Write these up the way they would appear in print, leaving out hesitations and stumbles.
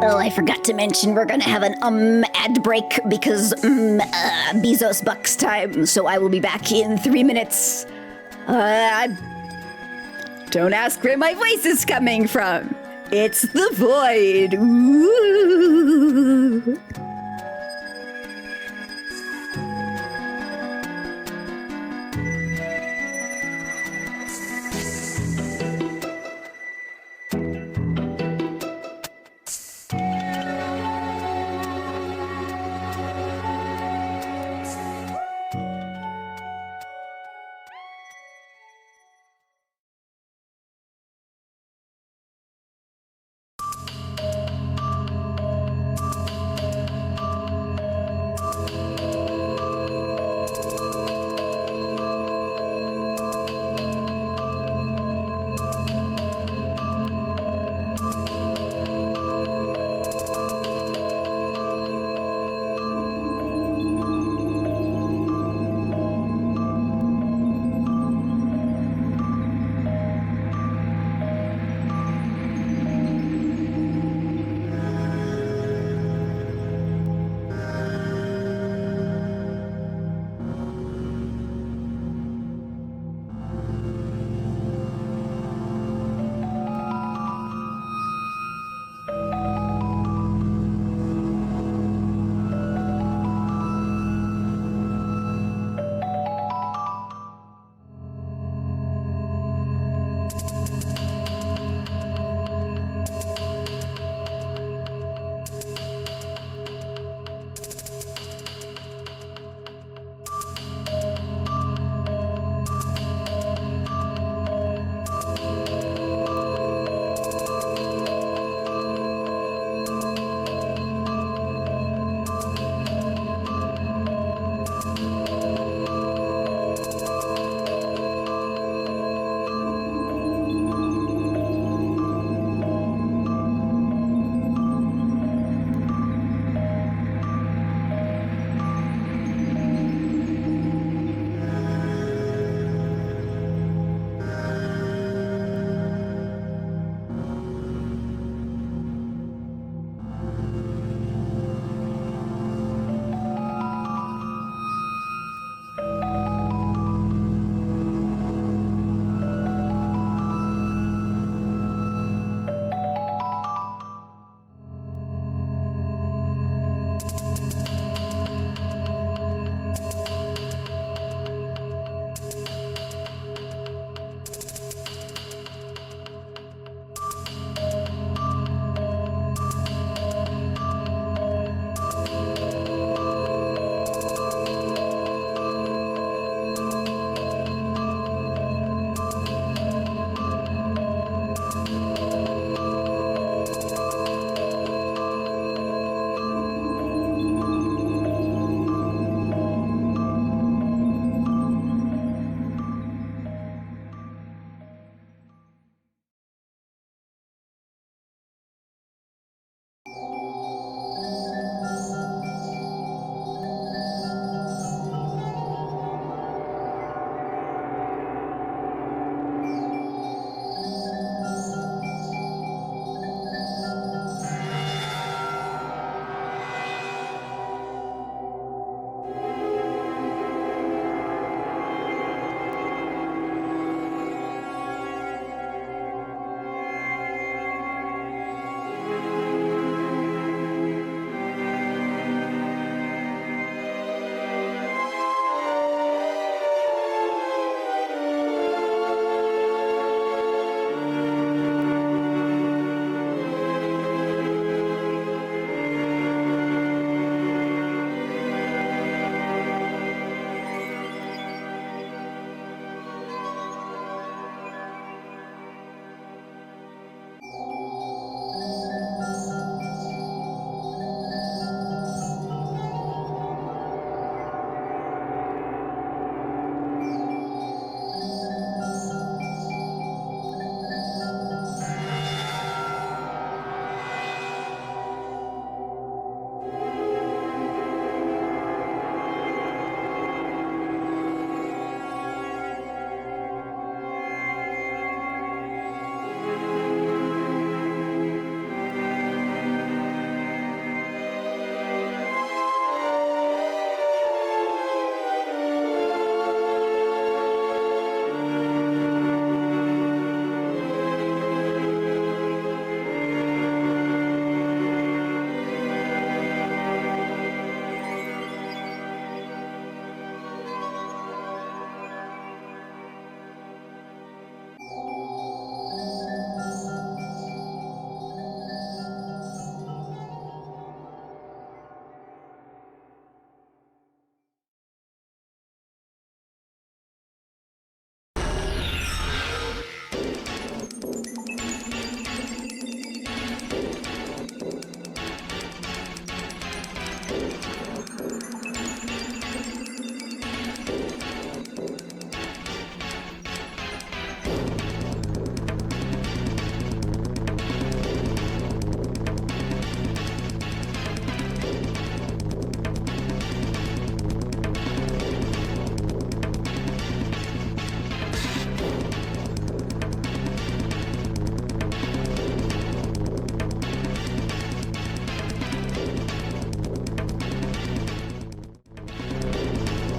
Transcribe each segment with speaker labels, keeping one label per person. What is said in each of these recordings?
Speaker 1: Oh, I forgot to mention we're gonna have an ad break because Bezos Bucks time, so I will be back in 3 minutes. Don't ask where my voice is coming from. It's the void. Ooh.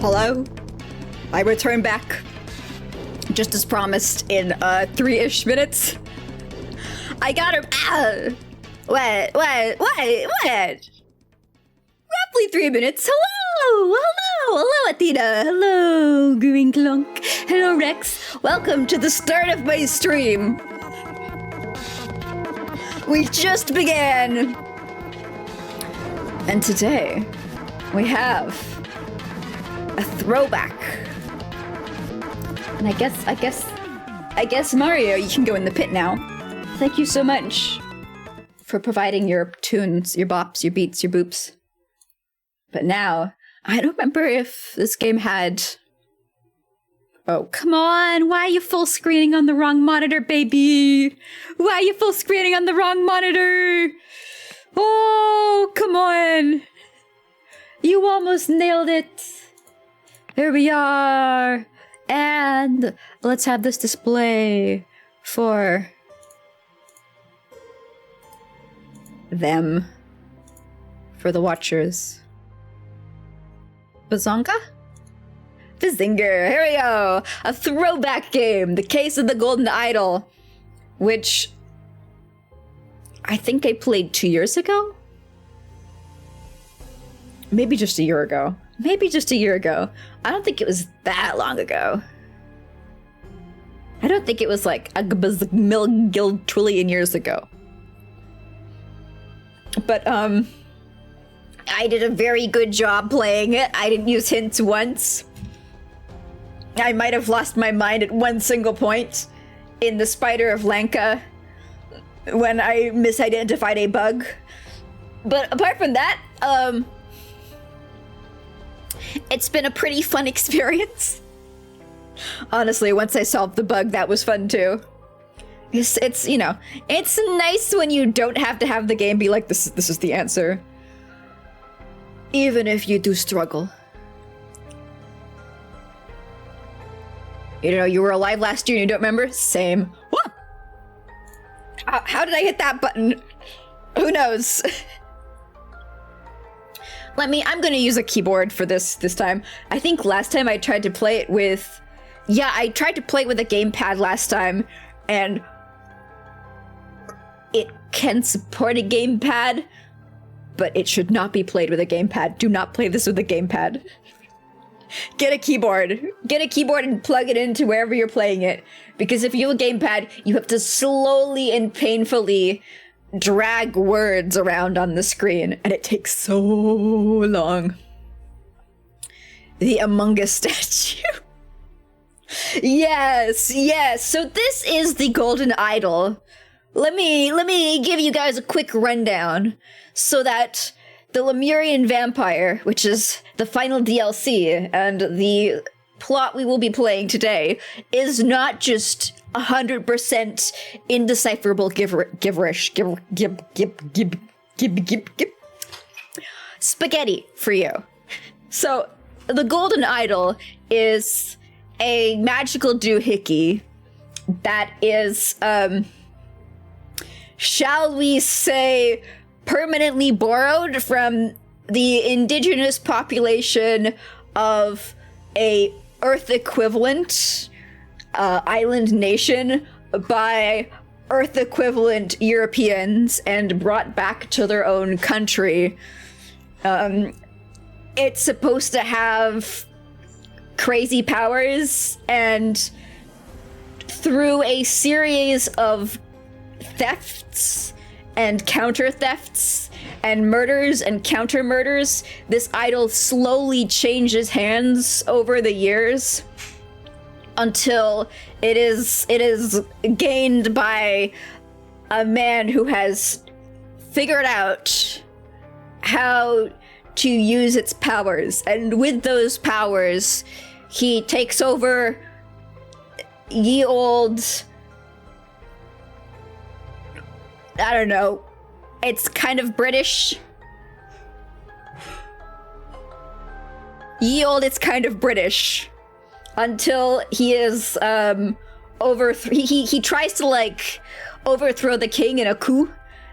Speaker 1: Hello? I return back. Just as promised in 3-ish minutes. I got her. What? Roughly 3 minutes. Hello, Athena. Hello, Green Clunk. Hello, Rex. Welcome to the start of my stream. We just began. And today, we have a throwback. And I guess Mario, you can go in the pit now. Thank you so much for providing your tunes, your bops, your beats, your boops. But now, I don't remember if this game had... Oh, come on! Why are you full screening on the wrong monitor, baby? Why are you full screening on the wrong monitor? Oh, come on! You almost nailed it! Here we are! And let's have this display for them, for the watchers. Bazonka? Vizinger, here we go! A throwback game, The Case of the Golden Idol, which I think I played 2 years ago? Maybe just a year ago. I don't think it was that long ago. I don't think it was like a trillion years ago. But, I did a very good job playing it. I didn't use hints once. I might have lost my mind at one single point in the Spider of Lanka when I misidentified a bug. But apart from that, it's been a pretty fun experience. Honestly, once I solved the bug, that was fun too. It's you know, it's nice when you don't have to have the game be like, this is the answer. Even if you do struggle. You know, you were alive last year and you don't remember? Same. What? How did I hit that button? Who knows? I'm gonna use a keyboard for this time. I think last time I tried to play it with... Yeah, I tried to play it with a gamepad last time, and it can support a gamepad, but it should not be played with a gamepad. Do not play this with a gamepad. Get a keyboard. Get a keyboard and plug it into wherever you're playing it. Because if you have a gamepad, you have to slowly and painfully drag words around on the screen, and it takes so long. The Among Us statue. Yes. So this is the Golden Idol. Let me give you guys a quick rundown so that the Lemurian Vampire, which is the final DLC and the plot we will be playing today, is not just 100% indecipherable gibberish. Spaghetti for you. So, the Golden Idol is a magical doohickey that is, shall we say, permanently borrowed from the indigenous population of a Earth equivalent island nation by Earth equivalent Europeans and brought back to their own country. It's supposed to have crazy powers, and through a series of thefts and counter thefts and murders and counter murders, this idol slowly changes hands over the years until it is gained by a man who has figured out how to use its powers, and with those powers he takes over ye old, I don't know, it's kind of British. It's kind of British. Until he is, he tries to, like, overthrow the king in a coup,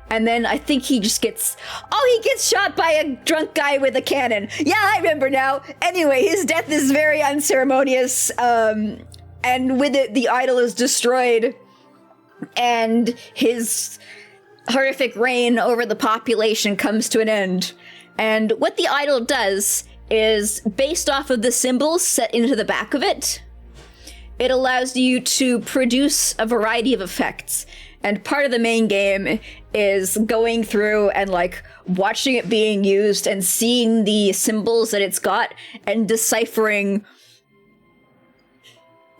Speaker 1: And then I think he just gets shot by a drunk guy with a cannon. Yeah, I remember now. Anyway, his death is very unceremonious. And with it, the idol is destroyed. And his horrific reign over the population comes to an end. And what the idol does is, based off of the symbols set into the back of it, it allows you to produce a variety of effects. And part of the main game is going through and like watching it being used and seeing the symbols that it's got and deciphering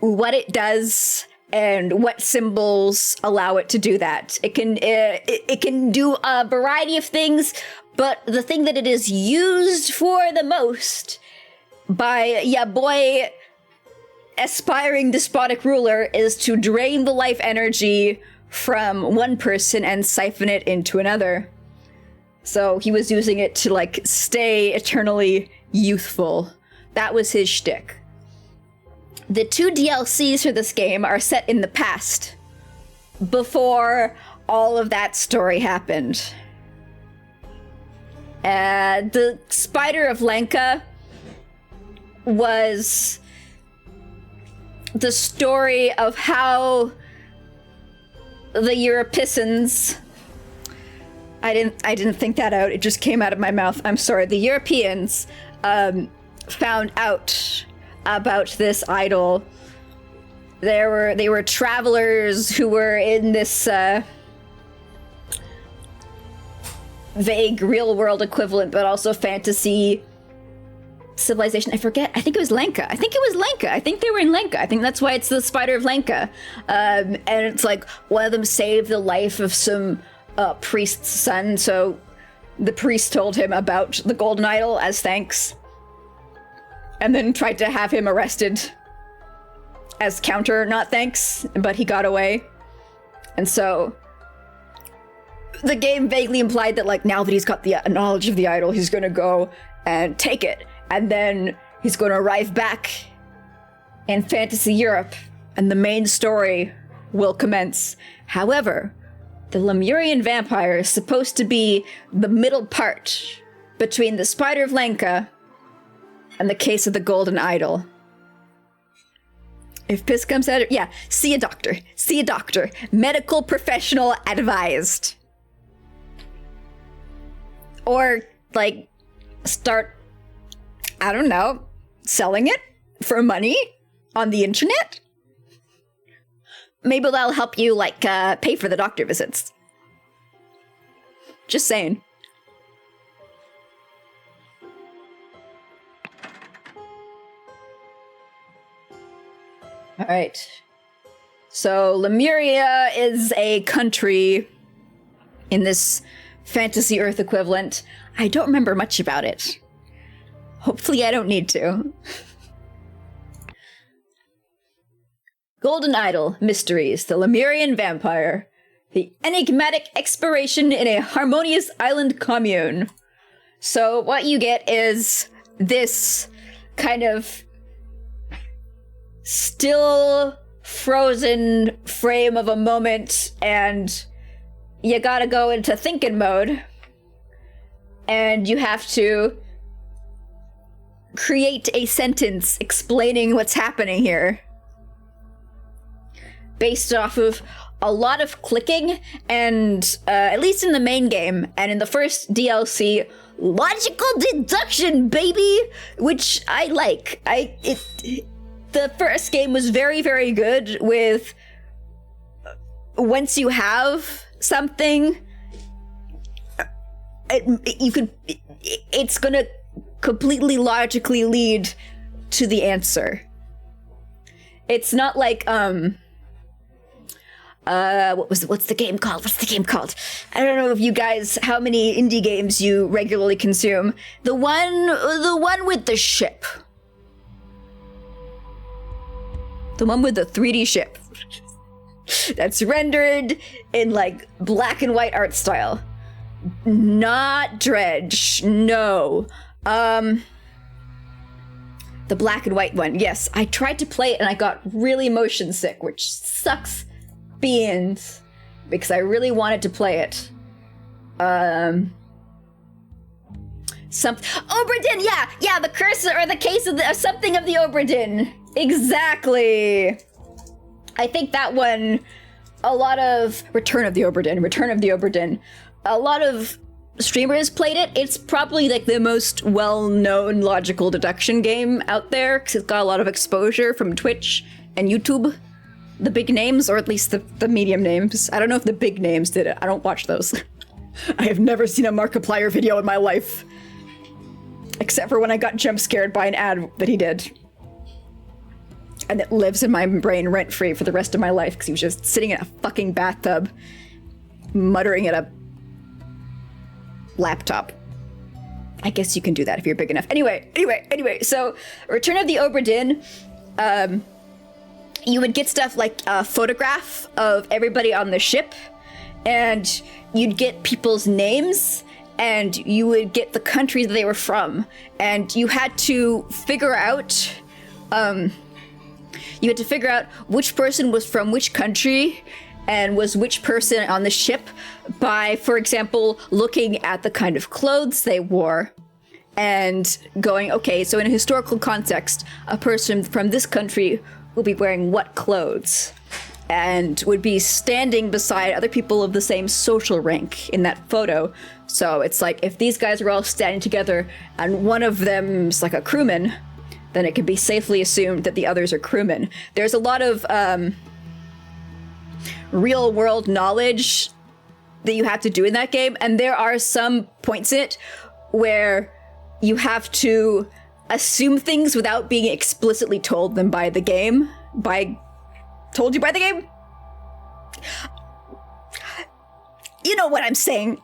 Speaker 1: what it does and what symbols allow it to do that. It can do a variety of things, but the thing that it is used for the most by ya boy aspiring despotic ruler is to drain the life energy from one person and siphon it into another. So he was using it to like stay eternally youthful. That was his shtick. The 2 DLCs for this game are set in the past, before all of that story happened. The Spider of Lanka was the story of how the Europeans, I didn't think that out, it just came out of my mouth, I'm sorry, the Europeans found out about this idol. They were travelers who were in this vague real world equivalent, but also fantasy civilization. I forget. I think it was Lanka. I think they were in Lanka. I think that's why it's the Spider of Lanka. And it's like one of them saved the life of some priest's son. So the priest told him about the golden idol as thanks, and then tried to have him arrested as counter, not thanks, but he got away. And so the game vaguely implied that, like, now that he's got the knowledge of the idol, he's gonna go and take it. And then he's gonna arrive back in fantasy Europe, and the main story will commence. However, the Lemurian Vampire is supposed to be the middle part between the Spider of Lanka and the case of the Golden Idol. If piss comes out, yeah, see a doctor. See a doctor. Medical professional advised. Or, like, start, I don't know, selling it for money on the internet? Maybe that'll help you, like, pay for the doctor visits. Just saying. All right. So Lemuria is a country in this fantasy Earth equivalent. I don't remember much about it. Hopefully I don't need to. Golden Idol Mysteries, the Lemurian Vampire. The enigmatic exploration in a harmonious island commune. So what you get is this kind of still frozen frame of a moment, and you gotta go into thinking mode, and you have to create a sentence explaining what's happening here based off of a lot of clicking and at least in the main game and in the first DLC, logical deduction, baby, which I like. The first game was very, very good with once you have something, it's gonna completely logically lead to the answer. It's not like what's the game called? I don't know if you guys, how many indie games you regularly consume. The one with the ship. The one with the 3D ship. That's rendered in, like, black and white art style. Not Dredge, no. The black and white one, yes. I tried to play it and I got really motion sick, which sucks beans, because I really wanted to play it. Oberdin, yeah, the curse or the case of something of the Oberdin. Exactly. I think that one, a lot of Return of the Oberdin. A lot of streamers played it. It's probably like the most well-known logical deduction game out there because it's got a lot of exposure from Twitch and YouTube. The big names, or at least the medium names. I don't know if the big names did it. I don't watch those. I have never seen a Markiplier video in my life. Except for when I got jump scared by an ad that he did. And it lives in my brain rent-free for the rest of my life because he was just sitting in a fucking bathtub muttering at a laptop. I guess you can do that if you're big enough. Anyway, so Return of the Oberdin, you would get stuff like a photograph of everybody on the ship, and you'd get people's names, and you would get the country that they were from, and you had to figure out, which person was from which country and was which person on the ship by, for example, looking at the kind of clothes they wore and going, okay, so in a historical context, a person from this country will be wearing what clothes and would be standing beside other people of the same social rank in that photo. So it's like if these guys are all standing together and one of them's like a crewman, then it can be safely assumed that the others are crewmen. There's a lot of real world knowledge that you have to do in that game, and there are some points in it where you have to assume things without being explicitly told them by the game. Told you by the game? You know what I'm saying.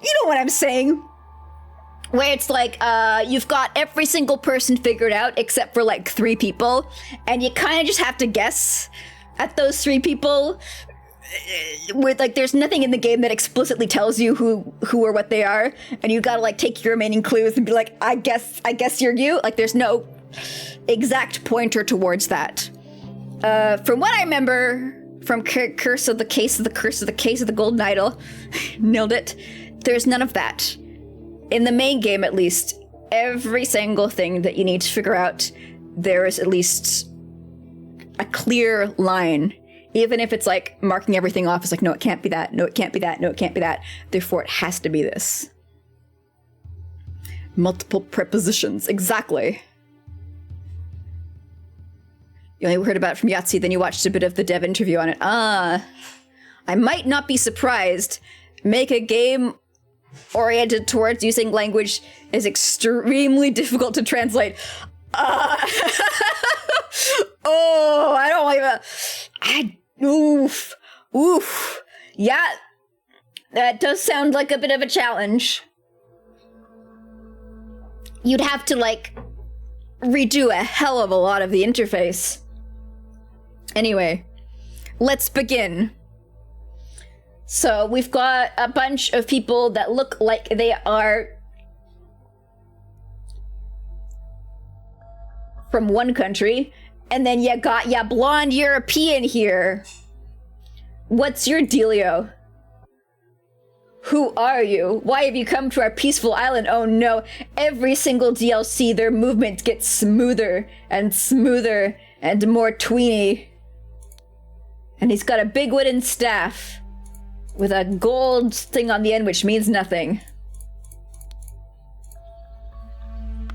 Speaker 1: Where it's like, you've got every single person figured out except for like 3 people, and you kind of just have to guess at those 3 people. With like, there's nothing in the game that explicitly tells you who or what they are, and you gotta like take your remaining clues and be like, I guess you're you. Like, there's no exact pointer towards that. From what I remember from Curse of the Golden Idol, nailed it. There's none of that. In the main game, at least, every single thing that you need to figure out, there is at least a clear line. Even if it's like marking everything off, it's like, no, it can't be that. No, it can't be that. No, it can't be that. Therefore, it has to be this. Multiple prepositions. Exactly. You only heard about it from Yahtzee, then you watched a bit of the dev interview on it. I might not be surprised. Make a game oriented towards using language is extremely difficult to translate. Oh, I don't even... Oof. Yeah, that does sound like a bit of a challenge. You'd have to, like, redo a hell of a lot of the interface. Anyway, let's begin. So we've got a bunch of people that look like they are from one country, and then you got blonde European here. What's your dealio? Who are you? Why have you come to our peaceful island? Oh no, every single DLC, their movement gets smoother and smoother and more tweeny. And he's got a big wooden staff with a gold thing on the end, which means nothing.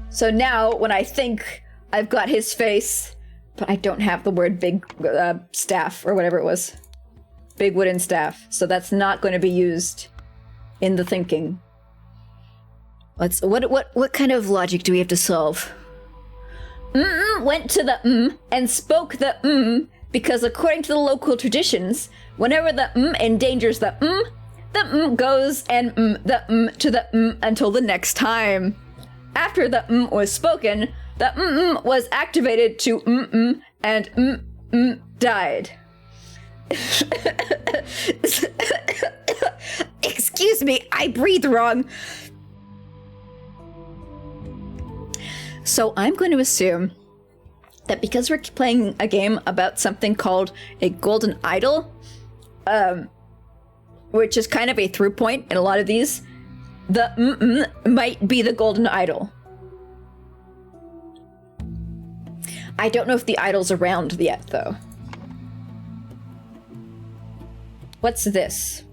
Speaker 1: So now, when I think I've got his face, but I don't have the word big staff, or whatever it was. Big wooden staff. So that's not going to be used in the thinking. What kind of logic do we have to solve? Went to the and spoke the because according to the local traditions, whenever the endangers the goes and the to the until the next time. After the was spoken, the was activated to and died. Excuse me, I breathe wrong. So I'm going to assume that because we're playing a game about something called a golden idol, which is kind of a through point in a lot of these, The might be the golden idol. I don't know if the idol's around yet, though. What's this?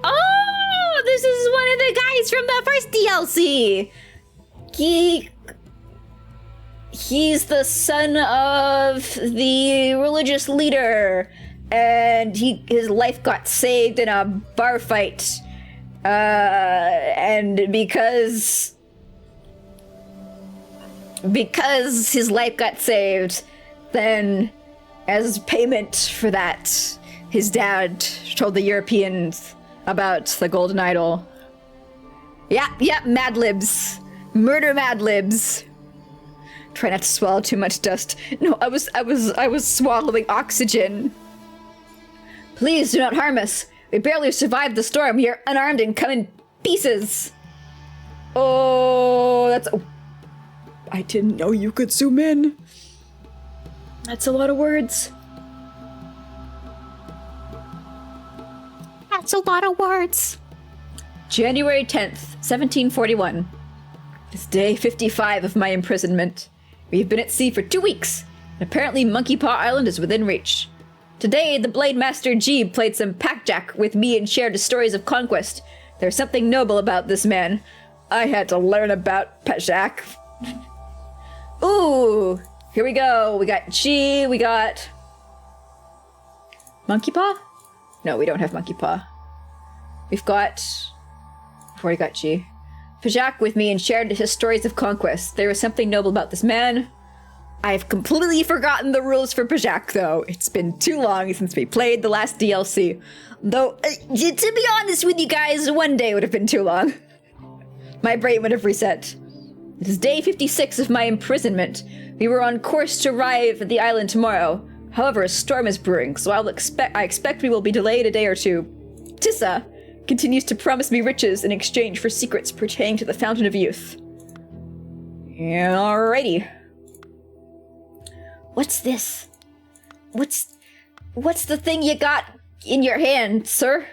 Speaker 1: Oh, this is one of the guys from the first DLC. He's the son of the religious leader, and his life got saved in a bar fight. And because his life got saved, then as payment for that, his dad told the Europeans about the golden idol. Yeah, Mad Libs. Murder Mad Libs. Try not to swallow too much dust. No, I was swallowing oxygen. Please do not harm us. We barely survived the storm. We are unarmed and come in pieces. Oh, that's... Oh. I didn't know you could zoom in. That's a lot of words. That's a lot of words. January 10th, 1741. It's day 55 of my imprisonment. We've been at sea for 2 weeks, and apparently Monkey Paw Island is within reach. Today, the Blade Master Jeeb played some packjack with me and shared his stories of conquest. There's something noble about this man. I had to learn about packjack. Ooh, here we go. We got G, we got... Monkey Paw? No, we don't have Monkey Paw. We've got... Before we got G. Pajak with me and shared his stories of conquest. There was something noble about this man. I've completely forgotten the rules for Pajak, though. It's been too long since we played the last DLC. Though, to be honest with you guys, one day would have been too long. My brain would have reset. It is day 56 of my imprisonment. We were on course to arrive at the island tomorrow. However, a storm is brewing, so I expect we will be delayed a day or two. Tissa continues to promise me riches in exchange for secrets pertaining to the Fountain of Youth. Alrighty. What's this? What's the thing you got in your hand, sir?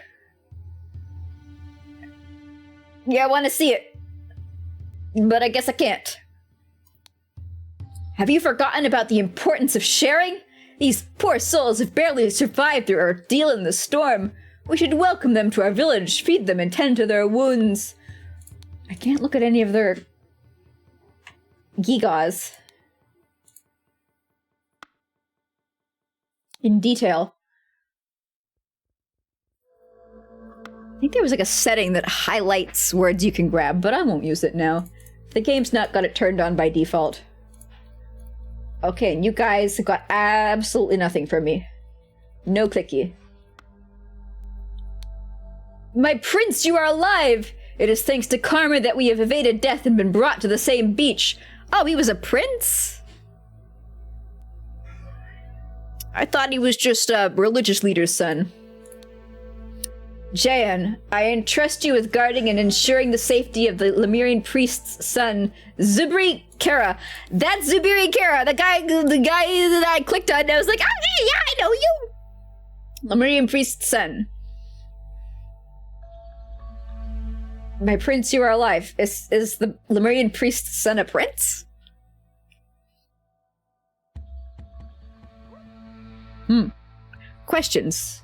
Speaker 1: Yeah, I want to see it. But I guess I can't. Have you forgotten about the importance of sharing? These poor souls have barely survived their ordeal in the storm. We should welcome them to our village, feed them, and tend to their wounds. I can't look at any of their... gigas. In detail. I think there was like a setting that highlights words you can grab, but I won't use it now. The game's not got it turned on by default. Okay, and you guys have got absolutely nothing from me. No clicky. My prince, you are alive! It is thanks to karma that we have evaded death and been brought to the same beach. Oh, he was a prince? I thought he was just a religious leader's son. Jayan, I entrust you with guarding and ensuring the safety of the Lemurian priest's son, Zubri Kara. That's Zubiri Kara, the guy that I clicked on, and I was like, oh yeah, I know you! Lemurian priest's son. My prince, you are alive. Is the Lemurian priest's son a prince? Questions.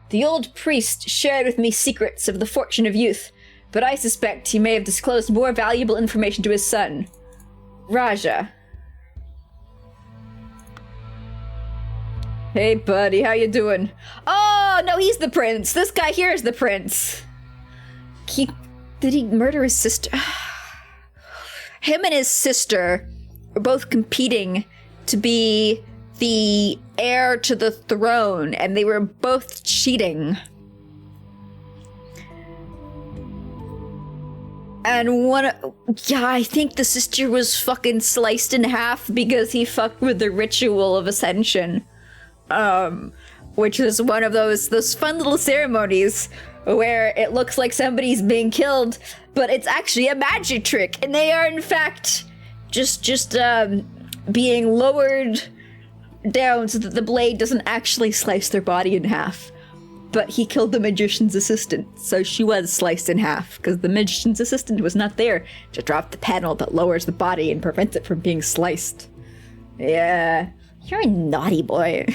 Speaker 1: The old priest shared with me secrets of the fortune of youth, but I suspect he may have disclosed more valuable information to his son, Raja. Hey buddy, how you doing? Oh, no, he's the prince. This guy here is the prince. Did he murder his sister? Him and his sister were both competing to be the heir to the throne, and they were both cheating. And I think the sister was fucking sliced in half because he fucked with the ritual of ascension. Which is one of those fun little ceremonies where it looks like somebody's being killed, but it's actually a magic trick, and they are in fact just being lowered down so that the blade doesn't actually slice their body in half. but he killed the magician's assistant, so she was sliced in half, because the magician's assistant was not there to drop the panel that lowers the body and prevents it from being sliced. Yeah, you're a naughty boy.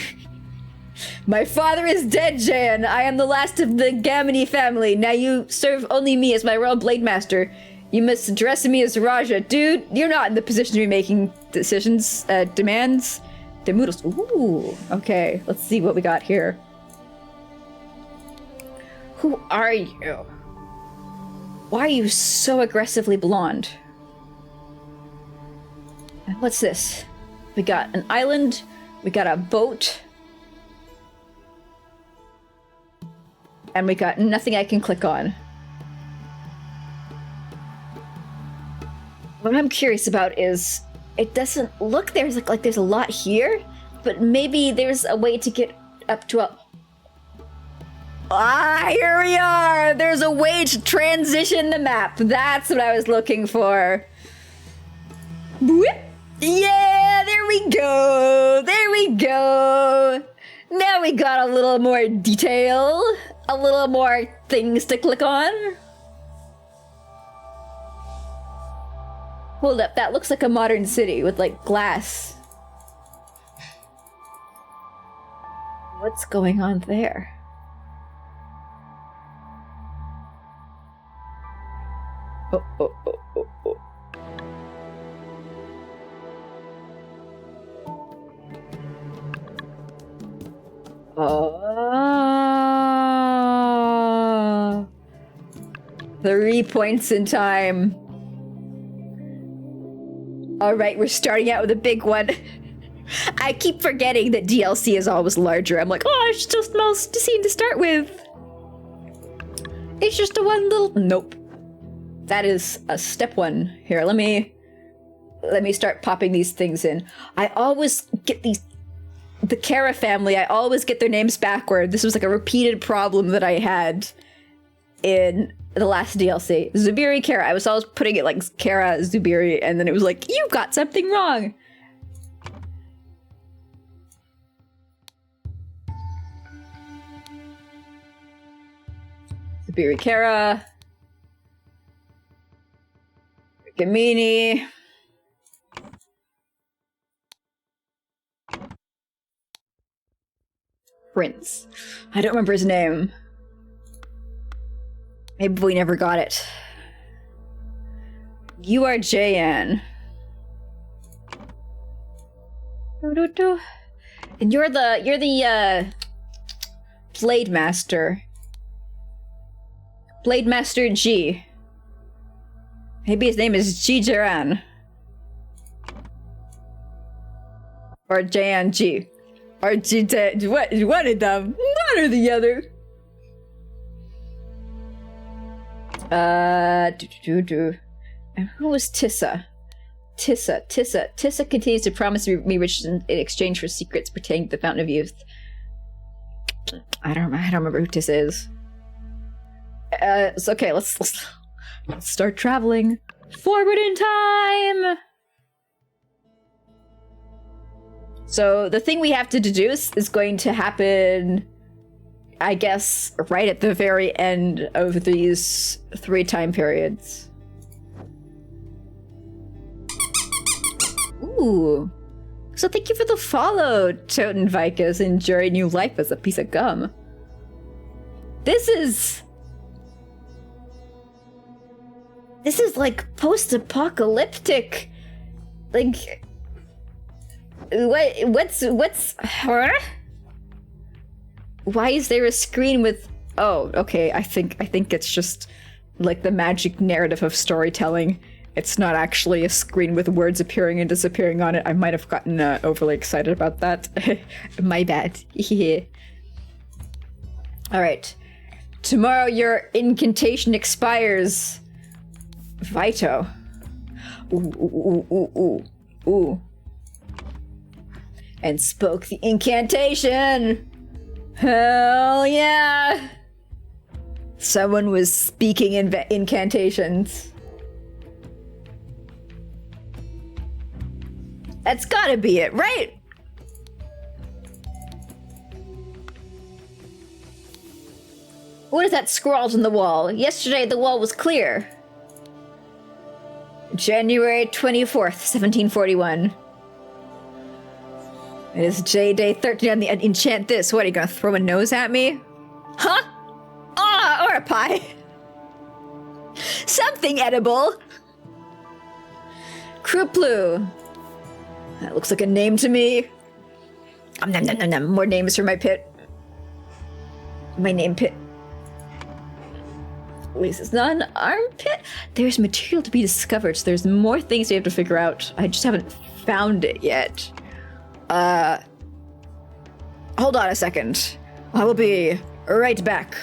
Speaker 1: My father is dead, Jan. I am the last of the Gamini family. Now you serve only me as my royal blade master. You must address me as Raja. Dude, you're not in the position to be making decisions, demands. Demoodles. Ooh, okay. Let's see what we got here. Who are you? Why are you so aggressively blonde? What's this? We got an island. We got a boat. And we got nothing I can click on. What I'm curious about is, it doesn't look there's like there's a lot here, but maybe there's a way to get up to a... Ah, here we are! There's a way to transition the map. That's what I was looking for. Boop. Yeah, there we go! There we go! Now we got a little more detail. A little more things to click on. Hold up, that looks like a modern city with, like, glass. What's going on there? Oh, oh, oh, oh, oh. Oh. 3 points in time. Alright, we're starting out with a big one. I keep forgetting that DLC is always larger. I'm like, oh, it's just the most scene to start with. It's just a one little... Nope. That is a step 1. Here, let me start popping these things in. I always get these... The Kara family, I always get their names backward. This was like a repeated problem that I had in the last DLC. Zubiri Kara. I was always putting it like Kara Zubiri, and then it was like, you got something wrong. Zubiri Kara. Gamini. Prince. I don't remember his name. Maybe we never got it. You are JN. And you're the Blade Master. Blade Master G. Maybe his name is G Jiran. Or JNG. Or G what one of them. One or the other. And who was Tissa? Tissa continues to promise me riches in exchange for secrets pertaining to the Fountain of Youth. I don't remember who Tissa is. So okay, let's start traveling forward in time. So the thing we have to deduce is going to happen, I guess, right at the very end of these 3 time periods. Ooh. So thank you for the follow, Toten Vikas, enjoying new life as a piece of gum. This is like post-apocalyptic. Like, what's huh? Why is there a screen with... Oh, okay, I think it's just like the magic narrative of storytelling. It's not actually a screen with words appearing and disappearing on it. I might have gotten overly excited about that. My bad. Yeah. Alright. Tomorrow your incantation expires. Vito. Ooh. And spoke the incantation! Hell yeah! Someone was speaking incantations. That's gotta be it, right? What is that scrawled on the wall? Yesterday the wall was clear. January 24th, 1741. It is Day 13 on the enchant this. What, are you gonna throw a nose at me? Huh? Ah, or a pie. Something edible. Kruplu. That looks like a name to me. Nom, nom, nom, nom. More names for my pit. My name pit. At least it's not an armpit. There's material to be discovered, so there's more things we have to figure out. I just haven't found it yet. Hold on a second. I will be right back.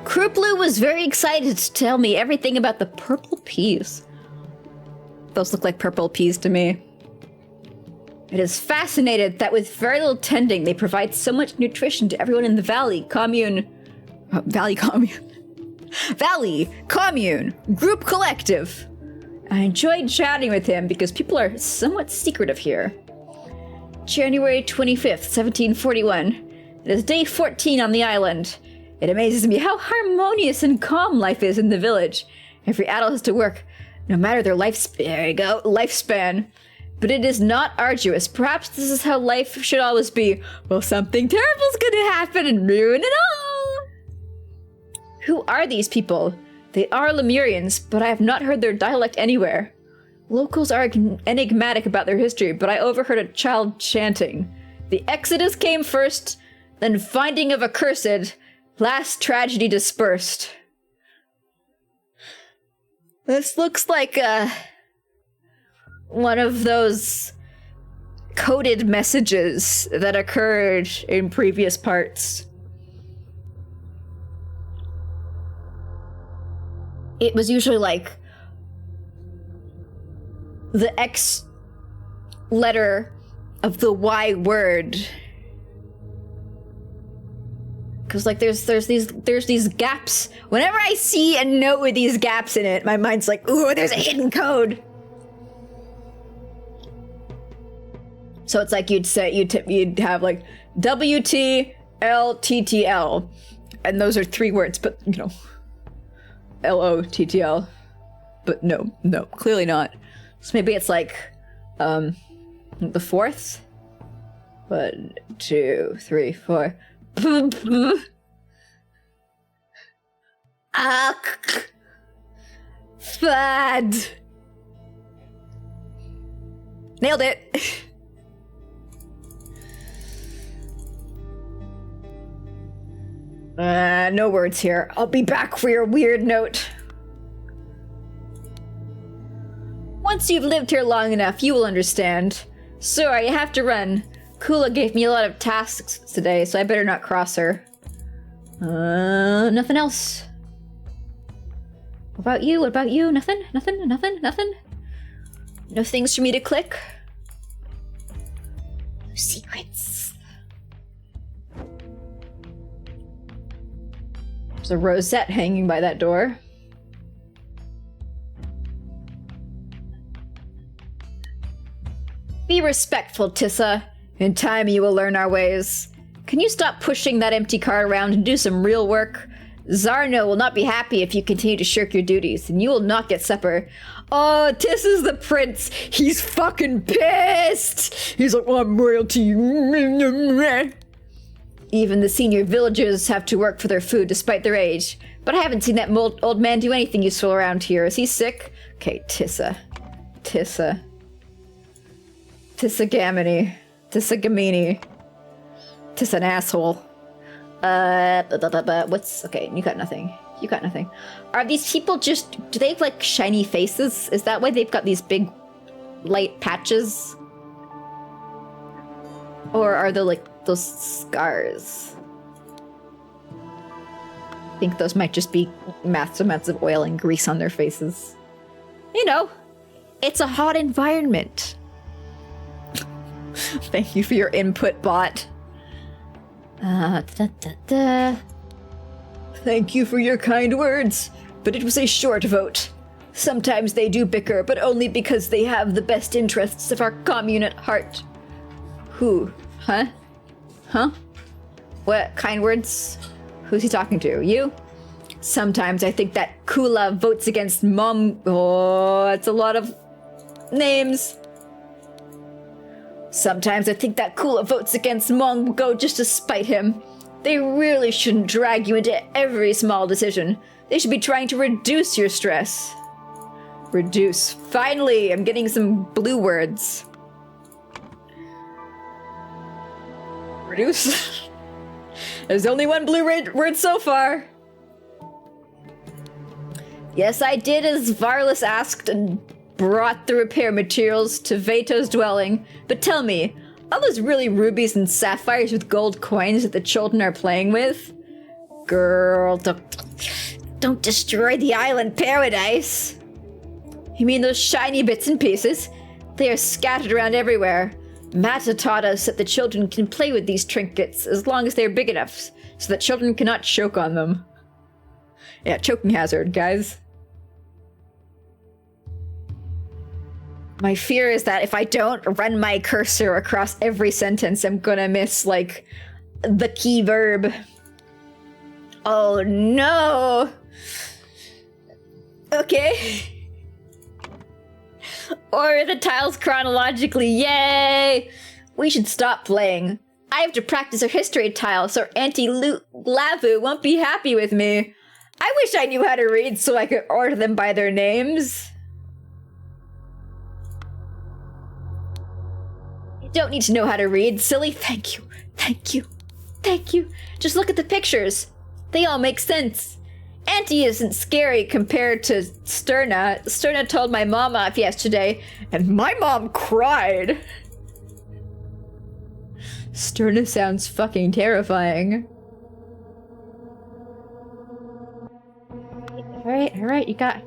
Speaker 1: Kruplu was very excited to tell me everything about the purple peas. Those look like purple peas to me. It is fascinated that with very little tending, they provide so much nutrition to everyone in the Valley Commune. Valley Commune Group Collective. I enjoyed chatting with him because people are somewhat secretive here. January 25th, 1741. It is day 14 on the island. It amazes me how harmonious and calm life is in the village. Every adult has to work, no matter their lifespan. But it is not arduous. Perhaps this is how life should always be. Well, something terrible's gonna happen and ruin it all. Who are these people? They are Lemurians, but I have not heard their dialect anywhere. Locals are enigmatic about their history, but I overheard a child chanting. The Exodus came first, then finding of accursed, last tragedy dispersed. This looks like one of those coded messages that occurred in previous parts. It was usually like the X letter of the Y word. Cause like there's these gaps. Whenever I see a note with these gaps in it, my mind's like, ooh, there's a hidden code. So it's like you'd have like WTLTTL, and those are 3 words, but you know, LOTTL. But no, clearly not. So maybe it's like the 4th. 1, 2, 3, 4. Fad. Nailed it. No words here. I'll be back for your weird note. Once you've lived here long enough, you will understand. Sorry, I have to run. Kula gave me a lot of tasks today, so I better not cross her. Nothing else. What about you? Nothing? No things for me to click? No secrets. There's a rosette hanging by that door. Be respectful, Tissa. In time you will learn our ways. Can you stop pushing that empty cart around and do some real work? Zarno will not be happy if you continue to shirk your duties, and you will not get supper. Oh, Tissa's the prince. He's fucking pissed. He's like, well, I'm royalty. Even the senior villagers have to work for their food despite their age. But I haven't seen that old man do anything useful around here. Is he sick? Okay, Tissa. Tissagamini. Tissagamini. Tissa an asshole. What's... Okay, you got nothing. Are these people just... Do they have, like, shiny faces? Is that why they've got these big light patches? Or are they, like, those scars. I think those might just be massive amounts of oil and grease on their faces. You know, it's a hot environment. Thank you for your input, bot. Thank you for your kind words, but it was a short vote. Sometimes they do bicker, but only because they have the best interests of our commune at heart. Who? Huh? Huh? What kind words? Who's he talking to? You? Sometimes I think that Kula votes against Mom. Oh, it's a lot of names. Sometimes I think that Kula votes against Mongo just to spite him. They really shouldn't drag you into every small decision. They should be trying to reduce your stress. Reduce. Finally, I'm getting some blue words. Reduce? There's only one blue word so far. Yes, I did as Varlas asked and brought the repair materials to Veto's dwelling. But tell me, are those really rubies and sapphires with gold coins that the children are playing with? Girl, don't destroy the island paradise. You mean those shiny bits and pieces? They are scattered around everywhere. Mata taught us that the children can play with these trinkets as long as they're big enough so that children cannot choke on them. Yeah, choking hazard, guys. My fear is that if I don't run my cursor across every sentence, I'm gonna miss, like, the key verb. Oh no! Okay. Or the tiles chronologically, yay! We should stop playing. I have to practice a history tile so Auntie Lavu won't be happy with me. I wish I knew how to read so I could order them by their names. You don't need to know how to read, silly. Thank you, thank you, thank you. Just look at the pictures. They all make sense. Auntie isn't scary compared to Sterna. Sterna told my mom off yesterday, and my mom cried. Sterna sounds fucking terrifying. Alright, you got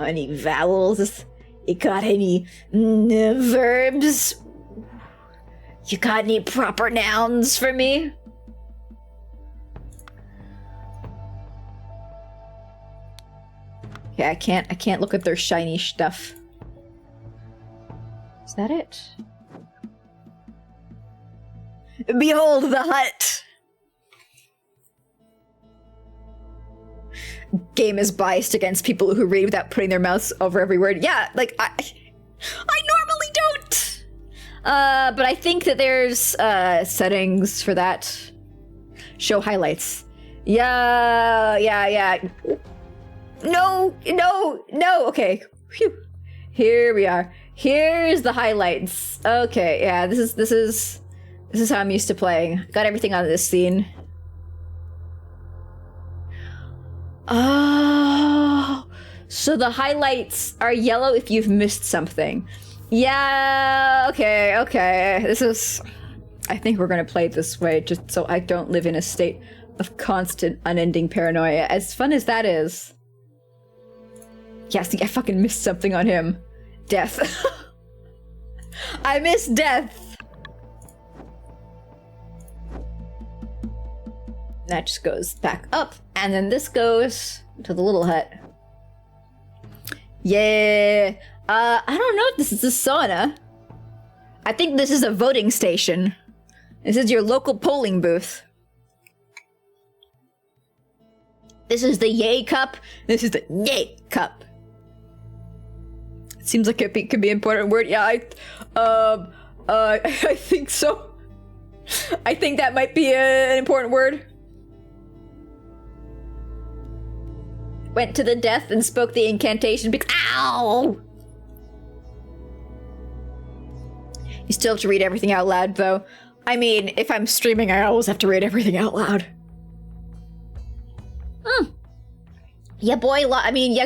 Speaker 1: any vowels? You got any verbs? You got any proper nouns for me? Yeah, I can't look at their shiny stuff. Is that it? Behold the hut! Game is biased against people who read without putting their mouths over every word. Yeah, like, I normally don't! But I think that there's, settings for that. Show highlights. Yeah. No, okay. Phew. Here we are. Here's the highlights. Okay, yeah, this is how I'm used to playing. Got everything out of this scene. Oh, so the highlights are yellow if you've missed something. Yeah, okay. I think we're gonna play it this way just so I don't live in a state of constant, unending paranoia. As fun as that is. Yeah, see, I fucking missed something on him. Death. I missed death. That just goes back up, and then this goes to the little hut. Yeah. I don't know if this is a sauna. I think this is a voting station. This is your local polling booth. This is the yay cup. This is the yay cup. Seems like it could be an important word. Yeah, I think so. I think that might be an important word. Went to the death and spoke the incantation because— ow! You still have to read everything out loud, though. I mean, if I'm streaming, I always have to read everything out loud. Yeah,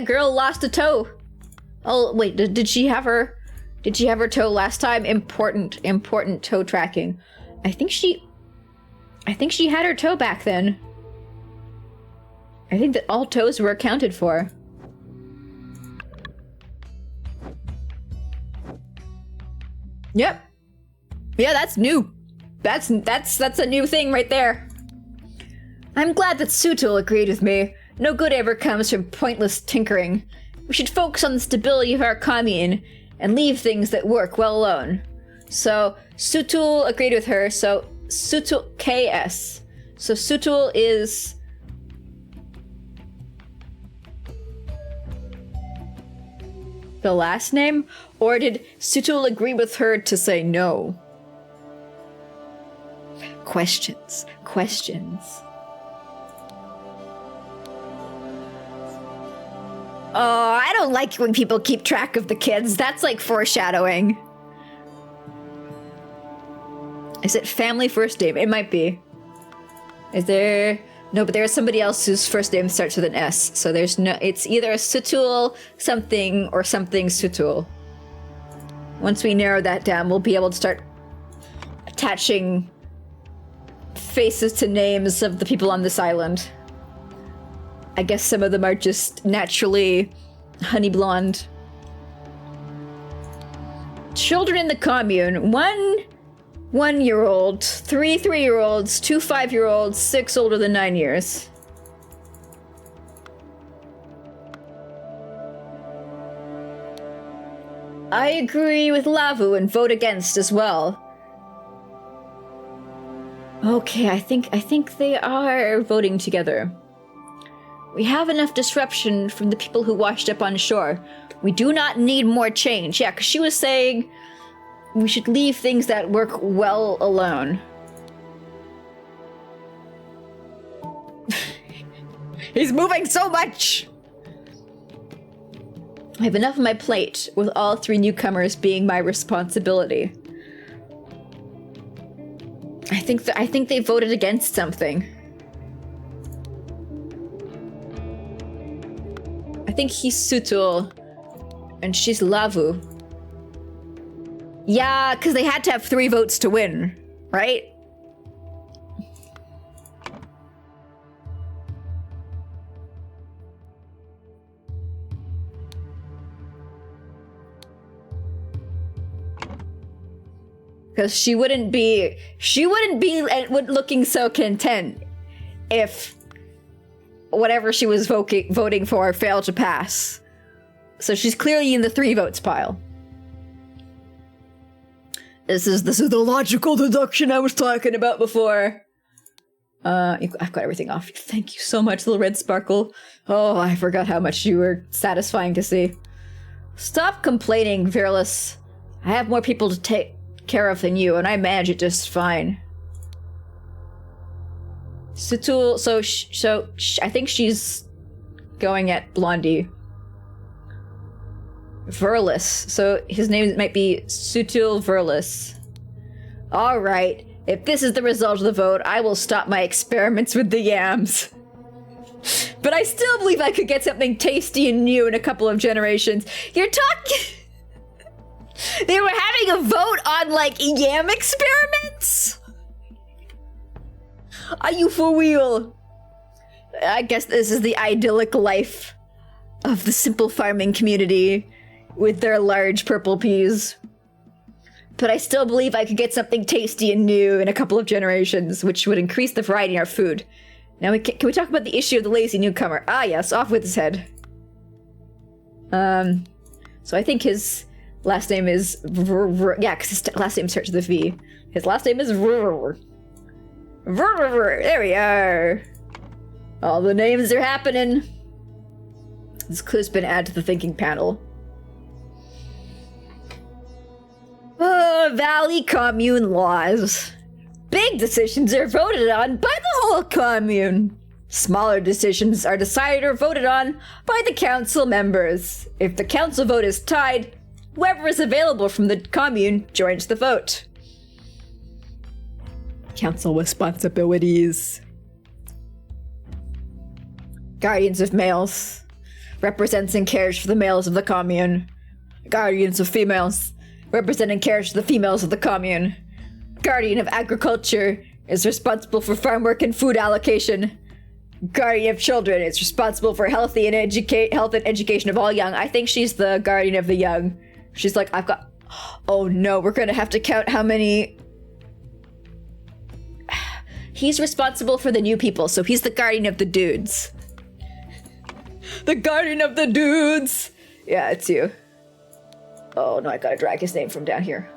Speaker 1: girl lost a toe. Oh, wait, did she have her toe last time? Important toe tracking. I think she I think she had her toe back then. I think that all toes were accounted for. Yep. Yeah, that's new. That's a new thing right there. I'm glad that Sutul agreed with me. No good ever comes from pointless tinkering. We should focus on the stability of our commune and leave things that work well alone. So, Sutul agreed with her, so Sutul KS. So Sutul is... the last name? Or did Sutul agree with her to say no? Questions. Oh, I don't like when people keep track of the kids. That's like foreshadowing. Is it family first name? It might be. Is there... No, but there's somebody else whose first name starts with an S. So there's no... It's either Sutul something or something Sutul. Once we narrow that down, we'll be able to start attaching faces to names of the people on this island. I guess some of them are just naturally honey blonde. Children in the commune. 1-year-old, 3 3-year-olds, 2 5-year-olds, 6 older than 9 years. I agree with Lavu and vote against as well. Okay, I think they are voting together. We have enough disruption from the people who washed up on shore. We do not need more change. Yeah, because she was saying we should leave things that work well alone. He's moving so much! I have enough on my plate, with all 3 newcomers being my responsibility. I think they voted against something. I think he's Sutul, and she's Lavu. Yeah, because they had to have 3 votes to win, right? Because she wouldn't be looking so content if whatever she was voting for failed to pass. So she's clearly in the 3 votes pile. This is the logical deduction I was talking about before. I've got everything off. Thank you so much, little red sparkle. Oh, I forgot how much you were satisfying to see. Stop complaining, Virulus. I have more people to take care of than you, and I manage it just fine. Sutul, so I think she's going at Blondie. Virulus, so his name might be Sutul Virulus. Alright, if this is the result of the vote, I will stop my experiments with the yams. But I still believe I could get something tasty and new in a couple of generations. You're talking... They were having a vote on, like, yam experiments? Are you for real? I guess this is the idyllic life of the simple farming community with their large purple peas. But I still believe I could get something tasty and new in a couple of generations, which would increase the variety in our food. Now, can we talk about the issue of the lazy newcomer? Ah, yes, off with his head. So I think his last name is... Yeah, because his last name starts with a V. His last name is... There we are. All the names are happening. This clue's been added to the thinking panel. Valley commune laws. Big decisions are voted on by the whole commune. Smaller decisions are decided or voted on by the council members. If the council vote is tied, whoever is available from the commune joins the vote. Council responsibilities. Guardians of males. Represents and cares for the males of the commune. Guardians of females. Represent and cares for the females of the commune. Guardian of agriculture. is responsible for farm work and food allocation. Guardian of children is responsible for health and education of all young. I think she's the guardian of the young. She's like, I've got... Oh no, we're gonna have to count how many... He's responsible for the new people, so he's the guardian of the dudes. The guardian of the dudes! Yeah, it's you. Oh no, I gotta drag his name from down here.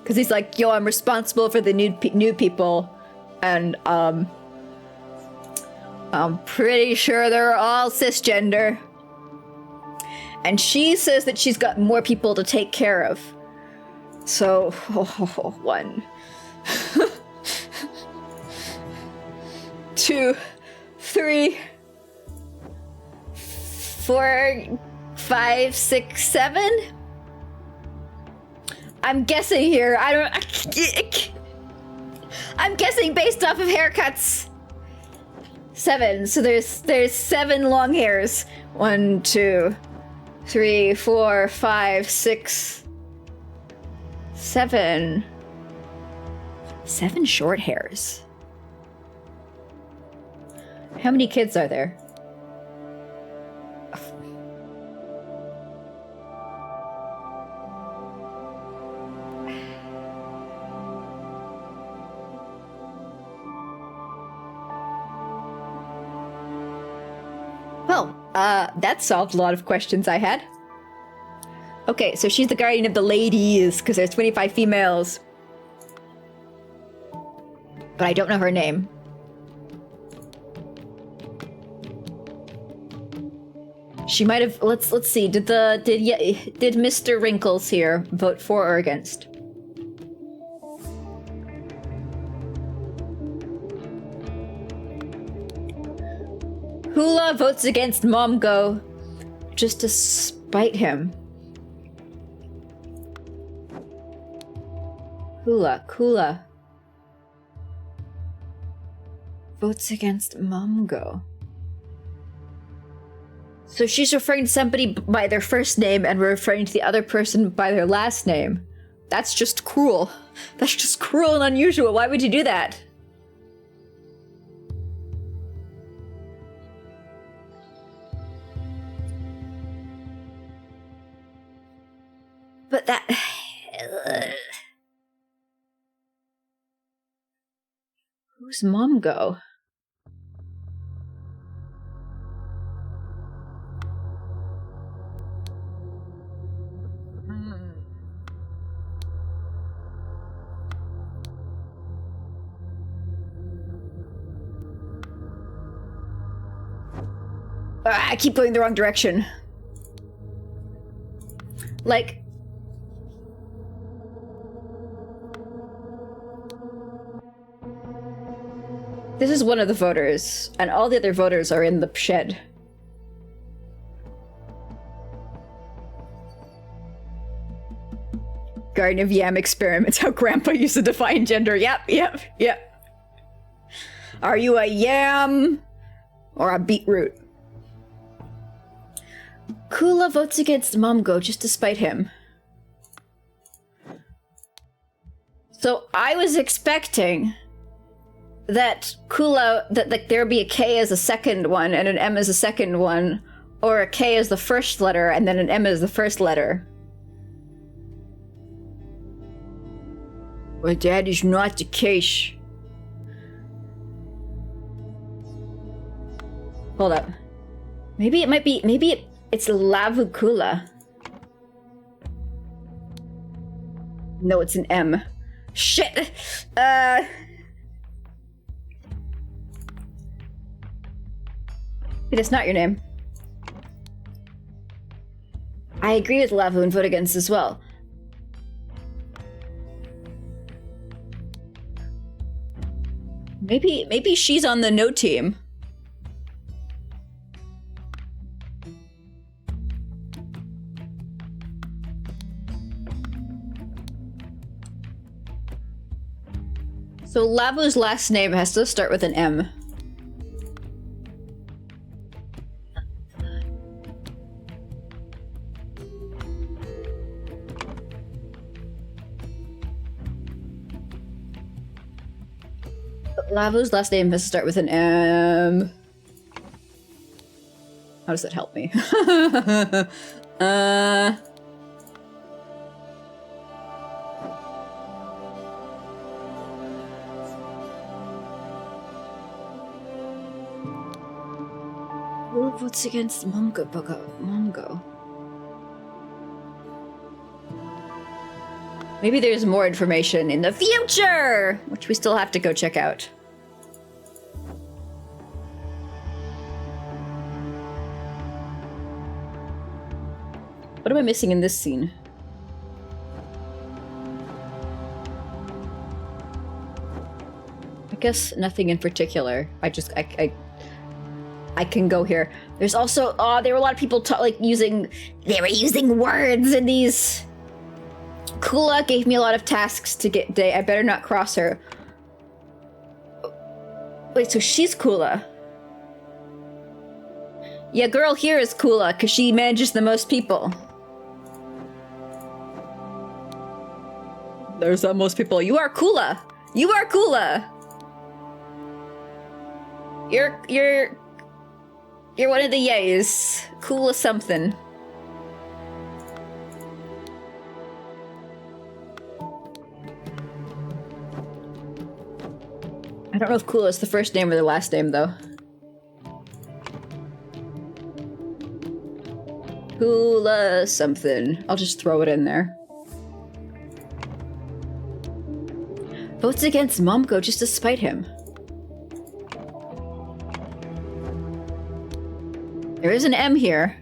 Speaker 1: Because he's like, yo, I'm responsible for the new people, and I'm pretty sure they're all cisgender. And she says that she's got more people to take care of. So, 1, 2, 3, 4, 5, 6, 7. I'm guessing here. I'm guessing based off of haircuts. 7. So there's 7 long hairs. 1, 2, 3, 4, 5, 6, 7. 7 short hairs. How many kids are there? Well, that solved a lot of questions I had. Okay, so she's the guardian of the ladies, because there's 25 females. But I don't know her name. She might have... Let's see. Did Mr. Wrinkles here vote for or against? Hula votes against Momgo just to spite him. Kula votes against Momgo. So she's referring to somebody by their first name and referring to the other person by their last name. That's just cruel. That's just cruel and unusual. Why would you do that? But that... Who's Momgo? I keep going the wrong direction. Like... This is one of the voters, and all the other voters are in the shed. Garden of Yam experiments, how Grandpa used to define gender. Yep. Are you a yam or a beetroot? Kula votes against Momgo just to spite him. So I was expecting that Kula, that like there be a K as a second one and an M as a second one, or a K as the first letter and then an M as the first letter. But that is not the case. Hold up. Maybe it might be, it's Lavukula. No, it's an M. Shit! It's not your name. I agree with Lavu and vote against as well. Maybe she's on the no team. So Lavu's last name has to start with an M. Lavu's last name has to start with an M. How does that help me? Who votes against Mongo? Maybe there's more information in the future, which we still have to go check out. What am I missing in this scene? I guess nothing in particular. I can go here. There's also, there were a lot of people they were using words in these. Kula gave me a lot of tasks to get day. I better not cross her. Wait, so she's Kula. Yeah, girl here is Kula, because she manages the most people. There's the most people. You are Kula! You are Kula! You're one of the yays. Kula something. I don't know if Kula is the first name or the last name, though. Kula something. I'll just throw it in there. Votes against Momko just to spite him. There is an M here.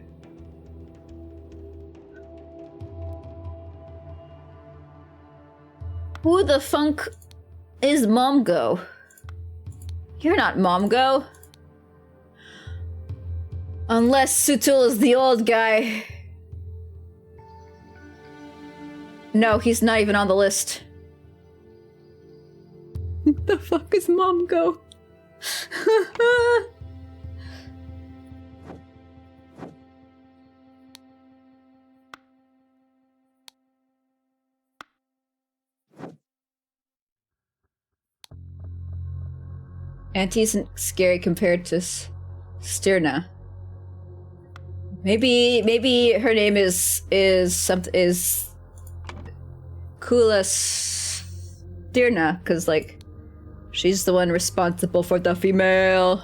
Speaker 1: Who the funk is Momgo? You're not Momgo. Unless Sutul is the old guy. No, he's not even on the list. What the fuck is Momgo? Auntie isn't scary compared to Stirna. Maybe her name is Kula Stirna, cause like she's the one responsible for the female.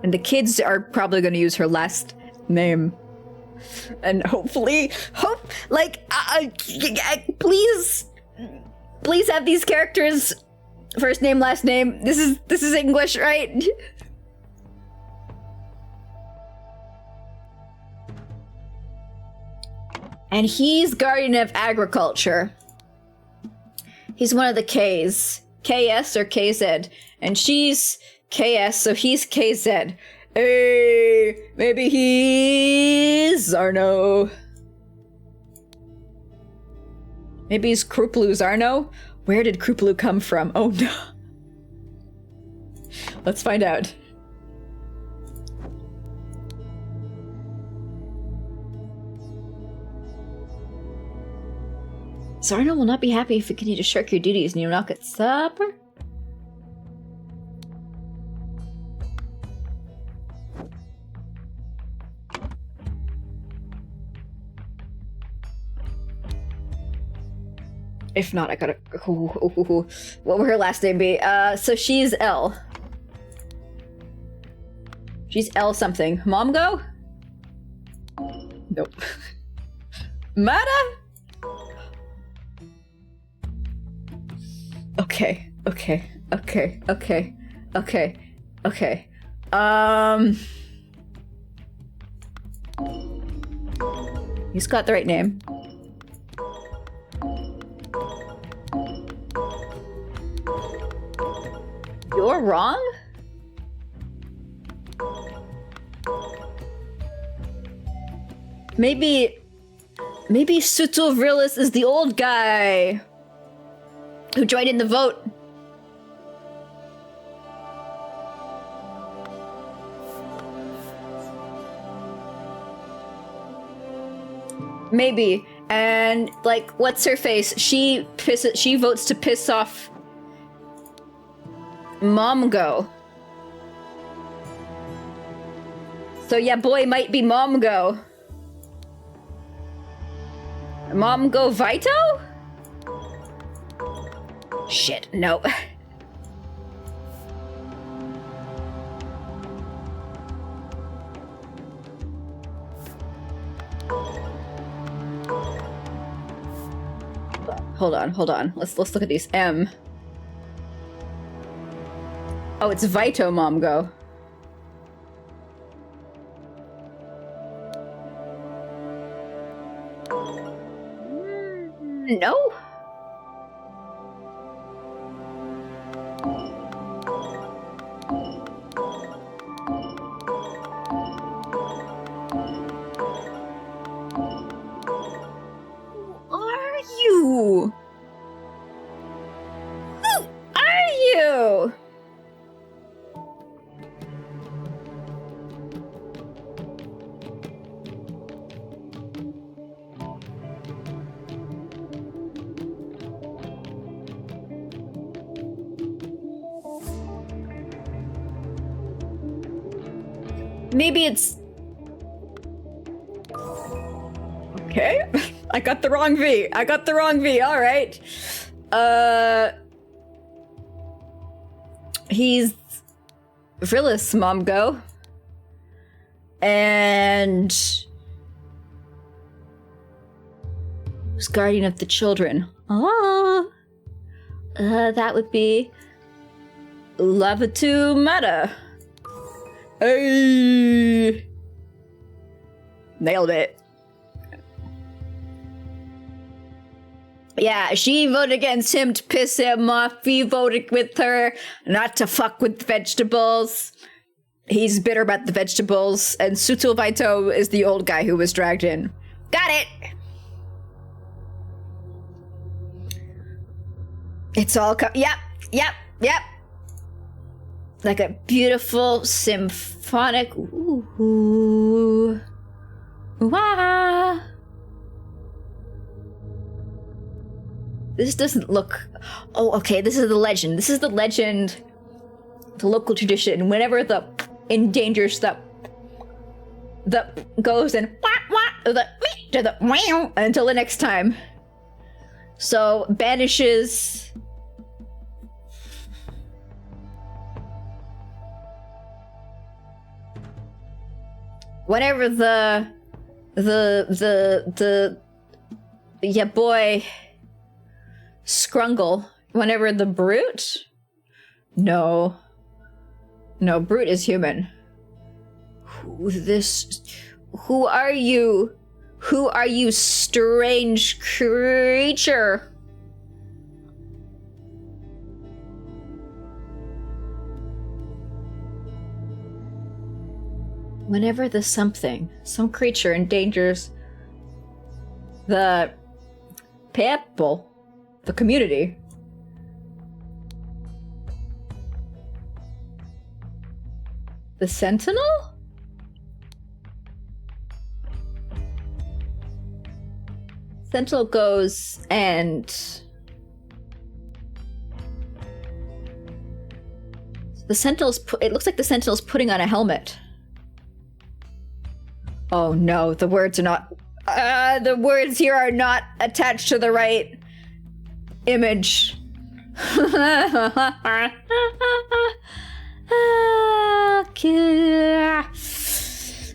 Speaker 1: And the kids are probably gonna use her last name. And hopefully, please have these characters first name, last name. This is English, right? And he's Guardian of Agriculture. He's one of the Ks. KS or KZ. And she's KS, so he's KZ. Hey, maybe he's Zarno. Maybe he's Kruplu Zarno? Where did Kruplu come from? Oh no. Let's find out. Zarno will not be happy if you continue to shirk your duties and you will not get supper. If not, I gotta... What would her last name be? So she's L. She's L something. Momgo? Nope. Mata? Okay. He's got the right name. You're wrong? Maybe Sutul Vrilis is the old guy who joined in the vote. Maybe. And, like, what's her face? She votes to piss off Momgo. So yeah, boy might be Momgo. Momgo Vito? Shit, no. Hold on. Let's look at these. M. Oh, it's Vito Momgo. No? Who are you? Maybe it's... Okay. I got the wrong V. All right. He's Vrillis Momgo. And who's guardian of the children? Oh. That would be Lavatu Meta. Hey. Nailed it. Yeah, she voted against him to piss him off. He voted with her not to fuck with vegetables. He's bitter about the vegetables. And Sutil Vito is the old guy who was dragged in. Got it! It's all yep. Like a beautiful symphonic ooh. Wah. This doesn't look... Oh, okay, this is the legend. The local tradition. Whenever the endangers the goes and until the next time. So banishes... Whenever yeah boy Scrungle, whenever the brute? No, brute is human. Who are you? Who are you, strange creature? Whenever some creature endangers the people, the community. The Sentinel? Sentinel goes and... The Sentinel's... It looks like the Sentinel's putting on a helmet. Oh no, the words are not... the words here are not attached to the right image.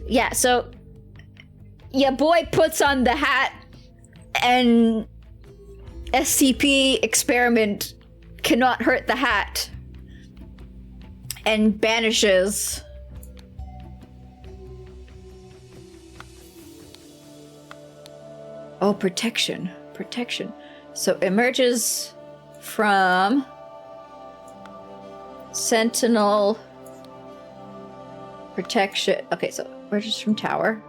Speaker 1: Yeah, so... Yeah, boy puts on the hat and SCP experiment cannot hurt the hat and banishes... Oh, protection. So emerges from Sentinel protection. Okay, so emerges from tower.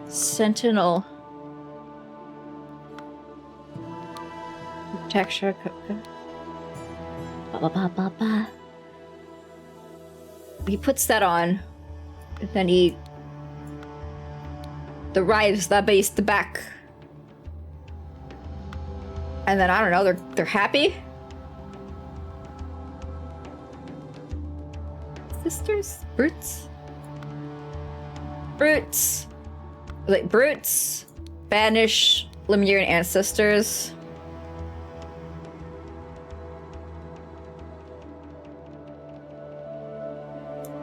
Speaker 1: Sentinel protection. He puts that on, and then he the rise, the base, the back. And then, I don't know, they're happy? Sisters? Brutes? Brutes. Like, brutes. Banish Lemurian ancestors.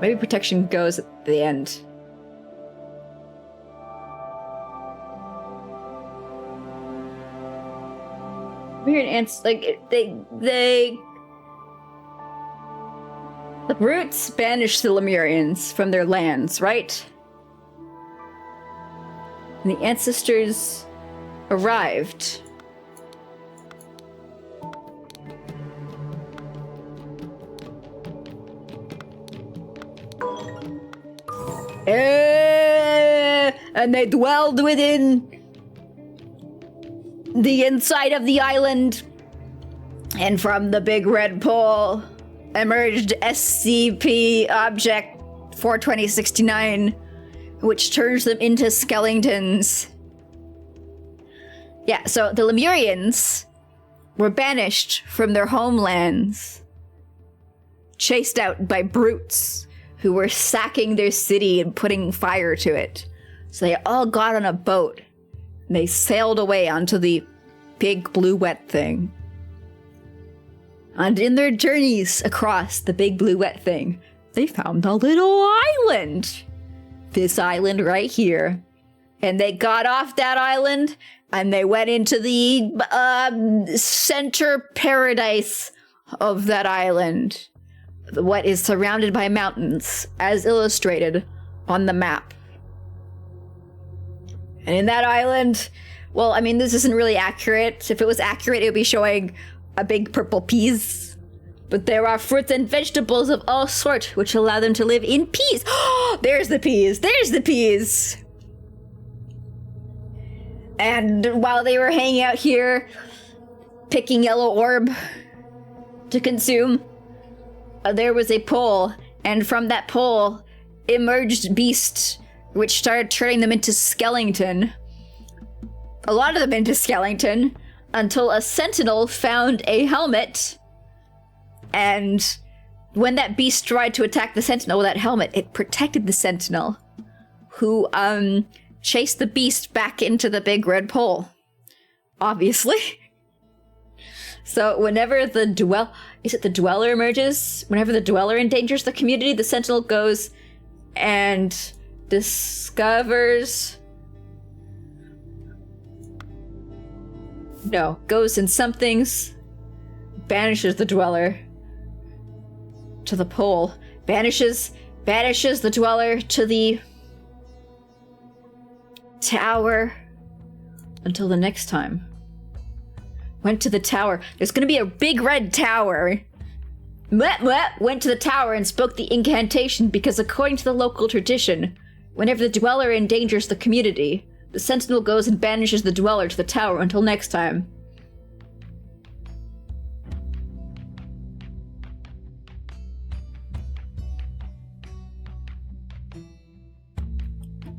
Speaker 1: Maybe protection goes at the end. Lemurian ants, like, the brutes banished the Lemurians from their lands, right? And the ancestors arrived. And they dwelled within the inside of the island. And from the big red pole emerged SCP Object 42069, which turns them into skeletons. Yeah, so the Lemurians were banished from their homelands, chased out by brutes who were sacking their city and putting fire to it. So they all got on a boat and they sailed away onto the big blue wet thing. And in their journeys across the big blue wet thing, they found a little island. This island right here. And they got off that island and they went into the center paradise of that island. What is surrounded by mountains, as illustrated on the map. And in that island, well, I mean, this isn't really accurate. If it was accurate, it would be showing a big purple peas. But there are fruits and vegetables of all sorts, which allow them to live in peace. Oh, there's the peas. There's the peas. And while they were hanging out here, picking yellow orb to consume, there was a pole, and from that pole emerged beasts, which started turning them into skeleton. A lot of them into skeleton, until a sentinel found a helmet, and when that beast tried to attack the sentinel with that helmet, it protected the sentinel, who chased the beast back into the big red pole. Obviously. So whenever the dweller emerges? Whenever the dweller endangers the community, the sentinel goes and discovers... No, goes in some things, banishes the dweller to the pole, banishes the dweller to the tower until the next time. Went to the tower. There's gonna be a big red tower. Went to the tower and spoke the incantation because according to the local tradition, whenever the dweller endangers the community, the sentinel goes and banishes the dweller to the tower until next time.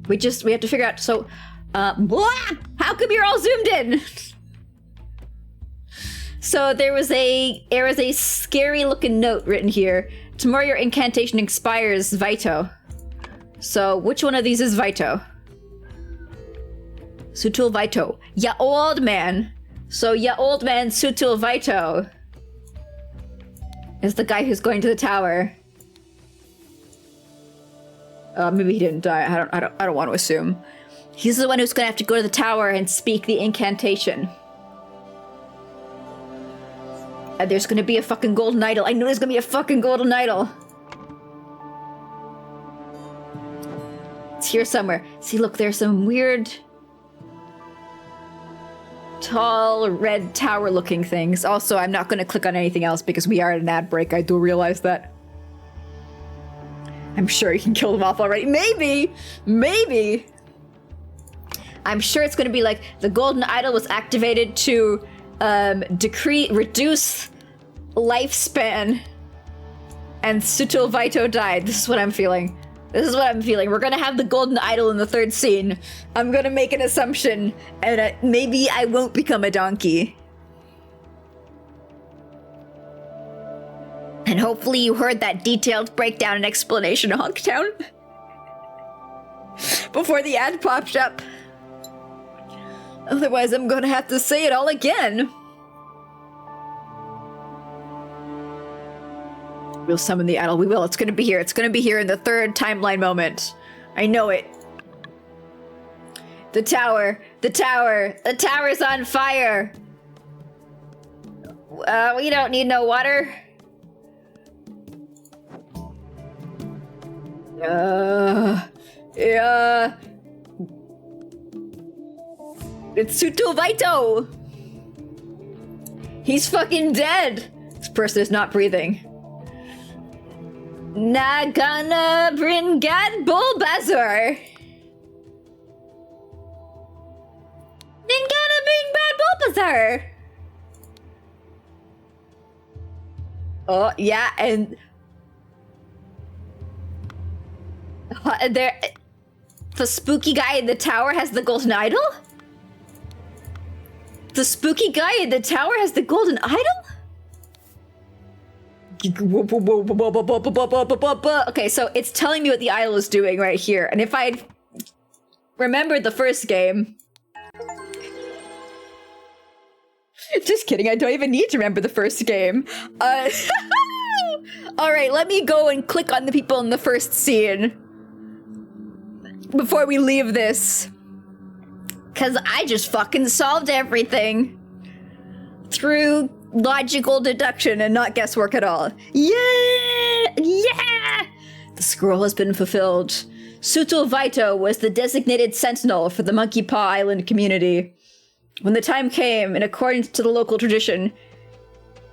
Speaker 1: We have to figure out, so, how come you're all zoomed in? So there was a scary looking note written here. Tomorrow your incantation expires, Vito. So which one of these is Vito? Sutul Vito. Ya old man. So ya old man Sutul Vito is the guy who's going to the tower. Maybe he didn't die. I don't want to assume. He's the one who's gonna have to go to the tower and speak the incantation. And there's gonna be a fucking golden idol. I know there's gonna be a fucking golden idol. It's here somewhere. See, look, there's some weird, tall, red tower-looking things. Also, I'm not gonna click on anything else because we are at an ad break. I do realize that. I'm sure you can kill them off already. Maybe! Maybe! I'm sure it's gonna be like, the golden idol was activated to reduce lifespan, and Sutul Vito died. This is what I'm feeling. This is what I'm feeling. We're gonna have the golden idol in the third scene. I'm gonna make an assumption, and maybe I won't become a donkey. And hopefully you heard that detailed breakdown and explanation of Hunktown before the ad popped up. Otherwise, I'm gonna have to say it all again. We'll summon the idol. We will. It's gonna be here. It's gonna be here in the third timeline moment. I know it. The tower. The tower. The tower's on fire. We don't need no water. Yeah. It's Sutovaito. He's fucking dead. This person is not breathing. Not gonna bring God Bulbasaur. Then gonna bring bad Bulbasaur. Oh yeah, and there, the spooky guy in the tower has the golden idol. The spooky guy in the tower has the golden idol. Okay, so it's telling me what the idol is doing right here. And if I remembered the first game... Just kidding, I don't even need to remember the first game. Alright, let me go and click on the people in the first scene before we leave this. Cause I just fucking solved everything through logical deduction and not guesswork at all. Yeah! Yeah! The scroll has been fulfilled. Sutovaito was the designated sentinel for the Monkey Paw Island community. When the time came, in accordance to the local tradition,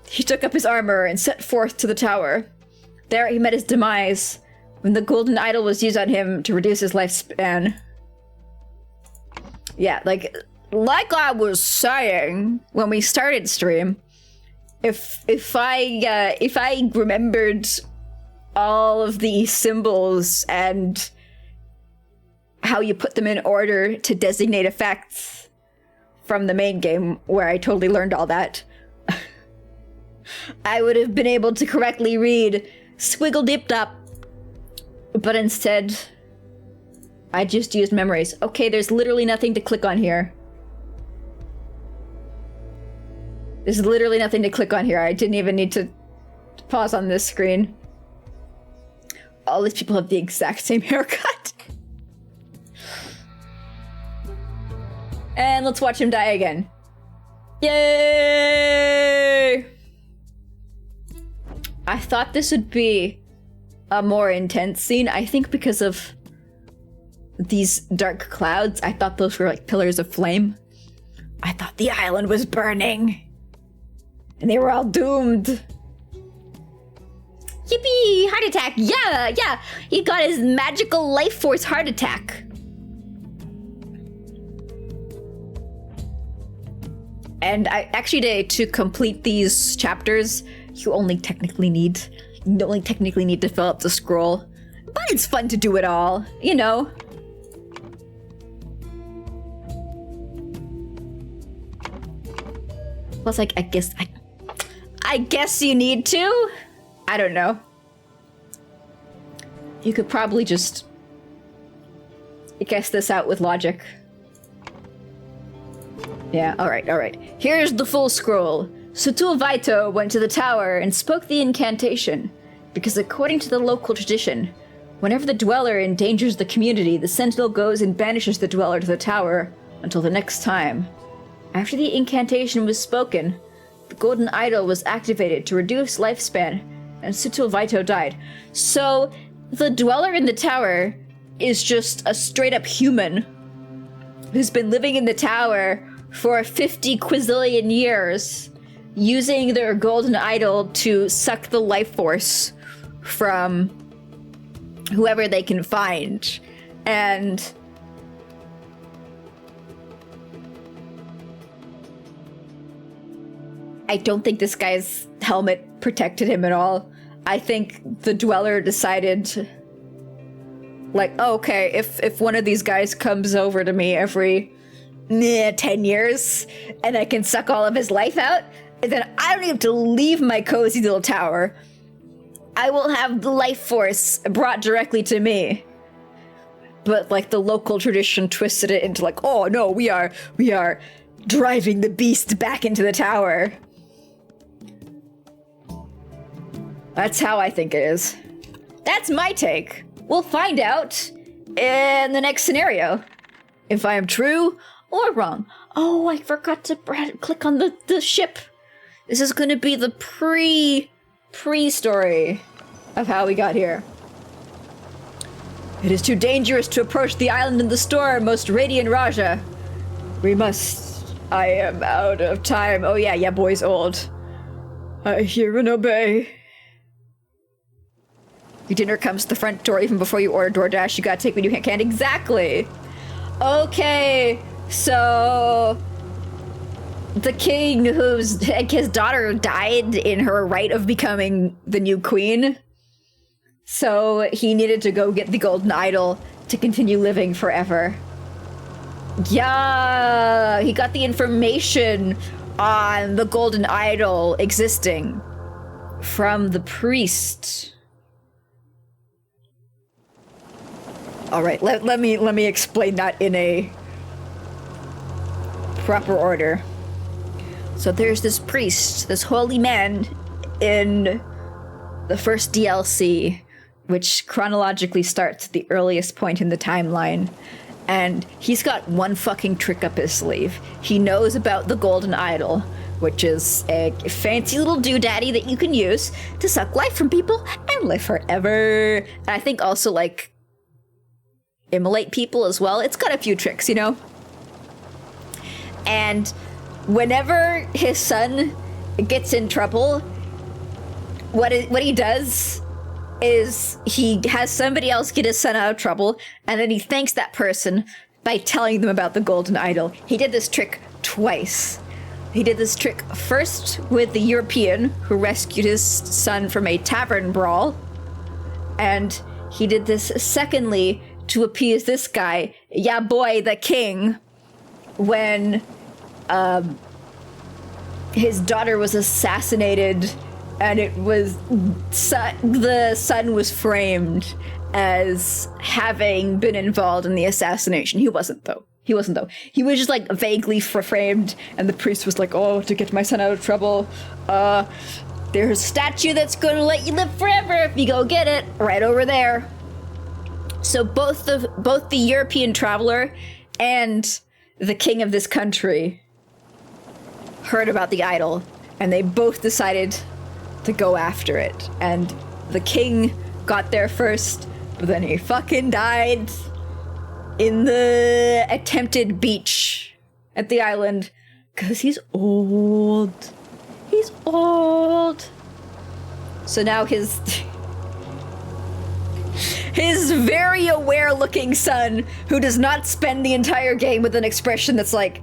Speaker 1: he took up his armor and set forth to the tower. There he met his demise, when the golden idol was used on him to reduce his lifespan. Yeah, like I was saying when we started stream, if I remembered all of the symbols and how you put them in order to designate effects from the main game, where I totally learned all that, I would have been able to correctly read Squiggle Dip Dop. But instead, I just used memories. Okay, there's literally nothing to click on here. There's literally nothing to click on here. I didn't even need to pause on this screen. All these people have the exact same haircut. And let's watch him die again. Yay! I thought this would be a more intense scene. I think because of these dark clouds, I thought those were like pillars of flame. I thought the island was burning. And they were all doomed. Yippee! Heart attack! Yeah! Yeah! He got his magical life force heart attack. And to complete these chapters, you only technically need to fill up the scroll. But it's fun to do it all, you know? Plus, like, I guess you need to? I don't know. You could probably just guess this out with logic. Yeah, alright. Here's the full scroll. Sutovaito went to the tower and spoke the incantation, because according to the local tradition, whenever the dweller endangers the community, the sentinel goes and banishes the dweller to the tower until the next time. After the incantation was spoken, the golden idol was activated to reduce lifespan, and Sutovaito died. So, the dweller in the tower is just a straight-up human who's been living in the tower for 50 quizillion years, using their golden idol to suck the life force from whoever they can find. And I don't think this guy's helmet protected him at all. I think the dweller decided Like, oh, okay, if one of these guys comes over to me every 10 years and I can suck all of his life out, then I don't have to leave my cozy little tower. I will have the life force brought directly to me. But like the local tradition twisted it into like, oh no, we are driving the beast back into the tower. That's how I think it is. That's my take. We'll find out in the next scenario if I am true or wrong. Oh, I forgot to click on the ship. This is going to be the pre-story of how we got here. It is too dangerous to approach the island in the storm, most radiant Raja. We must. I am out of time. Oh yeah, boy's old. I hear and obey. Your dinner comes to the front door even before you order DoorDash. You gotta take what you can. Exactly. Okay, so the king his daughter died in her right of becoming the new queen. So he needed to go get the golden idol to continue living forever. Yeah, he got the information on the golden idol existing from the priest. All right, let me explain that in a proper order. So there's this priest, this holy man in the first DLC, which chronologically starts at the earliest point in the timeline. And he's got one fucking trick up his sleeve. He knows about the golden idol, which is a fancy little doodaddy that you can use to suck life from people and live forever. And I think also, like, immolate people as well. It's got a few tricks, you know? And whenever his son gets in trouble, what he does is he has somebody else get his son out of trouble, and then he thanks that person by telling them about the golden idol. He did this trick twice. He did this trick first with the European who rescued his son from a tavern brawl, and he did this secondly to appease this guy, yeah boy, the king, when his daughter was assassinated, and it was the son was framed as having been involved in the assassination. He wasn't though. He was just like vaguely framed, and the priest was like, oh, to get my son out of trouble, there's a statue that's gonna let you live forever if you go get it, right over there. So both the European traveler and the king of this country heard about the idol, and they both decided to go after it. And the king got there first, but then he fucking died in the attempted beach at the island because he's old. He's old. So now his very aware-looking son, who does not spend the entire game with an expression that's like...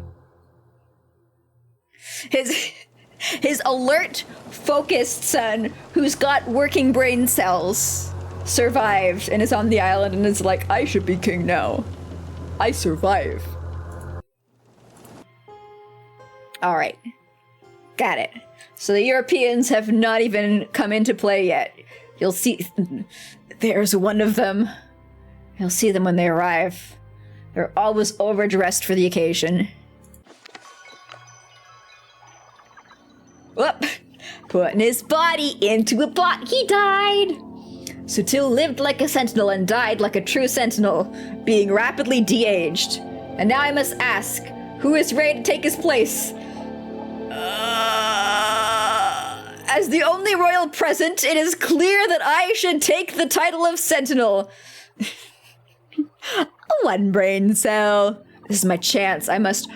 Speaker 1: His alert, focused son, who's got working brain cells, survived and is on the island and is like, I should be king now. I survive. Alright. Got it. So the Europeans have not even come into play yet. You'll see... There's one of them. You'll see them when they arrive. They're always overdressed for the occasion. Whoop! Putting his body into a bot. He died! Sutil lived like a sentinel and died like a true sentinel, being rapidly de-aged. And now I must ask, who is ready to take his place? As the only royal present, it is clear that I should take the title of sentinel. One brain cell. This is my chance. I must...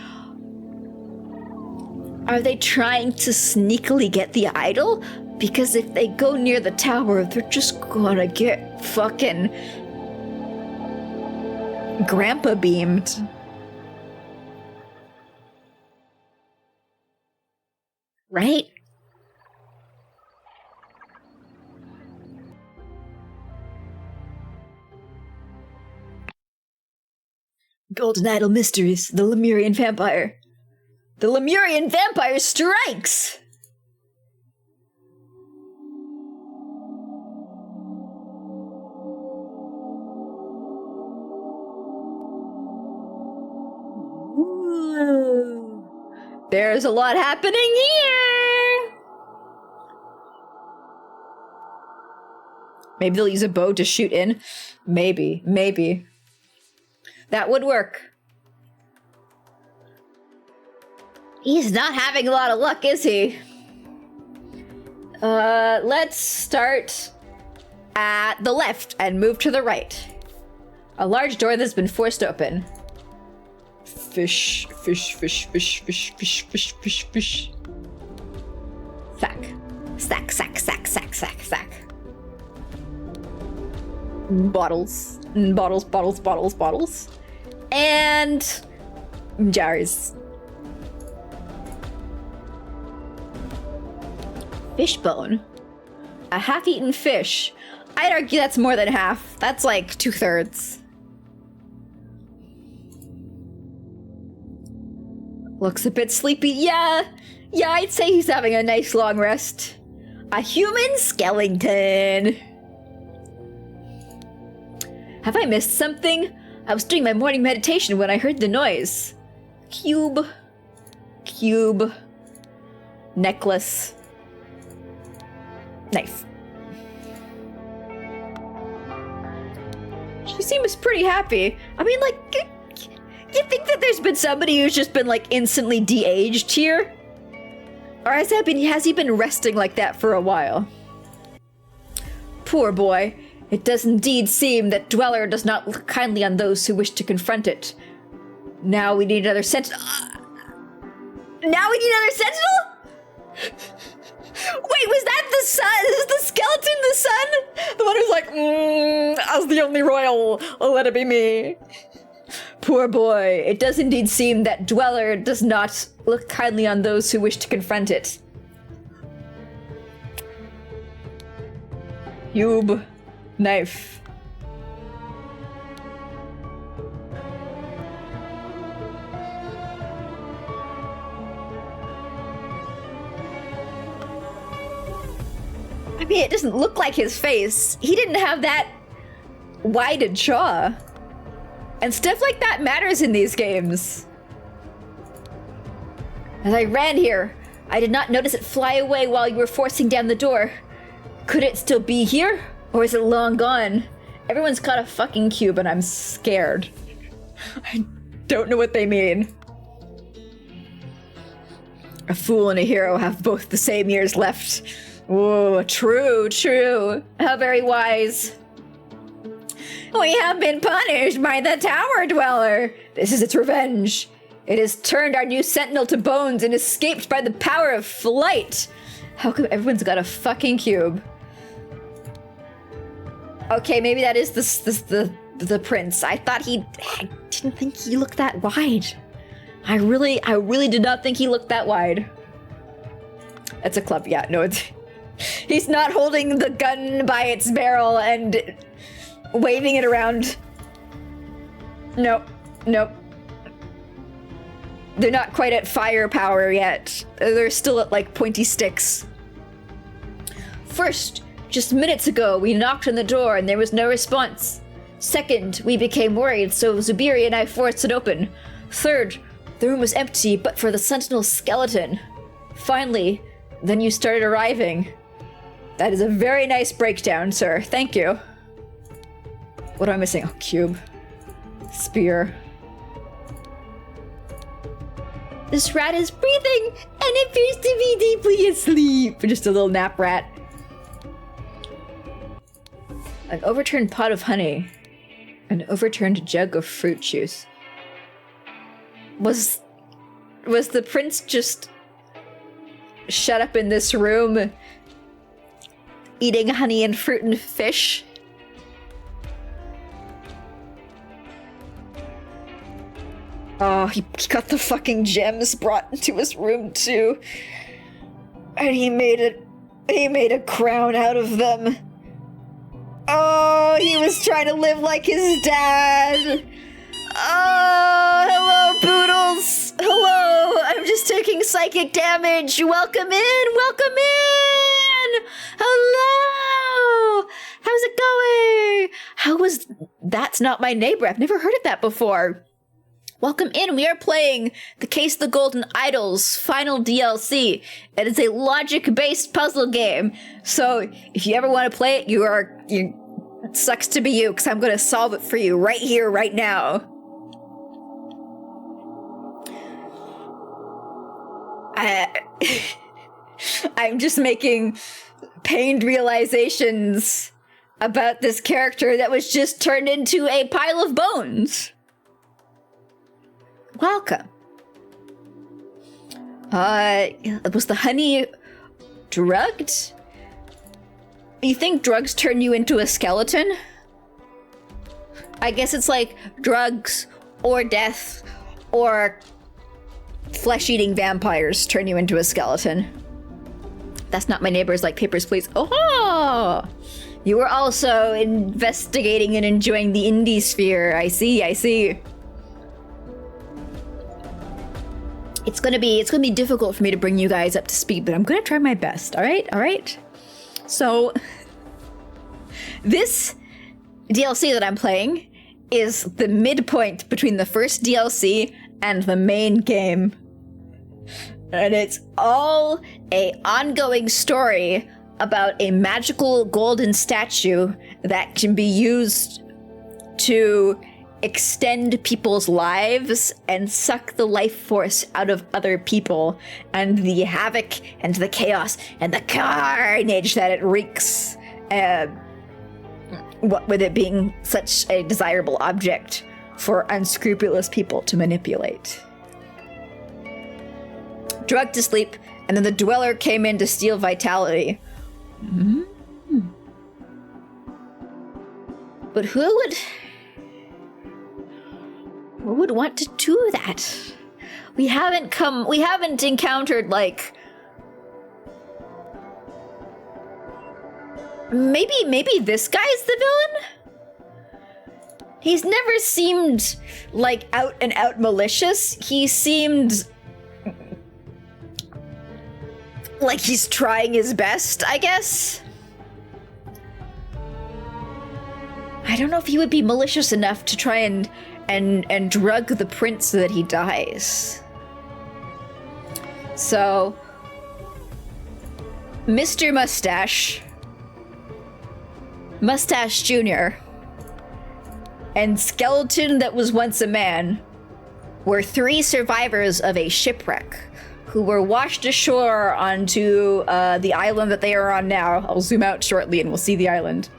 Speaker 1: Are they trying to sneakily get the idol? Because if they go near the tower, they're just gonna get fucking... grandpa beamed. Right? Golden Idol Mysteries, the Lemurian Vampire. The Lemurian Vampire strikes! Ooh. There's a lot happening here! Maybe they'll use a bow to shoot in. Maybe. That would work. He's not having a lot of luck, is he? Let's start at the left and move to the right. A large door that's been forced open. Fish. Sack. Bottles. And jars. Fishbone. A half-eaten fish. I'd argue that's more than half. That's like 2/3. Looks a bit sleepy. Yeah, I'd say he's having a nice long rest. A human skeleton. Have I missed something? I was doing my morning meditation when I heard the noise. Cube. Necklace. Knife. She seems pretty happy. I mean, like, you think that there's been somebody who's just been, like, instantly de-aged here? Or has he been resting like that for a while? Poor boy. It does indeed seem that Dweller does not look kindly on those who wish to confront it. Now we need another sentinel. Wait, was that the sun? Is the skeleton the sun? The one who's like, as the only royal, let it be me. Poor boy. It does indeed seem that Dweller does not look kindly on those who wish to confront it. Cube. Knife. I mean, it doesn't look like his face. He didn't have that wide a jaw. And stuff like that matters in these games. As I ran here, I did not notice it fly away while you were forcing down the door. Could it still be here? Or is it long gone? Everyone's got a fucking cube and I'm scared. I don't know what they mean. A fool and a hero have both the same years left. Whoa, true. How very wise. We have been punished by the Tower Dweller. This is its revenge. It has turned our new sentinel to bones and escaped by the power of flight. How come everyone's got a fucking cube? Okay, maybe that is the prince. I didn't think he looked that wide. I really did not think he looked that wide. That's a club, yeah, no, he's not holding the gun by its barrel and waving it around. Nope. They're not quite at firepower yet. They're still at, like, pointy sticks. First, just minutes ago, we knocked on the door and there was no response. Second, we became worried, so Zubiri and I forced it open. Third, the room was empty but for the sentinel skeleton. Finally, then you started arriving. That is a very nice breakdown, sir. Thank you. What am I missing? Oh, cube. Spear. This rat is breathing and appears to be deeply asleep. Just a little nap rat. An overturned pot of honey. An overturned jug of fruit juice. Was the prince just shut up in this room eating honey and fruit and fish? Oh, he got the fucking gems brought into his room too. And he made a crown out of them. Oh, he was trying to live like his dad. Oh! Boodles! Hello! I'm just taking psychic damage! Welcome in! Welcome in! Hello! How's it going? How was... That's not my neighbor. I've never heard of that before. Welcome in. We are playing The Case of the Golden Idols final DLC. It is a logic-based puzzle game. So if you ever want to play it, it sucks to be you, because I'm going to solve it for you right here, right now. I'm just making pained realizations about this character that was just turned into a pile of bones. Welcome. Was the honey drugged? You think drugs turn you into a skeleton? I guess it's like drugs or death or flesh-eating vampires turn you into a skeleton. That's not my neighbors like papers, please. Oh! You were also investigating and enjoying the indie sphere. I see. It's gonna be difficult for me to bring you guys up to speed, but I'm gonna try my best, all right? So, this DLC that I'm playing is the midpoint between the first DLC and the main game. And it's all a ongoing story about a magical golden statue that can be used to extend people's lives and suck the life force out of other people, and the havoc and the chaos and the carnage that it wreaks. What with it being such a desirable object for unscrupulous people to manipulate. Drugged to sleep, and then the Dweller came in to steal vitality. Mm-hmm. But who would want to do that? We haven't encountered, like, maybe this guy's the villain? He's never seemed like out and out malicious. He seemed like he's trying his best, I guess. I don't know if he would be malicious enough to try and drug the prince so that he dies. So, Mr. Mustache Jr., and Skeleton that was once a man were three survivors of a shipwreck who were washed ashore onto the island that they are on now. I'll zoom out shortly and we'll see the island.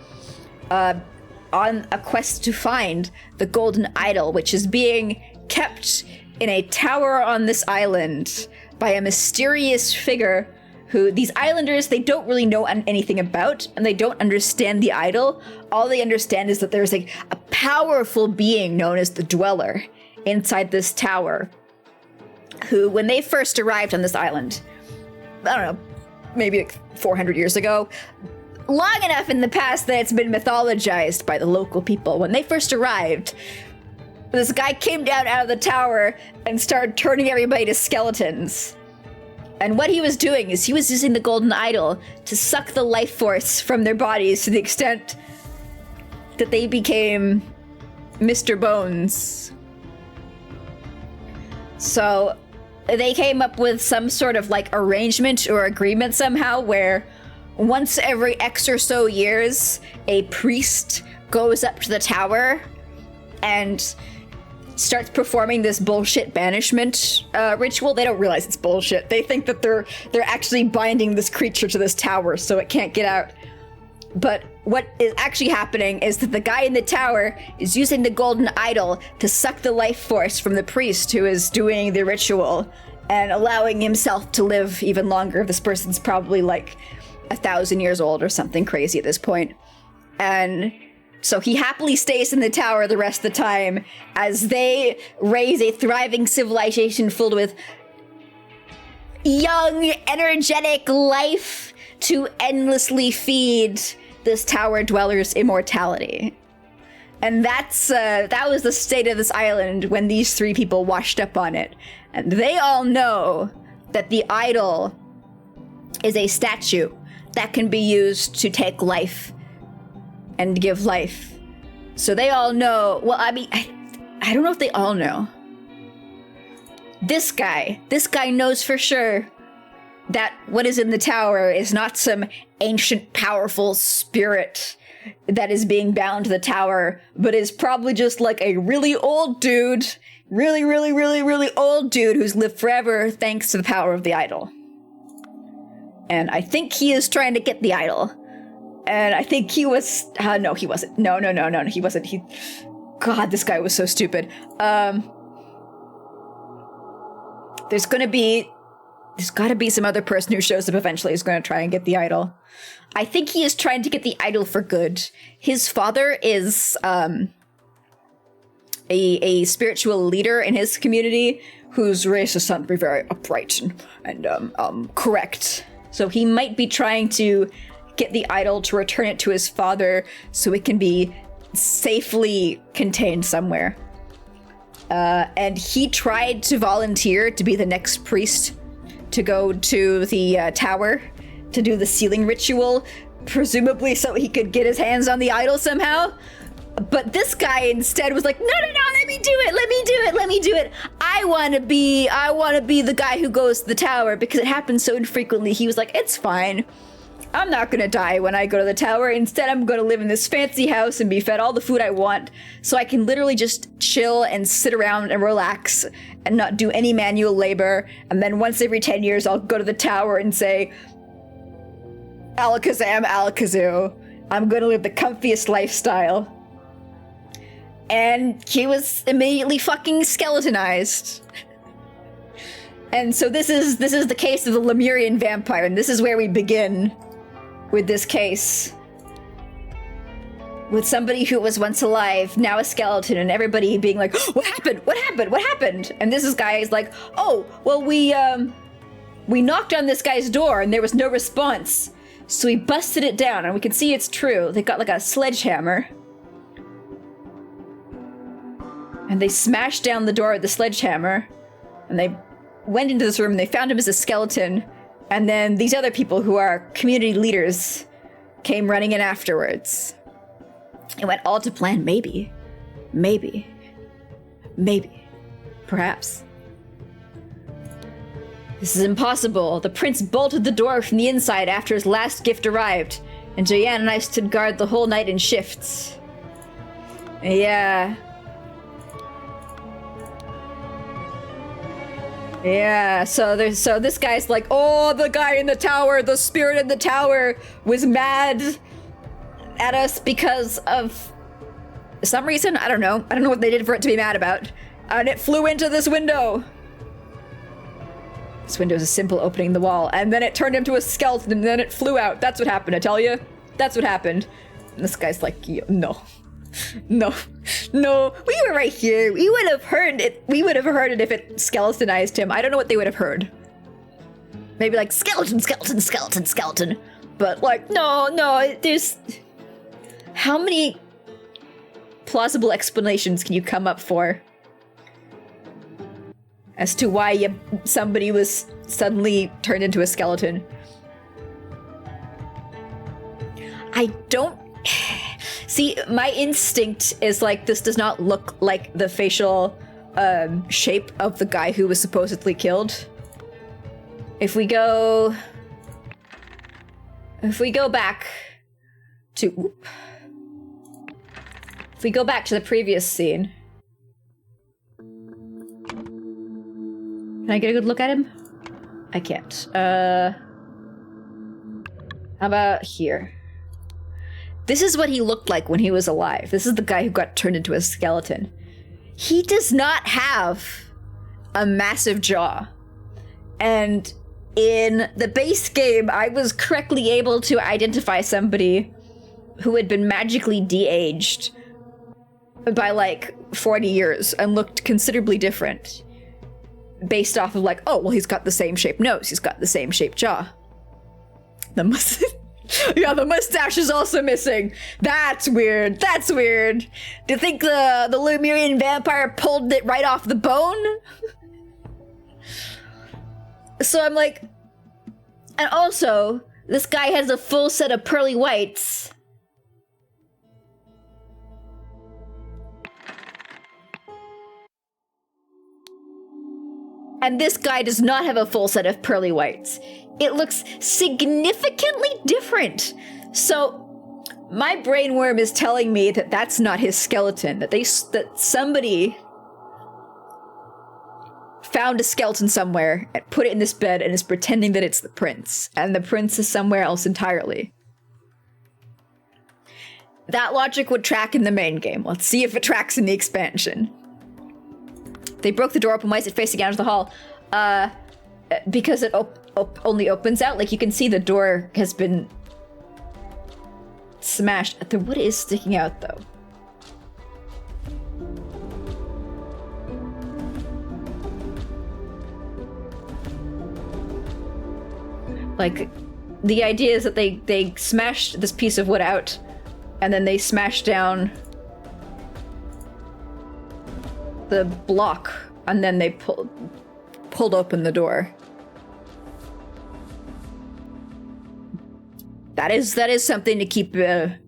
Speaker 1: On a quest to find the golden idol, which is being kept in a tower on this island by a mysterious figure who these islanders, they don't really know anything about, and they don't understand the idol. All they understand is that there's like a powerful being known as the Dweller inside this tower, who, when they first arrived on this island, I don't know, maybe like 400 years ago, long enough in the past that it's been mythologized by the local people. When they first arrived, this guy came down out of the tower and started turning everybody to skeletons. And what he was doing is he was using the golden idol to suck the life force from their bodies to the extent that they became Mr. Bones. So they came up with some sort of like arrangement or agreement somehow where once every X or so years, a priest goes up to the tower and starts performing this bullshit banishment ritual. They don't realize it's bullshit. They think that they're actually binding this creature to this tower so it can't get out. But what is actually happening is that the guy in the tower is using the golden idol to suck the life force from the priest who is doing the ritual and allowing himself to live even longer. This person's probably like 1,000 years old or something crazy at this point. And so he happily stays in the tower the rest of the time as they raise a thriving civilization filled with young, energetic life to endlessly feed this tower dweller's immortality. And that was the state of this island when these three people washed up on it. And they all know that the idol is a statue that can be used to take life and give life. So they all know, well, I mean, I don't know if they all know. This guy knows for sure that what is in the tower is not some ancient, powerful spirit that is being bound to the tower, but is probably just like a really old dude, really old dude who's lived forever thanks to the power of the idol. And I think he is trying to get the idol. And I think he was, no, he wasn't. No, he wasn't. God, this guy was so stupid. There's gotta be some other person who shows up eventually who's gonna try and get the idol. I think he is trying to get the idol for good. His father is a spiritual leader in his community who's raised his son to be very upright and correct. So he might be trying to get the idol to return it to his father so it can be safely contained somewhere. And he tried to volunteer to be the next priest to go to the tower to do the sealing ritual, presumably so he could get his hands on the idol somehow. But this guy instead was like, no, let me do it. I want to be the guy who goes to the tower because it happens so infrequently. He was like, it's fine. I'm not gonna die when I go to the tower. Instead, I'm gonna live in this fancy house and be fed all the food I want so I can literally just chill and sit around and relax and not do any manual labor. And then once every 10 years, I'll go to the tower and say, Alakazam, Alakazoo, I'm gonna live the comfiest lifestyle. And he was immediately fucking skeletonized. And so this is the case of the Lemurian Vampire, and this is where we begin with this case. With somebody who was once alive, now a skeleton, and everybody being like, what happened? And this guy is like, oh, well, we knocked on this guy's door and there was no response. So we busted it down, and we can see it's true. They got like a sledgehammer. And they smashed down the door with the sledgehammer. And they went into this room and they found him as a skeleton. And then these other people who are community leaders came running in afterwards. It went all to plan, maybe. Perhaps. This is impossible. The prince bolted the door from the inside after his last gift arrived, and Joyanne and I stood guard the whole night in shifts. Yeah, so this guy's like, oh, the guy in the tower, the spirit in the tower was mad at us because of some reason. I don't know what they did for it to be mad about. And it flew into this window. This window is a simple opening in the wall, and then it turned into a skeleton, and then it flew out. That's what happened, I tell you. That's what happened. And this guy's like, no, we were right here. We would have heard it if it skeletonized him. I don't know what they would have heard. Maybe like, skeleton. But like, no, there's... How many plausible explanations can you come up for as to why somebody was suddenly turned into a skeleton? I don't... See, my instinct is like, this does not look like the facial shape of the guy who was supposedly killed. If we go back to... If we go back to the previous scene... Can I get a good look at him? I can't. How about here? This is what he looked like when he was alive. This is the guy who got turned into a skeleton. He does not have a massive jaw. And in the base game, I was correctly able to identify somebody who had been magically de-aged by like 40 years and looked considerably different. Based off of like, oh, well, he's got the same shaped nose, he's got the same shaped jaw. Yeah, the mustache is also missing. That's weird. That's weird. Do you think the Lemurian vampire pulled it right off the bone? So I'm like... And also, this guy has a full set of pearly whites. And this guy does not have a full set of pearly whites. It looks significantly different. So my brainworm is telling me that that's not his skeleton, that somebody found a skeleton somewhere and put it in this bed and is pretending that it's the prince, and the prince is somewhere else entirely. That logic would track in the main game. Let's see if it tracks in the expansion. They broke the door open. Why is it facing out of the hall? Because it only opens out. Like, you can see the door has been smashed. The wood is sticking out, though. Like, the idea is that they smashed this piece of wood out, and then they smashed down the block, and then they pulled open the door. That is something to keep in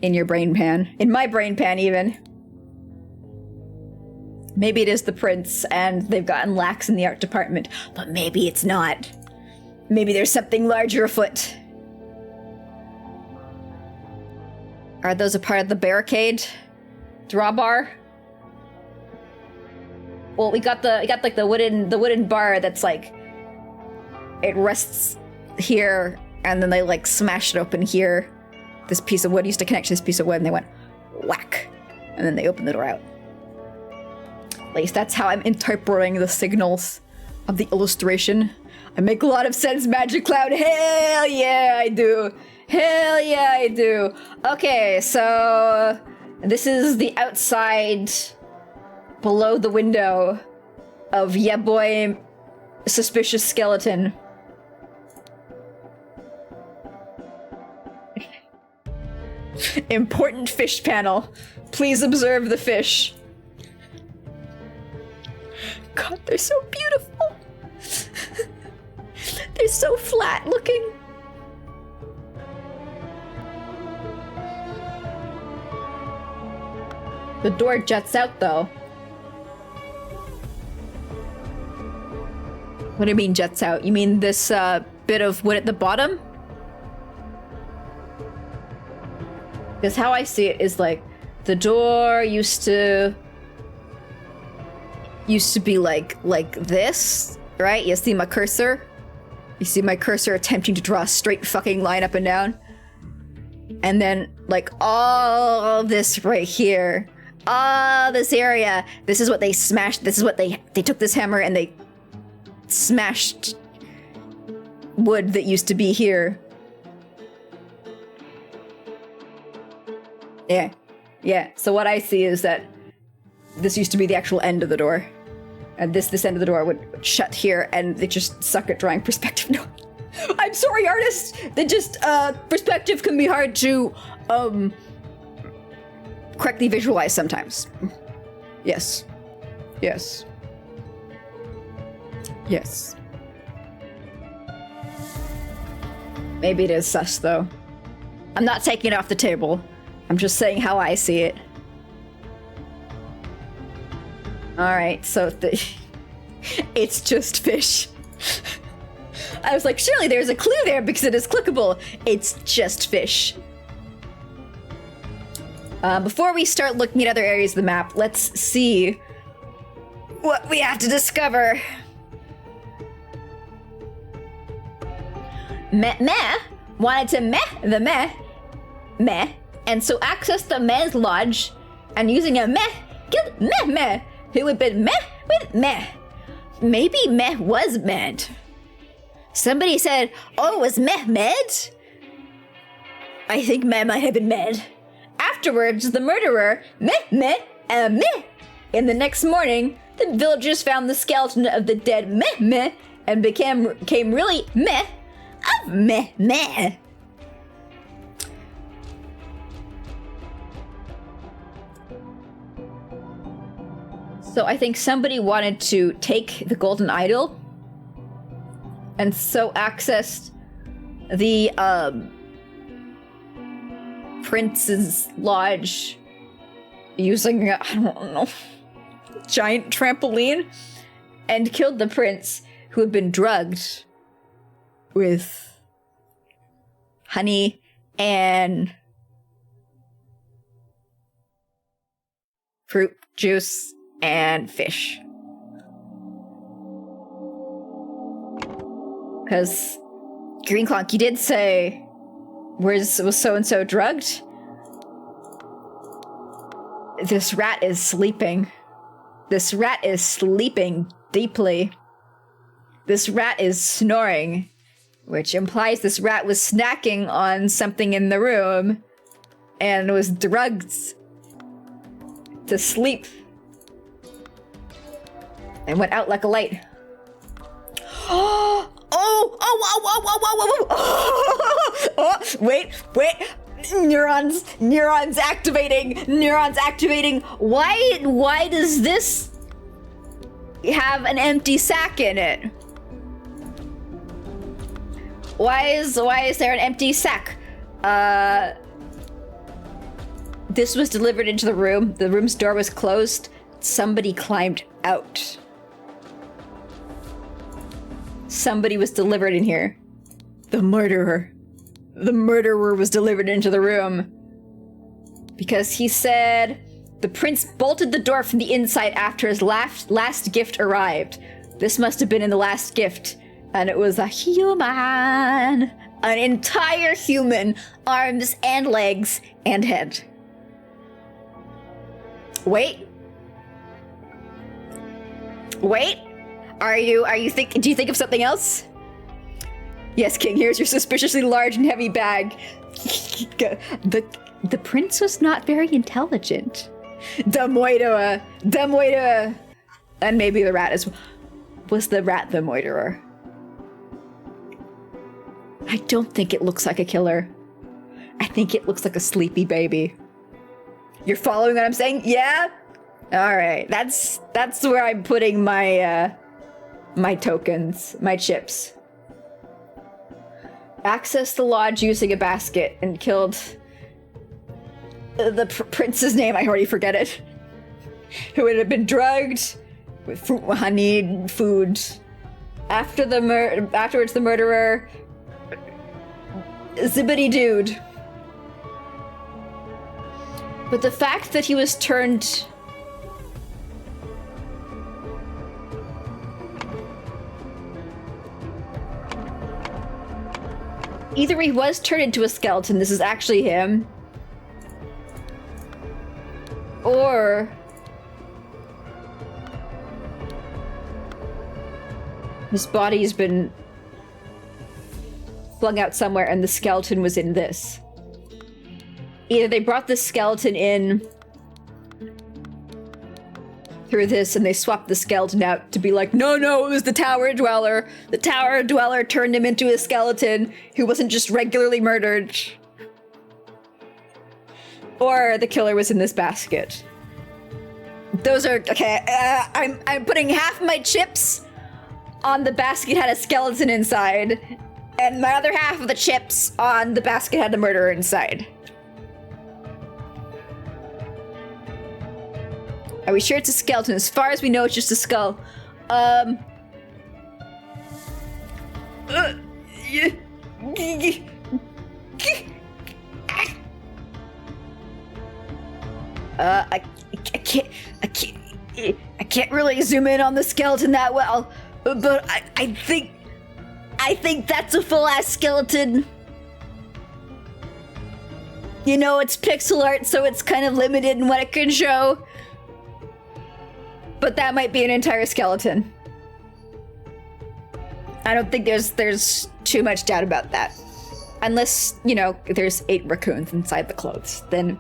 Speaker 1: your brain pan. In my brain pan, even. Maybe it is the prince, and they've gotten lax in the art department, but maybe it's not. Maybe there's something larger afoot. Are those a part of the barricade? Drawbar? Well, we got like the wooden bar that's like, it rests here, and then they like smashed it open here. This piece of wood used to connect to this piece of wood, and they went whack, and then they opened the door out. At least that's how I'm interpreting the signals of the illustration. I make a lot of sense, Magic Cloud. Hell yeah, I do. Hell yeah, I do. Okay, so this is the outside below the window of yeah boy suspicious skeleton. Important fish panel. Please observe the fish. God, they're so beautiful. They're so flat looking. The door juts out though. What do you mean juts out? You mean this bit of wood at the bottom? Because how I see it is like the door used to be like this, right? You see my cursor? You see my cursor attempting to draw a straight fucking line up and down? And then like all this right here, all this area, this is what they smashed. This is what they took this hammer and they smashed wood that used to be here. Yeah. So what I see is that this used to be the actual end of the door. And this end of the door would shut here, and they just suck at drawing perspective. No, I'm sorry, artists. That just perspective can be hard to correctly visualize sometimes. Yes. Maybe it is sus though. I'm not taking it off the table. I'm just saying how I see it. Alright, so it's just fish. I was like, surely there's a clue there because it is clickable. It's just fish. Before we start looking at other areas of the map, let's see what we have to discover. Meh wanted to meh, and so access the Meh's lodge, and using a meh, killed meh, who had been meh with meh. Maybe meh was mad. Somebody said, oh, was meh mad? I think meh might have been mad. Afterwards, the murderer, meh, In the next morning, the villagers found the skeleton of the dead meh, and became really meh of meh. So I think somebody wanted to take the golden idol and so accessed the prince's lodge using, I don't know, giant trampoline, and killed the prince, who had been drugged with honey and fruit juice and fish. Because Green Clonk, you did say, was so-and-so drugged? This rat is sleeping. This rat is sleeping deeply. This rat is snoring, which implies this rat was snacking on something in the room and was drugged to sleep and went out like a light. Oh, wait. Neurons activating. Why does this have an empty sack in it? Why is there an empty sack? This was delivered into the room. The room's door was closed. Somebody climbed out. Somebody was delivered in here. The murderer. The murderer was delivered into the room. Because he said the prince bolted the door from the inside after his last gift arrived. This must have been in the last gift. And it was a human. An entire human. Arms and legs and head. Wait. Do you think of something else? Yes, King, here's your suspiciously large and heavy bag. The prince was not very intelligent. Demoiderer. And maybe the rat was the rat the moiterer? I don't think it looks like a killer. I think it looks like a sleepy baby. You're following what I'm saying? Yeah? Alright, that's where I'm putting my, my tokens, my chips. Accessed the lodge using a basket and killed the prince's name, I already forget it. Who had been drugged with fruit, honey, and food. Afterwards, the murderer, zibbity dude. But the fact that he was turned either he was turned into a skeleton, this is actually him, or his body's been flung out somewhere and the skeleton was in this. Either they brought the skeleton in through this and they swapped the skeleton out to be like, no, it was the tower dweller. The tower dweller turned him into a skeleton who wasn't just regularly murdered. Or the killer was in this basket. Those are, okay, I'm putting half my chips on the basket had a skeleton inside, and my other half of the chips on the basket had the murderer inside. Are we sure it's a skeleton? As far as we know, it's just a skull. I can't really zoom in on the skeleton that well, but I think that's a full-ass skeleton. You know, it's pixel art, so it's kind of limited in what it can show. But that might be an entire skeleton. I don't think there's too much doubt about that. Unless, you know, there's 8 raccoons inside the clothes, then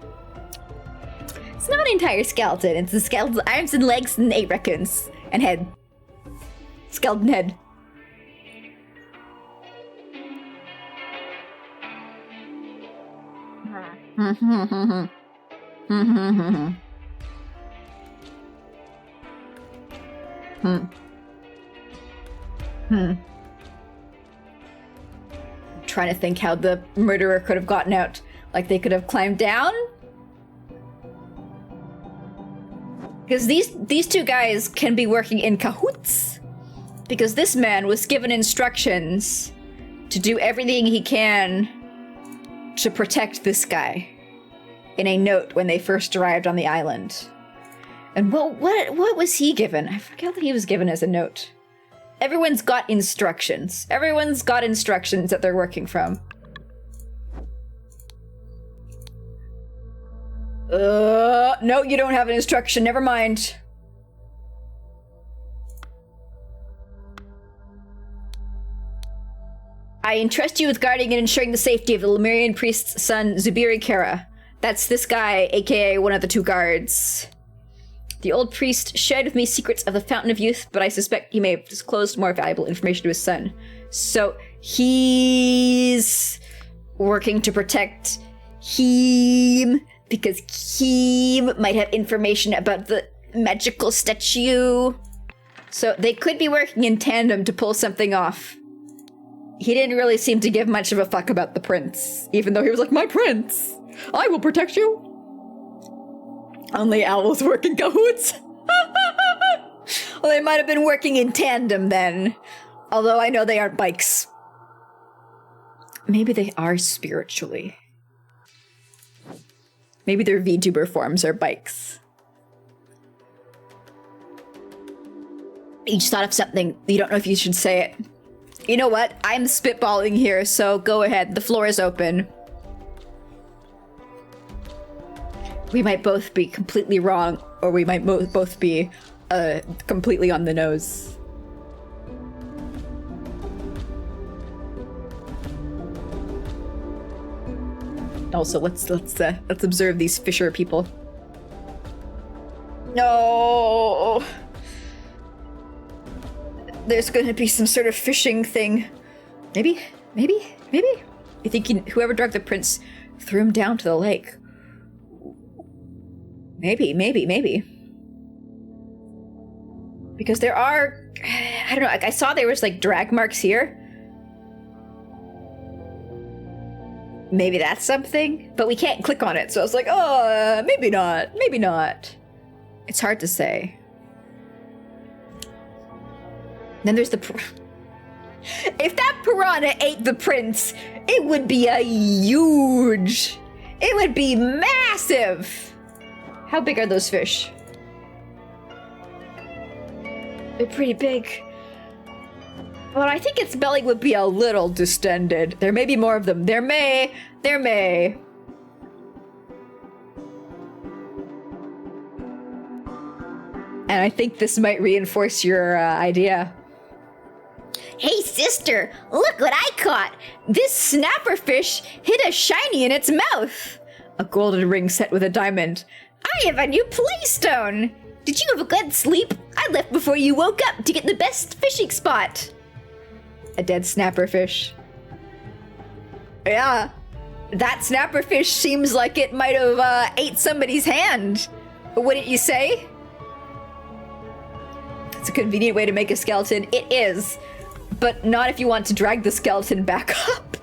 Speaker 1: it's not an entire skeleton. It's a skeleton's arms and legs and 8 raccoons and head. Skeleton head. Trying to think how the murderer could have gotten out. Like they could have climbed down? Because these two guys can be working in cahoots. Because this man was given instructions to do everything he can to protect this guy in a note when they first arrived on the island. And what was he given? I forget what he was given as a note. Everyone's got instructions. Everyone's got instructions that they're working from. No, you don't have an instruction. Never mind. I entrust you with guarding and ensuring the safety of the Lemurian priest's son, Zubiri Kara. That's this guy, aka one of the two guards. The old priest shared with me secrets of the Fountain of Youth, but I suspect he may have disclosed more valuable information to his son. So he's working to protect him because he might have information about the magical statue. So they could be working in tandem to pull something off. He didn't really seem to give much of a fuck about the prince, even though he was like, my prince, I will protect you. Only owls work in cahoots. Well, they might have been working in tandem then. Although I know they aren't bikes. Maybe they are spiritually. Maybe their VTuber forms are bikes. You just thought of something. You don't know if you should say it. You know what? I'm spitballing here, so go ahead. The floor is open. We might both be completely wrong, or we might both be completely on the nose. Also, let's observe these fisher people. No, there's going to be some sort of fishing thing. Maybe. You think whoever drugged the prince threw him down to the lake? Maybe. Because there are, I don't know, like I saw there was like drag marks here. Maybe that's something, but we can't click on it. So I was like, oh, maybe not. It's hard to say. Then there's if that piranha ate the prince, it would be it would be massive. How big are those fish? They're pretty big. But I think its belly would be a little distended. There may be more of them. There may. And I think this might reinforce your idea. Hey sister, look what I caught! This snapper fish hid a shiny in its mouth! A golden ring set with a diamond. I have a new playstone! Did you have a good sleep? I left before you woke up to get the best fishing spot! A dead snapper fish. Yeah, that snapper fish seems like it might have ate somebody's hand. Wouldn't you say? It's a convenient way to make a skeleton. It is. But not if you want to drag the skeleton back up.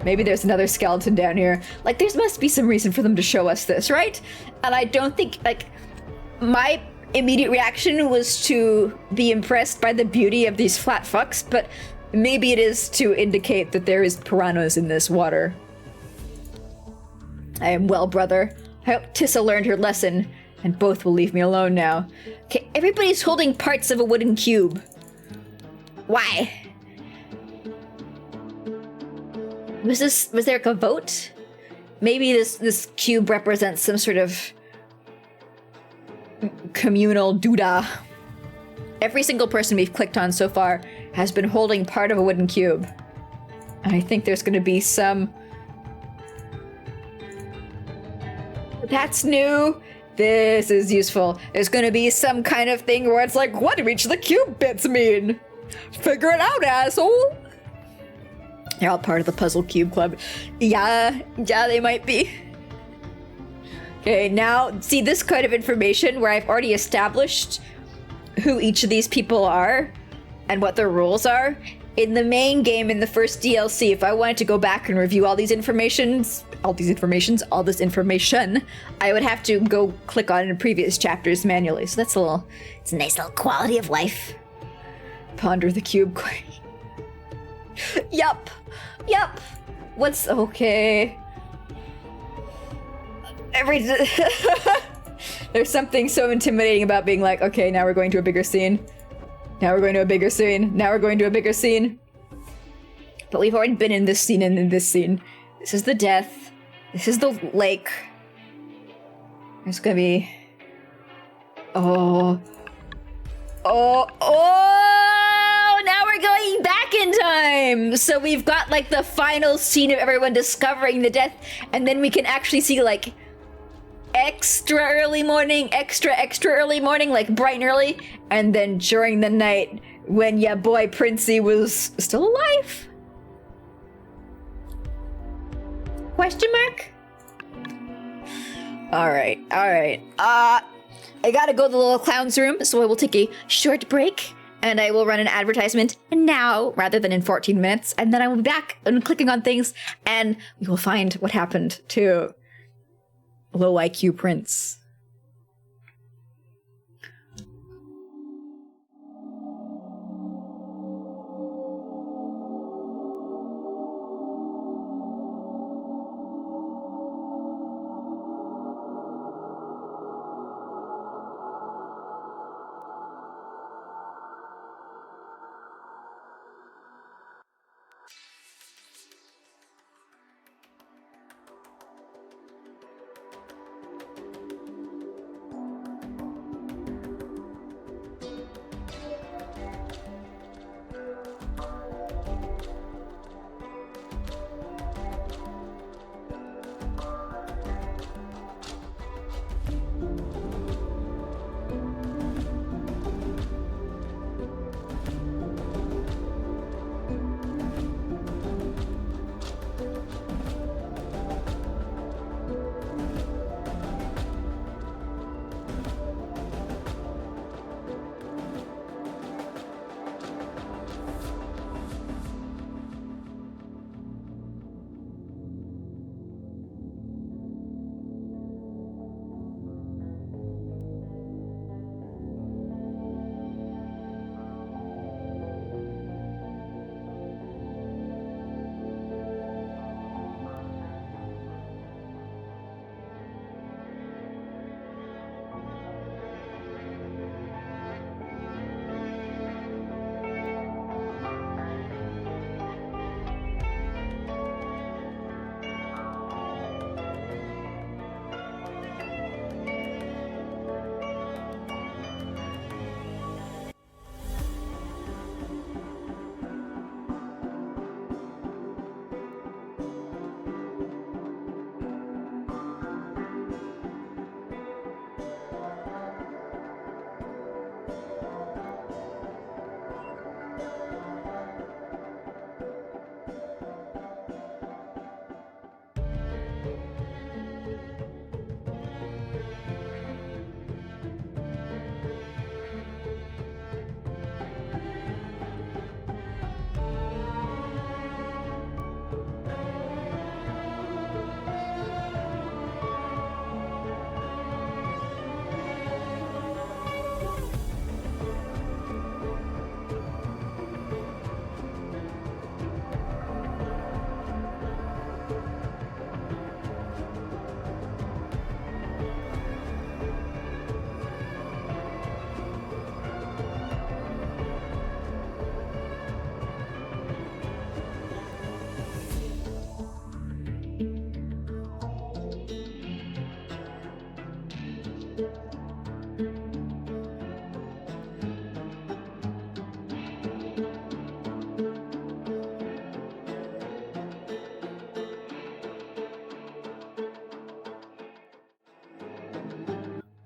Speaker 1: Maybe there's another skeleton down here. Like, there must be some reason for them to show us this, right? And I don't think, like, my immediate reaction was to be impressed by the beauty of these flat fucks, but maybe it is to indicate that there is piranhas in this water. I am well, brother. I hope Tissa learned her lesson, and both will leave me alone now. Okay, everybody's holding parts of a wooden cube. Why? Was there like a vote? Maybe this cube represents some sort of communal doodah. Every single person we've clicked on so far has been holding part of a wooden cube. And I think there's gonna be some... That's new. This is useful. There's gonna be some kind of thing where it's like, what do each of the cube bits mean? Figure it out, asshole! They're all part of the Puzzle Cube Club. Yeah, they might be. Okay, now, see this kind of information where I've already established who each of these people are and what their rules are. In the main game, in the first DLC, if I wanted to go back and review all this information, I would have to go click on in previous chapters manually. So that's it's a nice little quality of life. Ponder the cube. Yup. What's okay? There's something so intimidating about being like, okay, now we're going to a bigger scene. Now we're going to a bigger scene. Now we're going to a bigger scene. But we've already been in this scene and in this scene. This is the death. This is the lake. There's gonna be... Oh, now we're going back in time. So we've got like the final scene of everyone discovering the death, and then we can actually see like extra early morning, extra early morning, like bright and early, and then during the night when ya boy Princey was still alive? Question mark? Alright. I gotta go to the little clown's room, so I will take a short break, and I will run an advertisement now, rather than in 14 minutes, and then I will be back and clicking on things, and we will find what happened to low IQ Prince.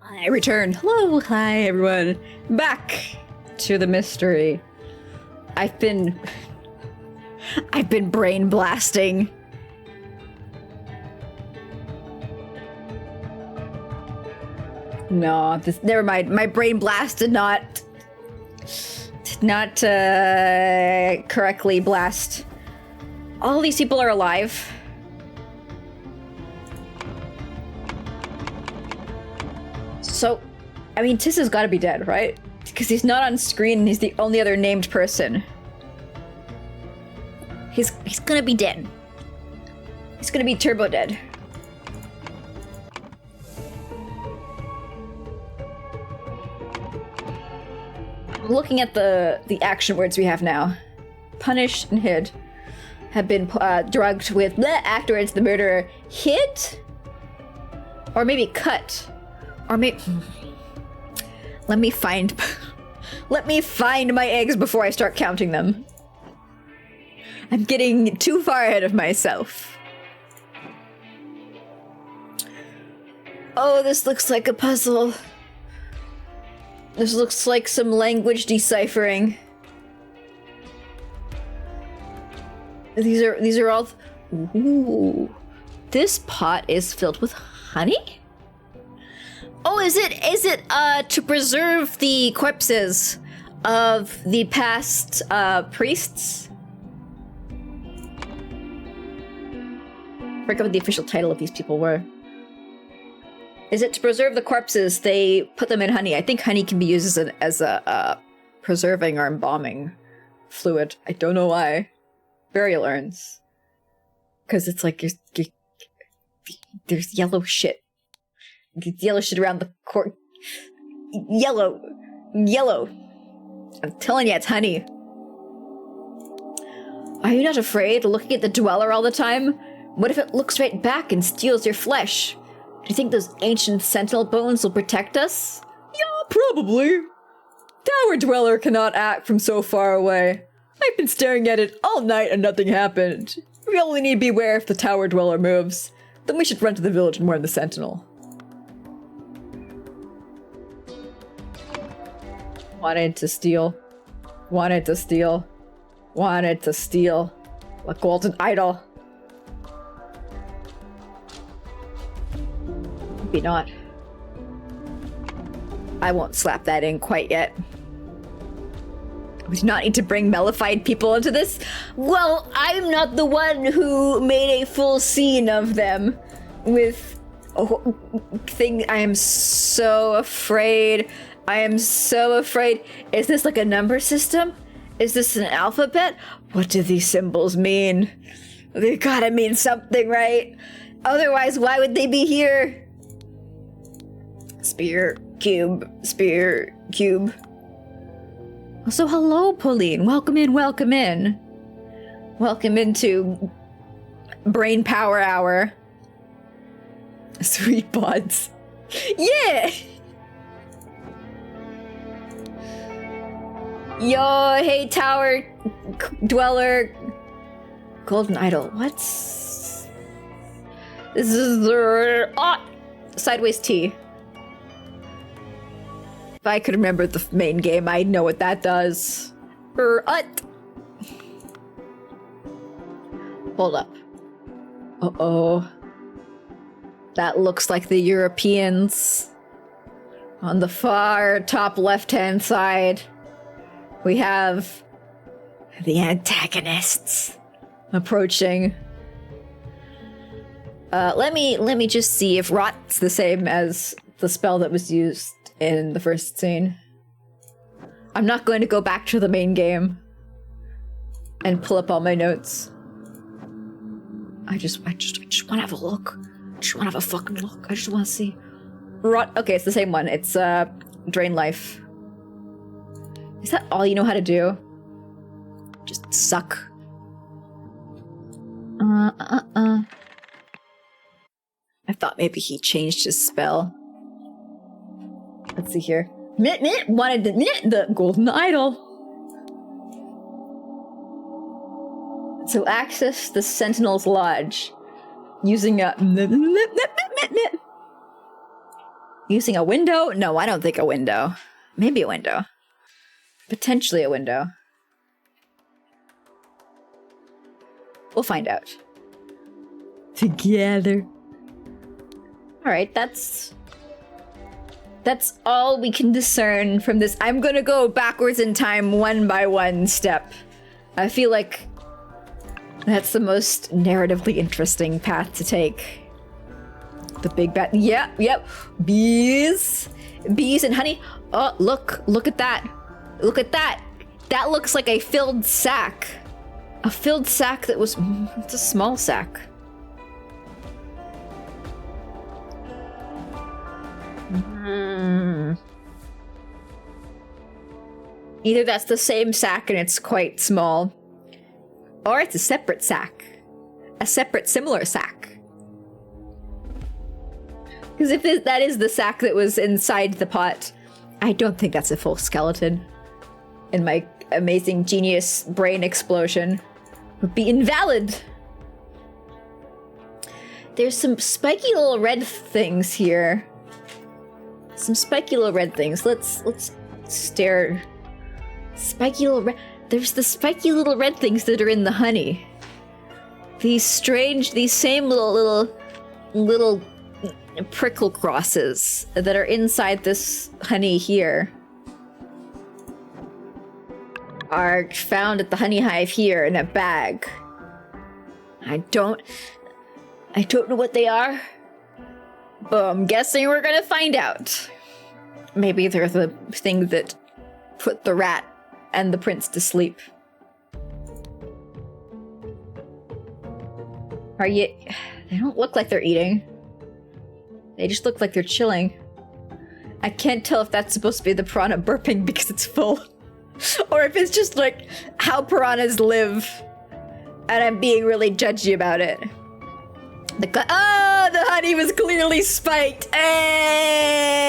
Speaker 1: I return. Hello, hi everyone. Back to the mystery. I've been brain blasting. No, never mind. My brain blast did not correctly blast. All these people are alive. So, I mean, Tiss has got to be dead, right? Because he's not on screen and he's the only other named person. He's gonna be dead. He's gonna be turbo dead. Looking at the action words we have now. Punished and hid. Have been drugged with bleh, afterwards the murderer hit? Or maybe cut. Or maybe... Let me find my eggs before I start counting them. I'm getting too far ahead of myself. Oh, this looks like a puzzle. This looks like some language deciphering. These are all... Ooh. This pot is filled with honey? Oh, is it to preserve the corpses of the past priests? I forget what the official title of these people were. Is it to preserve the corpses? They put them in honey. I think honey can be used as a preserving or embalming fluid. I don't know why. Burial urns. Because it's like there's yellow shit. Yellow shit around the court. Yellow. I'm telling you, it's honey. Are you not afraid looking at the dweller all the time? What if it looks right back and steals your flesh? Do you think those ancient sentinel bones will protect us? Yeah, probably. Tower dweller cannot act from so far away. I've been staring at it all night and nothing happened. We only need to beware if the tower dweller moves. Then we should run to the village and warn the sentinel. Wanted to steal. A golden idol. Maybe not. I won't slap that in quite yet. We do not need to bring mellified people into this. Well, I'm not the one who made a full scene of them with thing. I am so afraid. Is this like a number system? Is this an alphabet? What do these symbols mean? They gotta mean something, right? Otherwise, why would they be here? Spear, cube. So hello, Pauline. Welcome in. Welcome into Brain Power Hour. Sweet pods. Yeah! Yo, hey, tower dweller. Golden idol. What's... This is the... Sideways T. If I could remember the main game, I'd know what that does. Hold up. Uh-oh. That looks like the Europeans. On the far top left-hand side, we have the antagonists approaching. Let me just see if Rot's the same as the spell that was used in the first scene. I'm not going to go back to the main game and pull up all my notes. I just want to have a look. I just want to have a fucking look. I just want to see. Rot. Okay, it's the same one. It's drain life. Is that all you know how to do? Just suck. I thought maybe he changed his spell. Let's see here. Wanted the golden idol. So access the Sentinel's Lodge using a window? No, I don't think a window. Maybe a window. Potentially a window. We'll find out. Together. Alright, that's That's all we can discern from this. I'm gonna go backwards in time one by one step. I feel like that's the most narratively interesting path to take. The big bat. Yep. Bees. Bees and honey. Oh, look at that. Look at that. That looks like a filled sack. A filled sack that was... It's a small sack. Either that's the same sack and it's quite small, or it's a separate sack. A separate similar sack. Because if that is the sack that was inside the pot, I don't think that's a full skeleton. And my amazing genius brain explosion would be invalid. There's some spiky little red things here. Some spiky little red things. Let's stare. Spiky little red. There's the spiky little red things that are in the honey. These same little prickle crosses that are inside this honey here are found at the honey hive here in a bag. I don't know what they are, but I'm guessing we're gonna find out. Maybe they're the thing that put the rat and the prince to sleep. They don't look like they're eating. They just look like they're chilling. I can't tell if that's supposed to be the piranha burping because it's full. Or if it's just like how piranhas live. And I'm being really judgy about it. The honey was clearly spiked. Hey!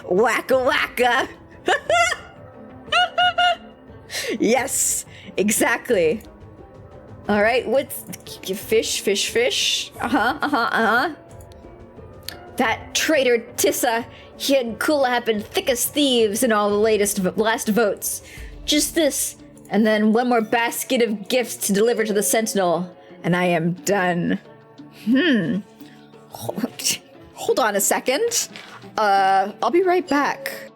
Speaker 1: Wacka wacka. Yes, exactly. All right, what's fish? That traitor Tissa, he and Kula have been thick as thieves in all the last votes. Just this, and then one more basket of gifts to deliver to the Sentinel, and I am done. Hold on a second. I'll be right back.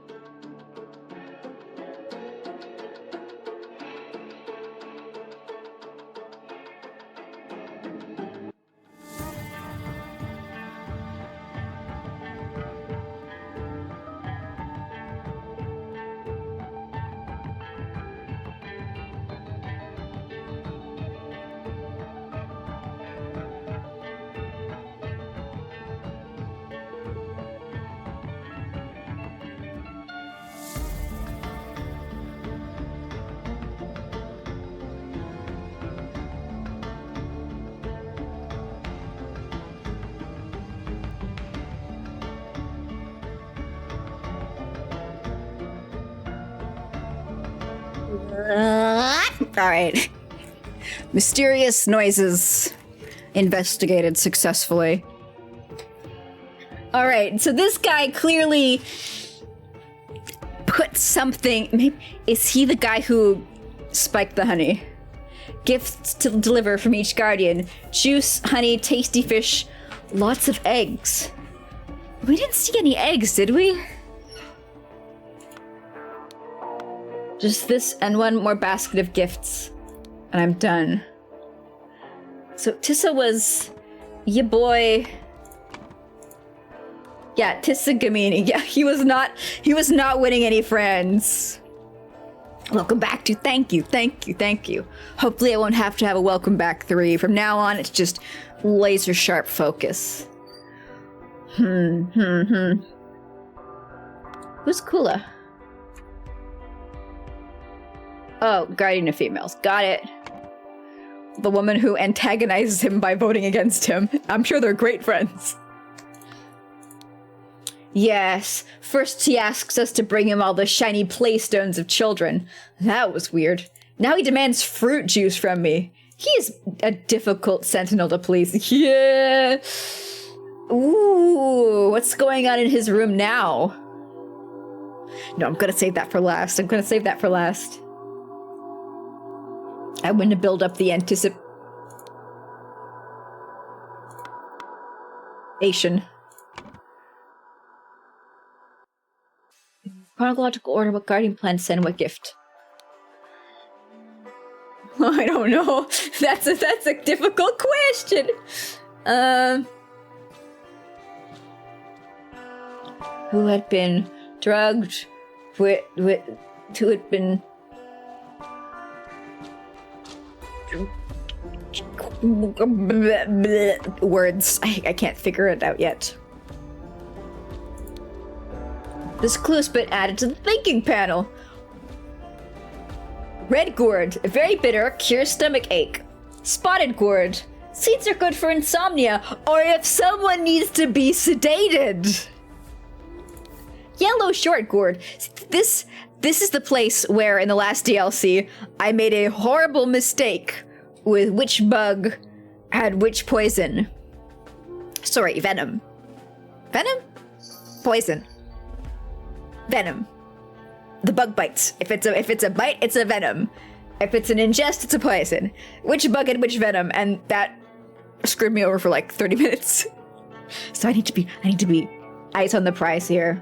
Speaker 1: All right. Mysterious noises investigated successfully. All right, so this guy clearly put something. Maybe, is he the guy who spiked the honey? Gifts to deliver from each guardian: juice, honey, tasty fish, lots of eggs. We didn't see any eggs, did we? Just this and one more basket of gifts, and I'm done. So Tissa was ya boy. Yeah, Tissa Gamini. Yeah, he was not winning any friends. Welcome back to thank you. Hopefully I won't have to have a welcome back 3. From now on, it's just laser sharp focus. Who's Kula? Oh, guardian of females. Got it. The woman who antagonizes him by voting against him. I'm sure they're great friends. Yes. First he asks us to bring him all the shiny playstones of children. That was weird. Now he demands fruit juice from me. He is a difficult sentinel to please. Yeah. Ooh, what's going on in his room now? No, I'm gonna save that for last. I want to build up the anticipation. Chronological order, what guardian plan to send, what gift? I don't know. That's a difficult question. Who had been drugged who had been words. I can't figure it out yet. This clue's been added to the thinking panel. Red gourd, very bitter, cures stomach ache. Spotted gourd, seeds are good for insomnia, or if someone needs to be sedated. Yellow short gourd. This is the place where in the last DLC I made a horrible mistake with which bug had which poison. Sorry, venom. Venom? Poison. Venom. The bug bites. If it's a bite, it's a venom. If it's an ingest, it's a poison. Which bug and which venom, and that screwed me over for like 30 minutes. So I need to be eyes on the prize here.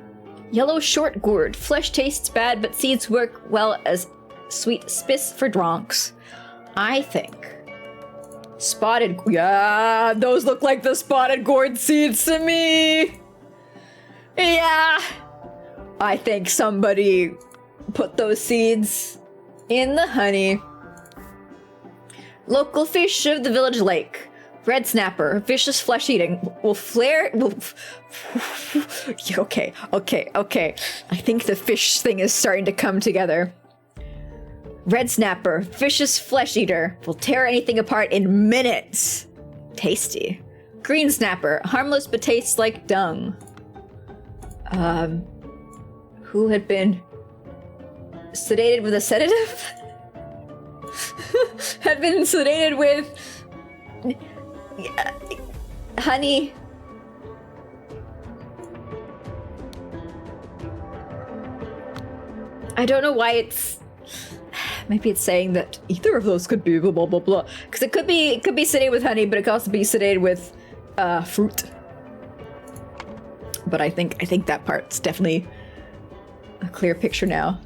Speaker 1: Yellow short gourd. Flesh tastes bad, but seeds work well as sweet spice for dronks. I think spotted. Yeah, those look like the spotted gourd seeds to me. Yeah, I think somebody put those seeds in the honey. Local fish of the village lake. Red snapper, vicious flesh eating, will flare. Okay. I think the fish thing is starting to come together. Red snapper, vicious flesh eater, will tear anything apart in minutes. Tasty. Green snapper, harmless but tastes like dung. Who had been sedated with a sedative? Had been sedated with honey. I don't know why it's. Maybe it's saying that either of those could be blah blah blah blah. Because it could be sedated with honey, but it could also be sedated with fruit. But I think that part's definitely a clear picture now.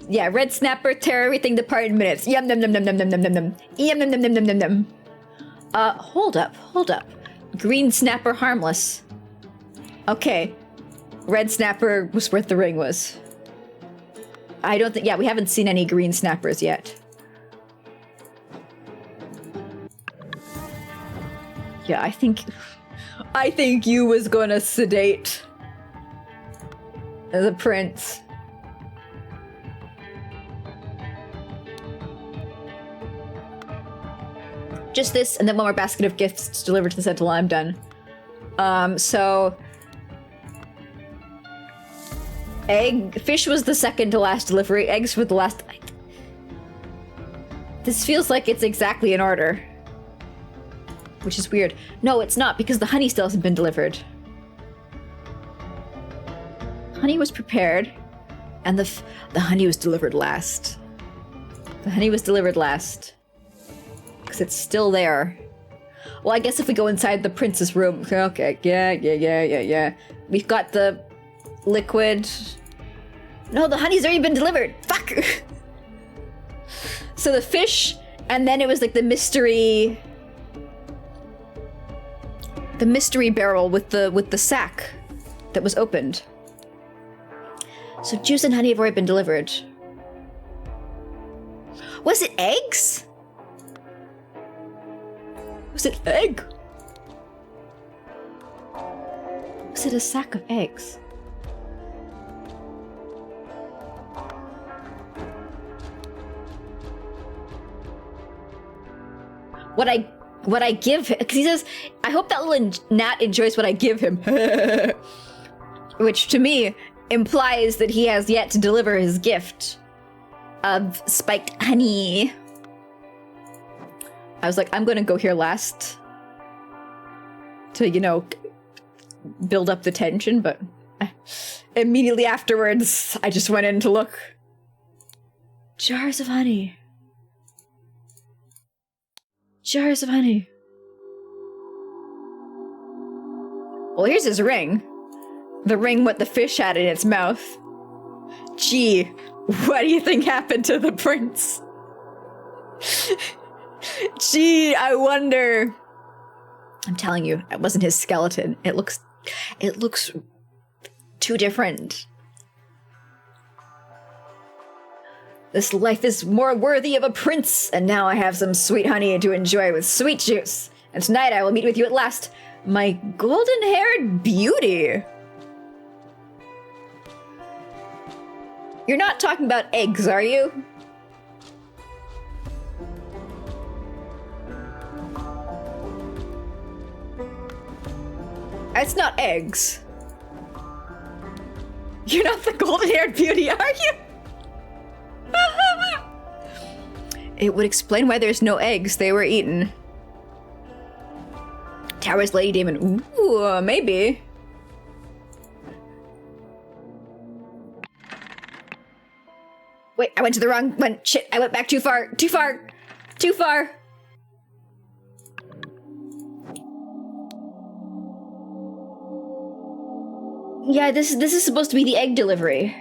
Speaker 1: Yeah, red snapper, tear everything apart in minutes. Yum num num num num num num num num. Yum num num num num num num. Hold up. Green snapper, harmless. Okay. Red snapper was where the ring was. I don't think, yeah, we haven't seen any green snappers yet. Yeah, I think you was gonna sedate the prince. Just this, and then one more basket of gifts delivered to the Sentinel. I'm done. So fish was the second to last delivery. Eggs were the last. This feels like it's exactly in order, which is weird. No, it's not, because the honey still hasn't been delivered. Honey was prepared, and the honey was delivered last. The honey was delivered last. Because it's still there. Well, I guess if we go inside the prince's room. Okay, yeah. We've got the liquid. No, the honey's already been delivered. Fuck! So the fish, and then it was like the mystery barrel with the sack that was opened. So juice and honey have already been delivered. Was it eggs? Was it egg? Was it a sack of eggs? What I give him, because he says, I hope that little gnat enjoys what I give him. Which to me implies that he has yet to deliver his gift of spiked honey. I was like, I'm gonna go here last to, build up the tension, but immediately afterwards, I just went in to look. Jars of honey. Jars of honey. Well, here's his ring. The ring what the fish had in its mouth. Gee, what do you think happened to the prince? Gee, I wonder. I'm telling you, it wasn't his skeleton. It looks too different. This life is more worthy of a prince, and now I have some sweet honey to enjoy with sweet juice. And tonight I will meet with you at last, my golden-haired beauty. You're not talking about eggs, are you? It's not eggs. You're not the golden-haired beauty, are you? It would explain why there's no eggs. They were eaten. Towers Lady Demon. Ooh, maybe. Wait, I went to the wrong one. Shit, I went back too far. Too far. Too far. Yeah, this is supposed to be the egg delivery.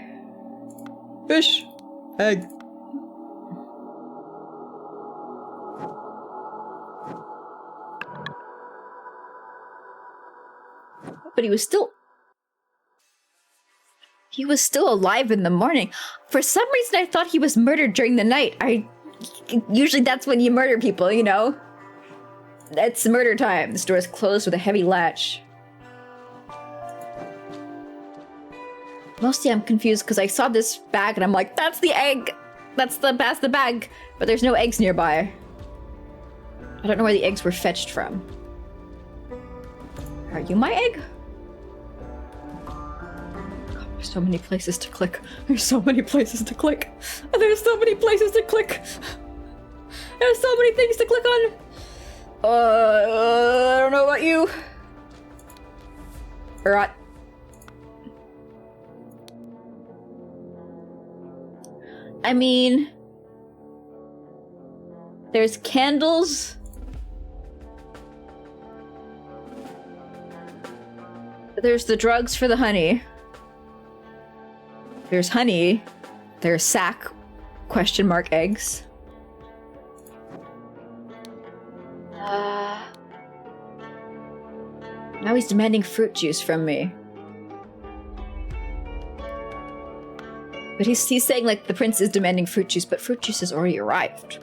Speaker 1: Fish. Egg. But he was still alive in the morning. For some reason, I thought he was murdered during the night. Usually that's when you murder people, you know? It's murder time. The store is closed with a heavy latch. Mostly I'm confused because I saw this bag and I'm like, that's the egg! That's the bag! But there's no eggs nearby. I don't know where the eggs were fetched from. Are you my egg? God, there's so many places to click. There's so many places to click. There's so many places to click. There's so many things to click on. I don't know about you. Right. I mean, there's candles. There's the drugs for the honey. There's honey. There's sack, question mark, eggs. Now he's demanding fruit juice from me. But he's saying, like, the prince is demanding fruit juice, but fruit juice has already arrived.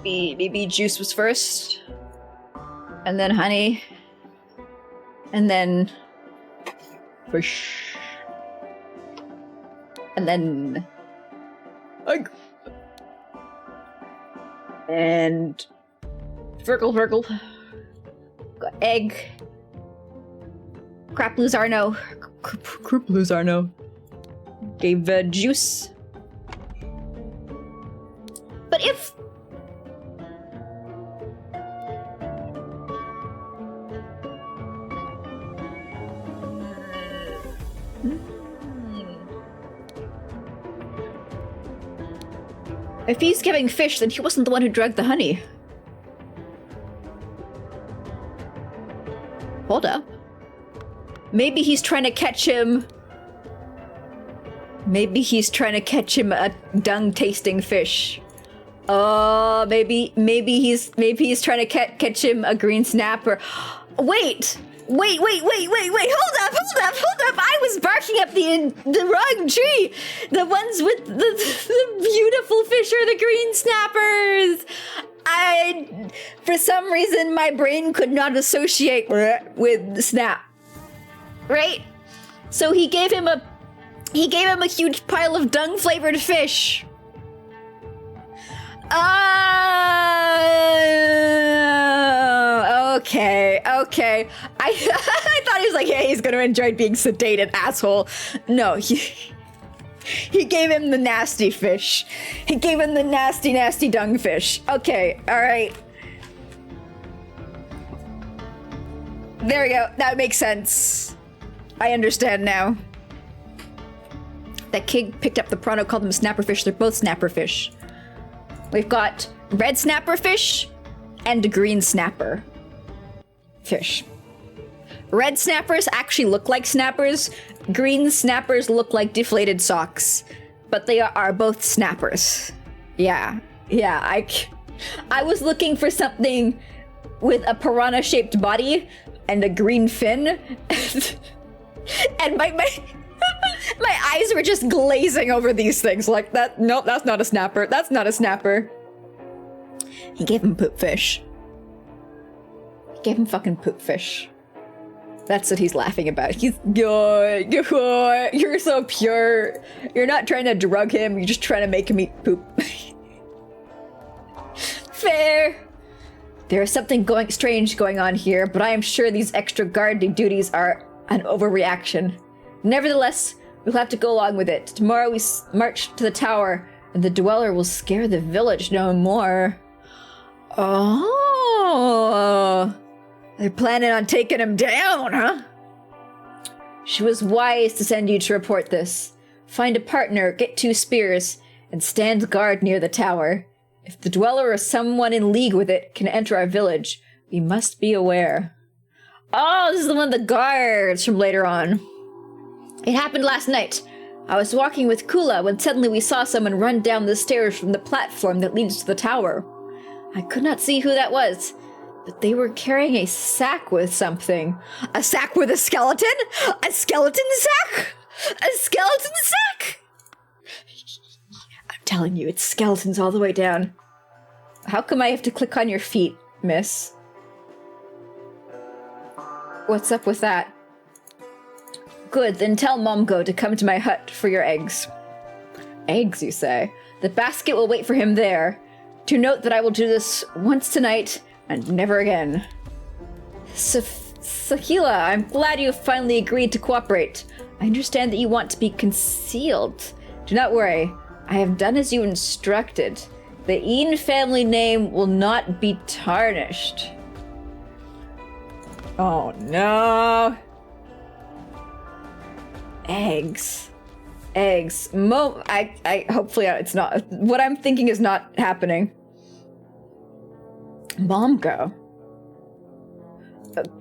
Speaker 1: Maybe juice was first. And then honey. And then fish. And then egg. And Virgle. Got egg. Crap Luzarno. Crap Luzarno. Gave juice. But if he's giving fish, then he wasn't the one who drugged the honey. Hold up. Maybe he's trying to catch him. Maybe he's trying to catch him a dung-tasting fish. Oh, maybe he's trying to catch him a green snapper. Wait! Hold up! I was barking up the wrong tree! The ones with the beautiful fish are the green snappers! For some reason, my brain could not associate with snap. Right? So he gave him a huge pile of dung-flavored fish. Okay. I thought he was like, hey, he's gonna enjoy being sedated, asshole. No, he gave him the nasty fish. He gave him the nasty dung fish. Okay, alright. There we go. That makes sense. I understand now. That kid picked up the prawn, called them snapperfish. They're both snapperfish. We've got red snapperfish, and a green snapper. Fish. Red snappers actually look like snappers. Green snappers look like deflated socks. But they are both snappers. Yeah. Yeah, I was looking for something with a piranha-shaped body and a green fin. And my eyes were just glazing over these things like that. Nope, that's not a snapper. That's not a snapper. He gave him poop fish. He gave him fucking poop fish. That's what he's laughing about. He's you're so pure. You're not trying to drug him, you're just trying to make him eat poop. Fair. There is something strange going on here, but I am sure these extra guarding duties are an overreaction. Nevertheless, we'll have to go along with it. Tomorrow we march to the tower, and the dweller will scare the village no more. Oh, they're planning on taking him down, huh? She was wise to send you to report this. Find a partner, get 2 spears, and stand guard near the tower. If the dweller or someone in league with it can enter our village, we must be aware. Oh, this is the one of the guards from later on. It happened last night. I was walking with Kula when suddenly we saw someone run down the stairs from the platform that leads to the tower. I could not see who that was, but they were carrying a sack with something. A sack with a skeleton? A skeleton sack? A skeleton sack? I'm telling you, it's skeletons all the way down. How come I have to click on your feet, miss? What's up with that? Good, then tell Momgo to come to my hut for your eggs. Eggs, you say? The basket will wait for him there. To note that I will do this once tonight and never again. Sakila, I'm glad you have finally agreed to cooperate. I understand that you want to be concealed. Do not worry. I have done as you instructed. The Ian family name will not be tarnished. Oh no. Eggs. Eggs. Hopefully it's not. What I'm thinking is not happening. Momgo.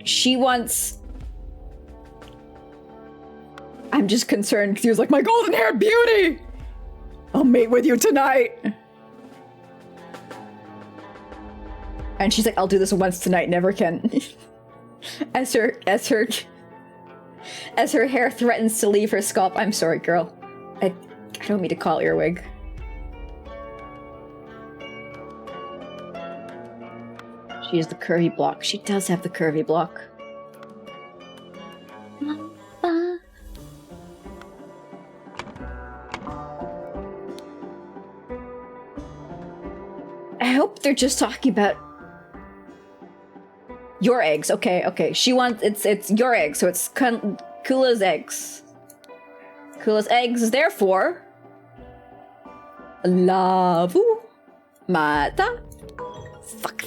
Speaker 1: She wants... I'm just concerned because he was like, my golden-haired beauty! I'll mate with you tonight! And she's like, I'll do this once tonight, never can. As her hair threatens to leave her scalp. I'm sorry, girl. I don't mean to call earwig. She has the curvy block. She does have the curvy block. I hope they're just talking about your eggs. Okay. She wants it's your eggs, so it's Kula's eggs. Kula's eggs, therefore. Lavu mata. Fuck.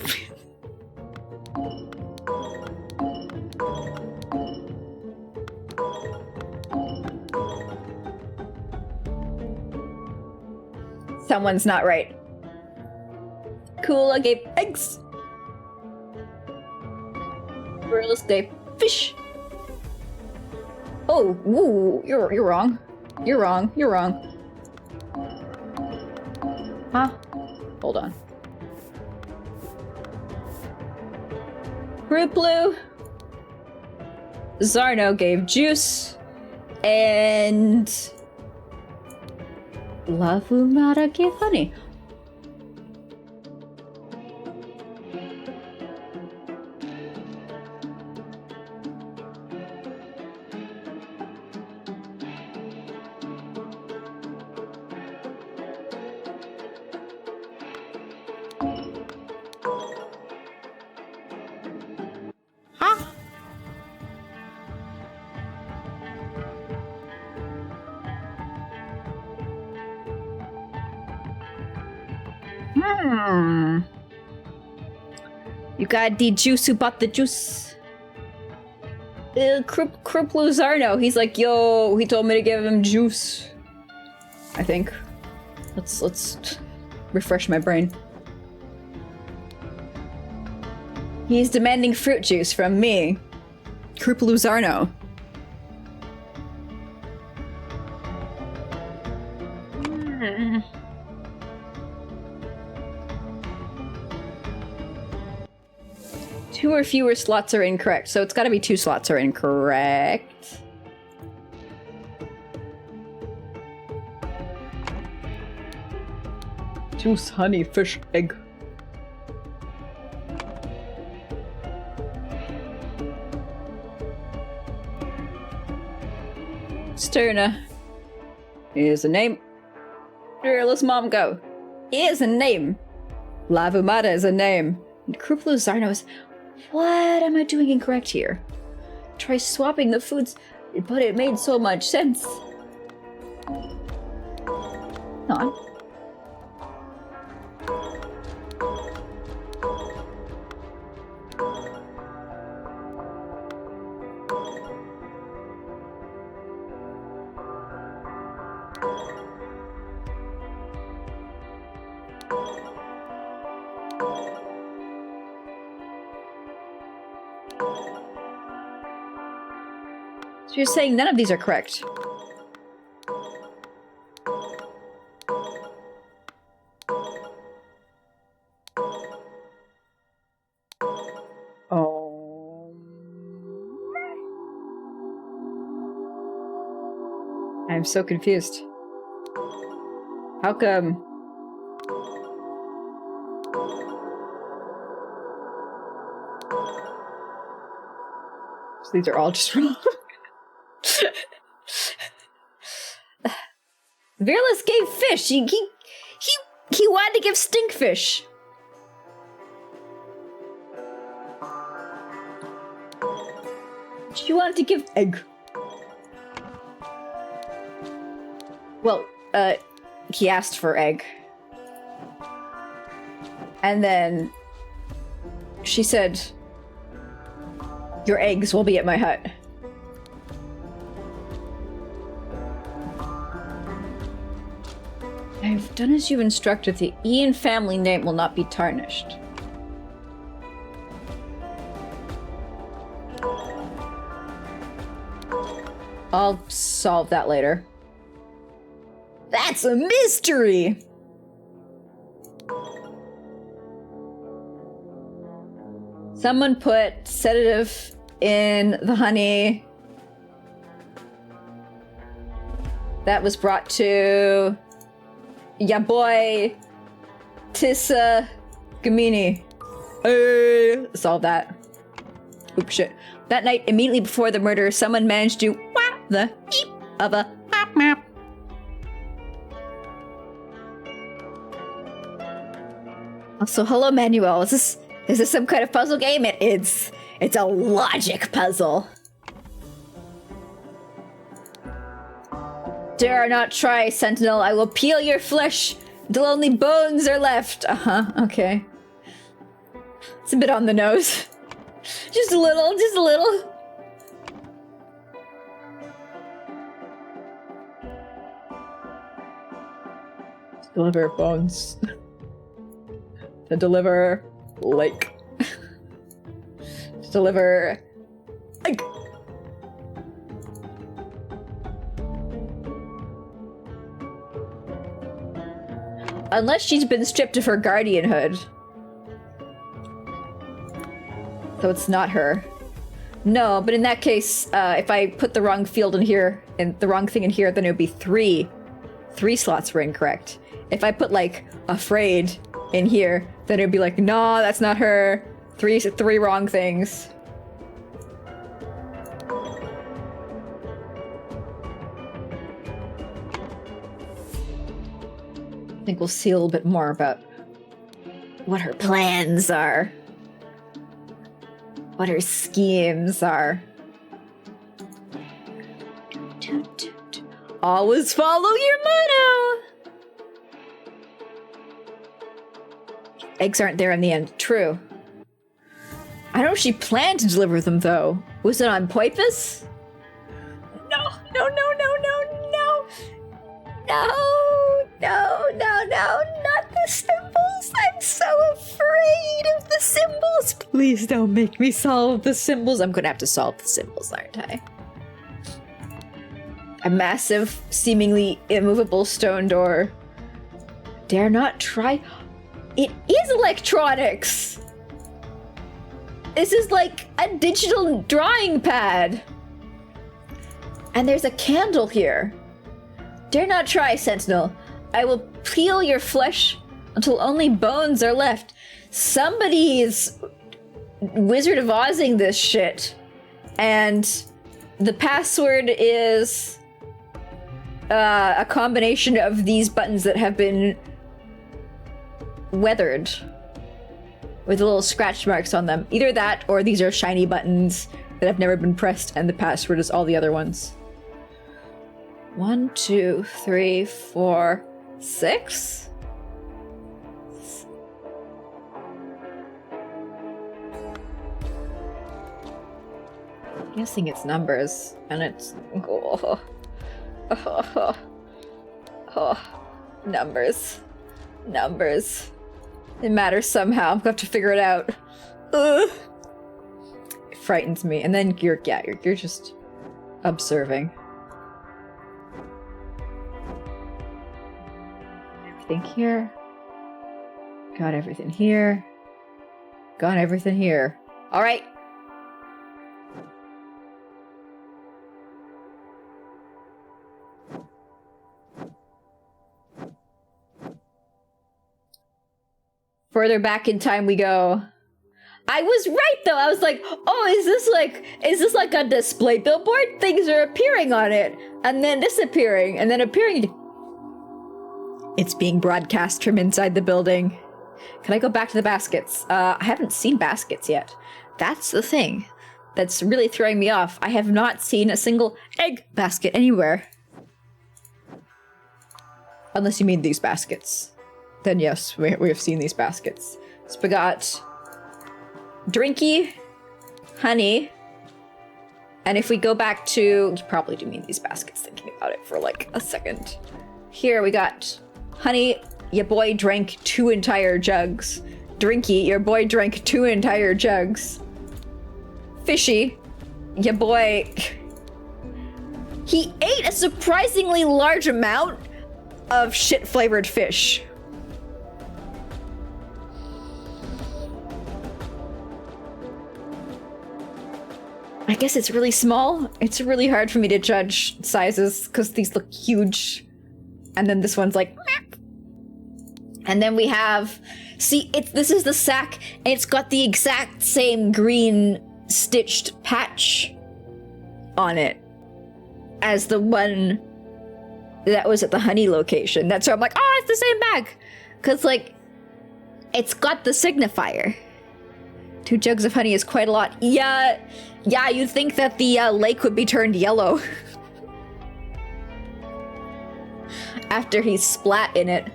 Speaker 1: Someone's not right. Kula gave eggs. Girls gave fish. Oh, woo, you're wrong. You're wrong. Huh? Hold on. Ruplu. Zarno gave juice. And Lavumara gave honey. You got the juice who bought the juice. Kruplu Zarno, he's like, yo, he told me to give him juice. I think. Let's refresh my brain. He's demanding fruit juice from me. Krupaluzarno. Two or fewer slots are incorrect, so it's gotta be 2 slots are incorrect. Juice, honey, fish, egg. Sterna is a name. Fearless mom go. Is a name. Lavumata is a name. And Krupaluzarno is... What am I doing incorrect here? Try swapping the foods, but it made so much sense. On. So you're saying none of these are correct? Oh. I'm so confused. How come? So these are all just wrong. Virlus gave fish. He wanted to give stinkfish. She wanted to give egg. Well, he asked for egg. And then she said, "Your eggs will be at my hut." I've done as you've instructed. The Ian family name will not be tarnished. I'll solve that later. That's a mystery! Someone put sedative in the honey. That was brought to... ya boy, Tissa Gamini. Solve that. Oops, shit. That night, immediately before the murder, someone managed to whap the heap of a map map. Also, hello, Manuel. Is this some kind of puzzle game? It's a logic puzzle. Dare not try, Sentinel. I will peel your flesh until only bones are left. Okay. It's a bit on the nose. Just a little, just a little. Deliver bones. To deliver lake. To deliver... Like... Unless she's been stripped of her guardianhood. So it's not her. No, but in that case, if I put the wrong field in here, and the wrong thing in here, then it would be 3. 3 slots were incorrect. If I put, like, afraid in here, then it would be like, no, that's not her. 3 wrong things. I think we'll see a little bit more about what her plans are. What her schemes are. Always follow your motto! Eggs aren't there in the end. True. I don't know if she planned to deliver them, though. Was it on purpose? No, no, no, no, no, no! No, no, no, no, not the symbols! I'm so afraid of the symbols! Please don't make me solve the symbols. I'm gonna have to solve the symbols, aren't I? A massive, seemingly immovable stone door. Dare not try. It is electronics! This is like a digital drawing pad. And there's a candle here. Dare not try, Sentinel. I will peel your flesh until only bones are left. Somebody's Wizard of Ozing this shit. And the password is a combination of these buttons that have been weathered with little scratch marks on them. Either that or these are shiny buttons that have never been pressed and the password is all the other ones. 1, 2, 3, 4, 6? I'm guessing it's numbers, and it's... numbers. Numbers. It matters somehow. I'm gonna have to figure it out. Ugh. It frightens me. And then you're just observing. Everything here. Got everything here. Got everything here. All right. Further back in time we go. I was right though. I was like, oh, is this like a display billboard? Things are appearing on it and then disappearing and then appearing. It's being broadcast from inside the building. Can I go back to the baskets? I haven't seen baskets yet. That's the thing that's really throwing me off. I have not seen a single egg basket anywhere. Unless you mean these baskets. Then yes, we have seen these baskets. So we got Drinky, Honey, and if we go back to, you probably do mean these baskets thinking about it for like a second. Here we got Honey, your boy drank 2 entire jugs. Drinky, your boy drank 2 entire jugs. Fishy, your boy, he ate a surprisingly large amount of shit-flavored fish. I guess it's really small. It's really hard for me to judge sizes because these look huge. And then this one's like... And then we have... See, this is the sack, and it's got the exact same green stitched patch on it as the one that was at the Honey location. That's why I'm like, oh, it's the same bag. Because, like, it's got the signifier. 2 jugs of honey is quite a lot. Yeah, you'd think that the lake would be turned yellow. After he splat in it.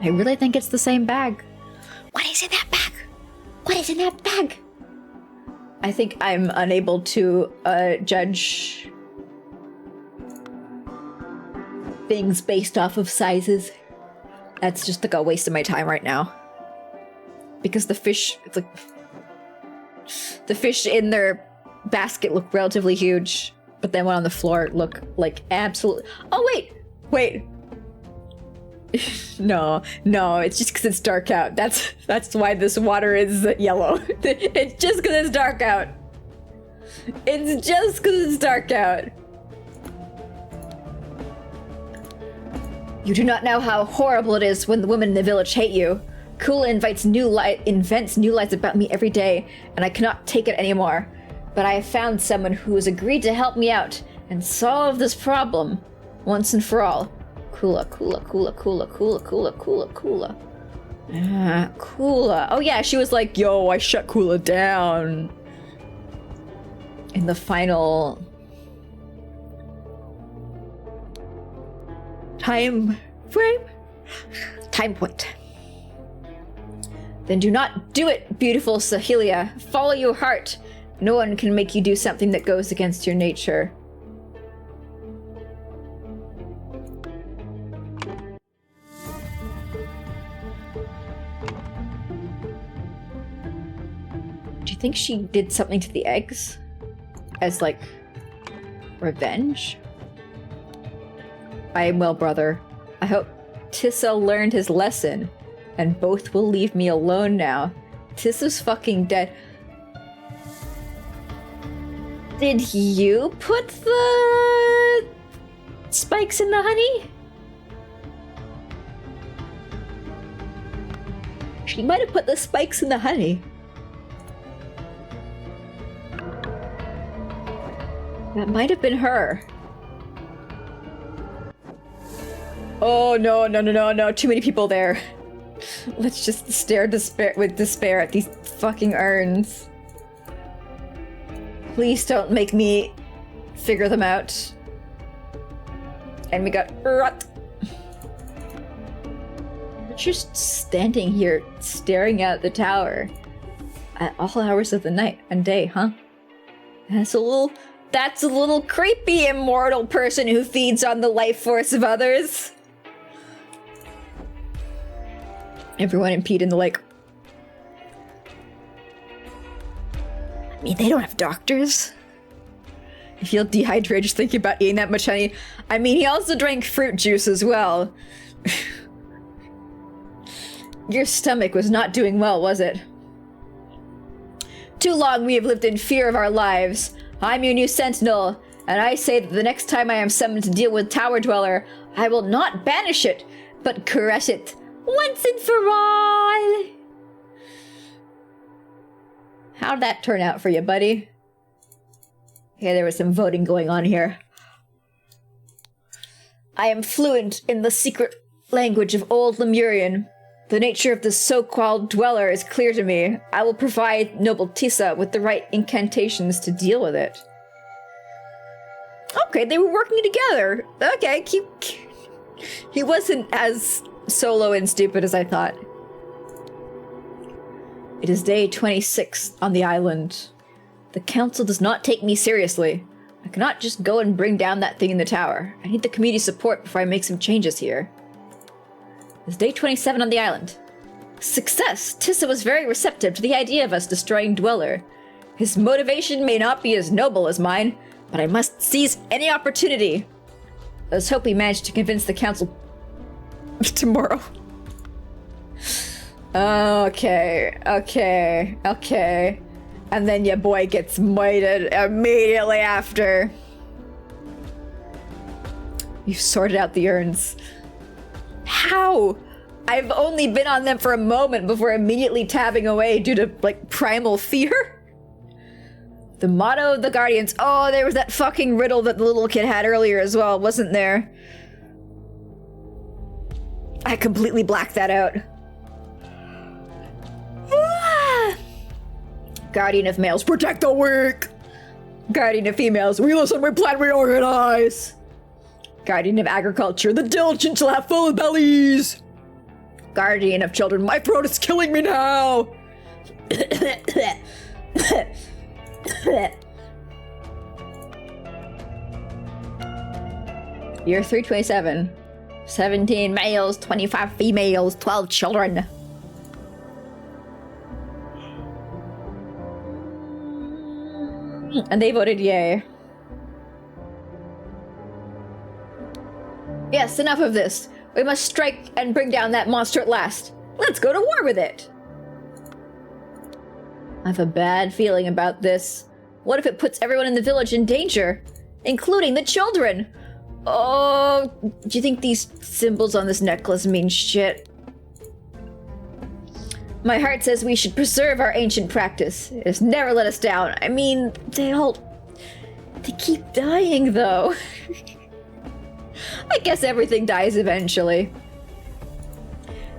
Speaker 1: I really think it's the same bag. What is in that bag? What is in that bag? I think I'm unable to judge things based off of sizes. That's just like a waste of my time right now. Because the fish, it's like... The fish in their basket look relatively huge, but then one on the floor look like absolute... Oh, wait! No, it's just because it's dark out. That's why this water is yellow. It's just because it's dark out. It's just because it's dark out. You do not know how horrible it is when the women in the village hate you. Kula invents new lies about me every day, and I cannot take it anymore. But I have found someone who has agreed to help me out and solve this problem once and for all. Kula. Kula. Oh yeah, she was like, yo, I shut Kula down. In the final... time point. Then do not do it, beautiful Sahelia. Follow your heart. No one can make you do something that goes against your nature. you think she did something to the eggs? As, like, revenge? I am well, brother. I hope Tissa learned his lesson, and both will leave me alone now. Tissa's fucking dead. Did you put the spikes in the honey? She might have put the spikes in the honey. That might have been her. Oh, no. Too many people there. Let's just stare with despair at these fucking urns. Please don't make me figure them out. And we got rot. We're just standing here staring at the tower at all hours of the night and day, huh? That's a little creepy, immortal person who feeds on the life force of others. Everyone impede in the lake. I mean, they don't have doctors. I feel dehydrated just thinking about eating that much honey. I mean, he also drank fruit juice as well. Your stomach was not doing well, was it? Too long we have lived in fear of our lives. I'm your new sentinel, and I say that the next time I am summoned to deal with Tower Dweller, I will not banish it, but caress it once and for all. How'd that turn out for you, buddy? Okay, there was some voting going on here. I am fluent in the secret language of Old Lemurian. The nature of the so-called dweller is clear to me. I will provide noble Tissa with the right incantations to deal with it. Okay, they were working together. Okay, he wasn't as solo and stupid as I thought. It is day 26 on the island. The council does not take me seriously. I cannot just go and bring down that thing in the tower. I need the community support before I make some changes here. It's day 27 on the island. Success! Tissa was very receptive to the idea of us destroying Dweller. His motivation may not be as noble as mine, but I must seize any opportunity. Let's hope we manage to convince the council tomorrow. Okay. And then your boy gets mited immediately after. You've sorted out the urns. How? I've only been on them for a moment before immediately tabbing away due to, like, primal fear? The motto of the Guardians. Oh, there was that fucking riddle that the little kid had earlier as well, wasn't there? I completely blacked that out. Guardian of males, protect the weak! Guardian of females, we listen, we plan, we organize! Guardian of agriculture, the diligent shall have full bellies! Guardian of children, my throat is killing me now! Year 327. 17 males, 25 females, 12 children. And they voted yay. Yes, enough of this. We must strike and bring down that monster at last. Let's go to war with it. I have a bad feeling about this. What if it puts everyone in the village in danger? Including the children? Oh, do you think these symbols on this necklace mean shit? My heart says we should preserve our ancient practice. It has never let us down. I mean, they keep dying, though. I guess everything dies eventually.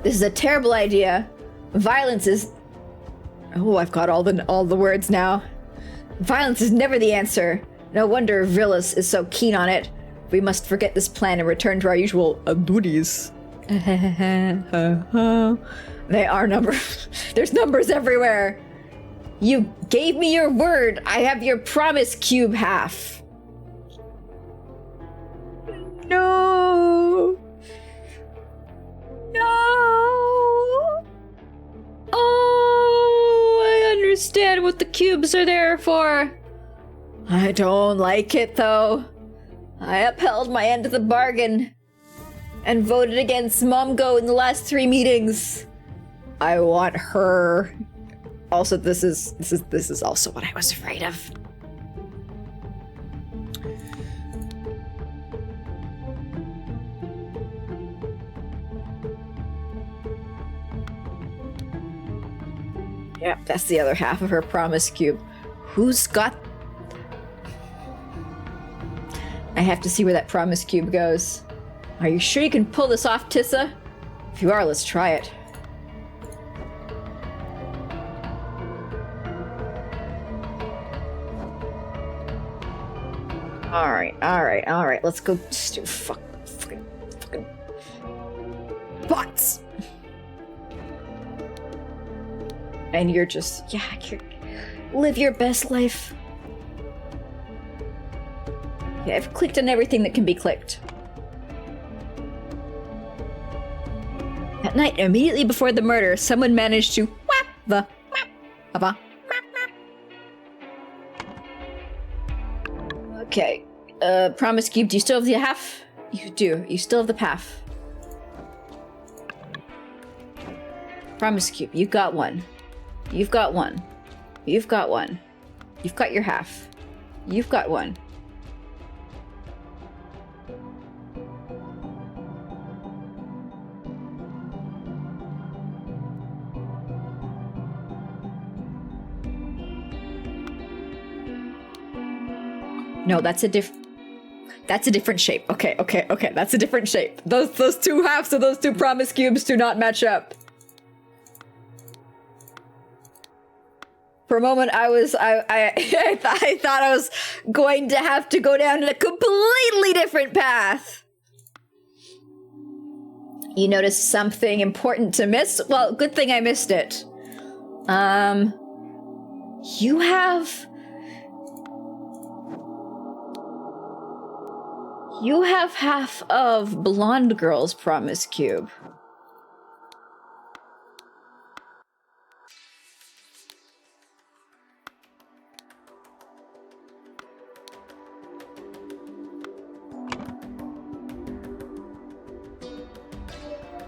Speaker 1: This is a terrible idea. Violence is... Oh, I've got all the words now. Violence is never the answer. No wonder Villas is so keen on it. We must forget this plan and return to our usual duties. They are numbers. There's numbers everywhere. You gave me your word. I have your promise, cube half. No. No. Oh, I understand what the cubes are there for. I don't like it, though. I upheld my end of the bargain and voted against Momgo in the last 3 meetings. I want her. Also, this is also what I was afraid of. Yep, that's the other half of her promise cube. Who's got... I have to see where that promise cube goes. Are you sure you can pull this off, Tissa? If you are, let's try it. Alright. Let's go just do fucking bots. And you're just, live your best life. Yeah, I've clicked on everything that can be clicked. At night, immediately before the murder, someone managed to whap the Okay. Promise cube, do you still have the half? You do. You still have the half. Promise cube, you've got one. You've got one. You've got one. You've got your half. You've got one. No, that's a different shape. Okay. That's a different shape. Those two halves of those two promise cubes do not match up. For a moment, I thought I was going to have to go down a completely different path. You noticed something important to miss? Well, good thing I missed it. You have half of Blonde Girl's promise cube.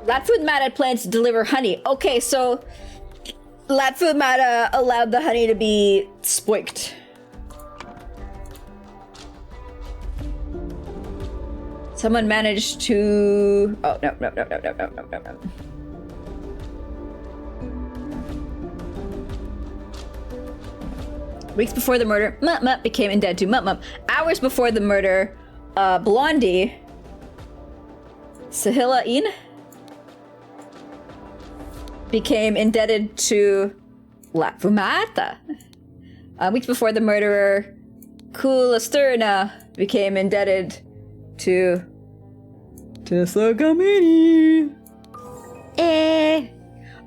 Speaker 1: Latfood Mat had planned to deliver honey. Okay, so Latfood Mat allowed the honey to be spoilt. Someone managed to... Oh, no. Weeks before the murder, Mutt became indebted to Mutt. Hours before the murder, Blondie, Sahila Een, became indebted to Latfumata. Weeks before the murderer, Kulasterna became indebted to Tessa Gamini.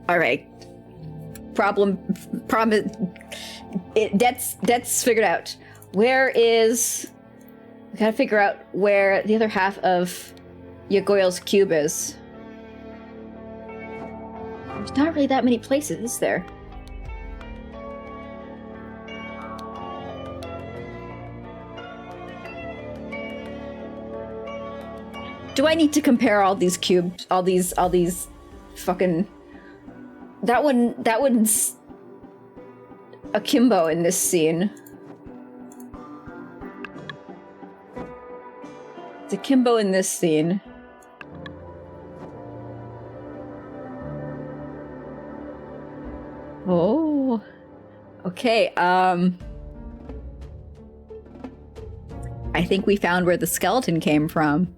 Speaker 1: Alright. Promise. Debt's figured out. Where is... We gotta figure out where the other half of Yagoyle's cube is. There's not really that many places, is there? Do I need to compare all these cubes, all these fucking... That one's akimbo in this scene. It's akimbo in this scene. Oh. Okay, I think we found where the skeleton came from.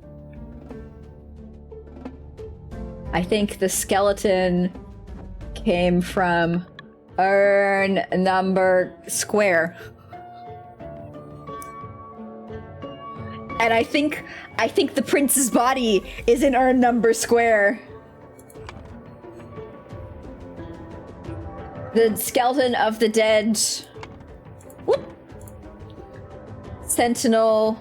Speaker 1: I think the skeleton came from urn number square. And I think the prince's body is in urn number square. The skeleton of the dead... Whoop. Sentinel...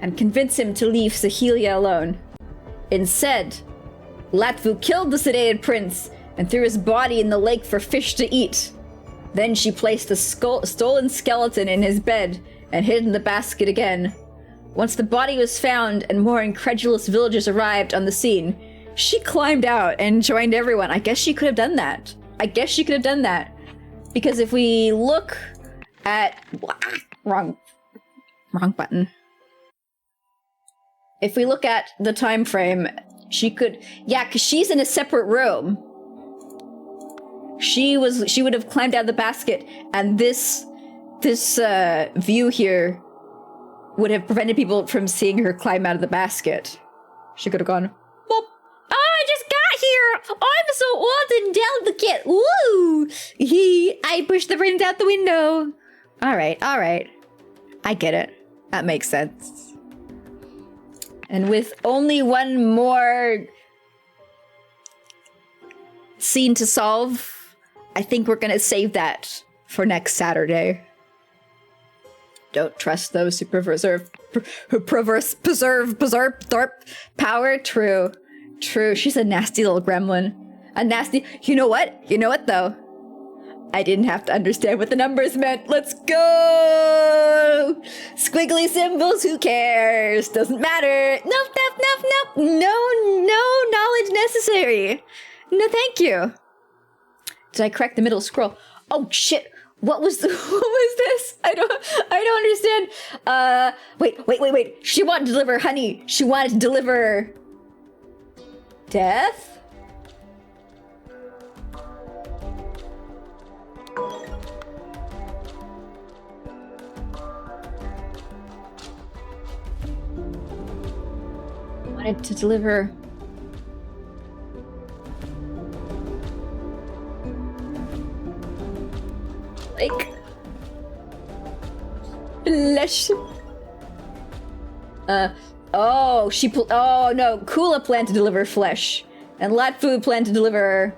Speaker 1: and convince him to leave Sahelia alone. Instead, Latvu killed the sedated prince and threw his body in the lake for fish to eat. Then she placed the stolen skeleton in his bed and hid in the basket again. Once the body was found and more incredulous villagers arrived on the scene, she climbed out and joined everyone. I guess she could have done that. Because if we look at... Wrong button. If we look at the time frame, she could... Yeah, because she's in a separate room. She would have climbed out of the basket, and this view here would have prevented people from seeing her climb out of the basket. She could have gone, Boop. Oh, I just got here! I'm so old and delicate! Woo! I pushed the prince out the window! Alright. I get it. That makes sense. And with only one more scene to solve, I think we're gonna save that for next Saturday. Don't trust those who preserve power. True. She's a nasty little gremlin. You know what though? I didn't have to understand what the numbers meant. Let's go! Squiggly symbols, who cares? Doesn't matter. Nope. No knowledge necessary. No, thank you. Did I correct the middle scroll? Oh shit! What was this? I don't understand. Wait. She wanted to deliver honey. She wanted to deliver death? Wanted to deliver like flesh. Oh no, Kula planned to deliver flesh, and Latfu planned to deliver,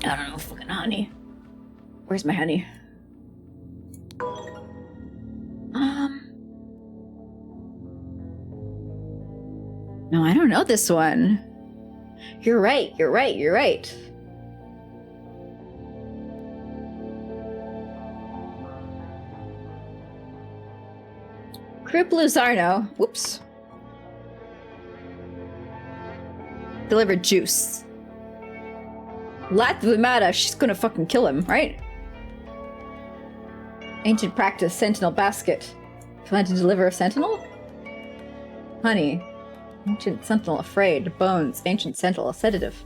Speaker 1: I don't know, fucking honey. Where's my honey? No, I don't know this one. You're right. Krip Luzarno, whoops, delivered juice. Latvimata, she's gonna fucking kill him, right? Ancient practice, sentinel basket. Plan to deliver a sentinel? Honey. Ancient sentinel afraid. Bones. Ancient sentinel a sedative.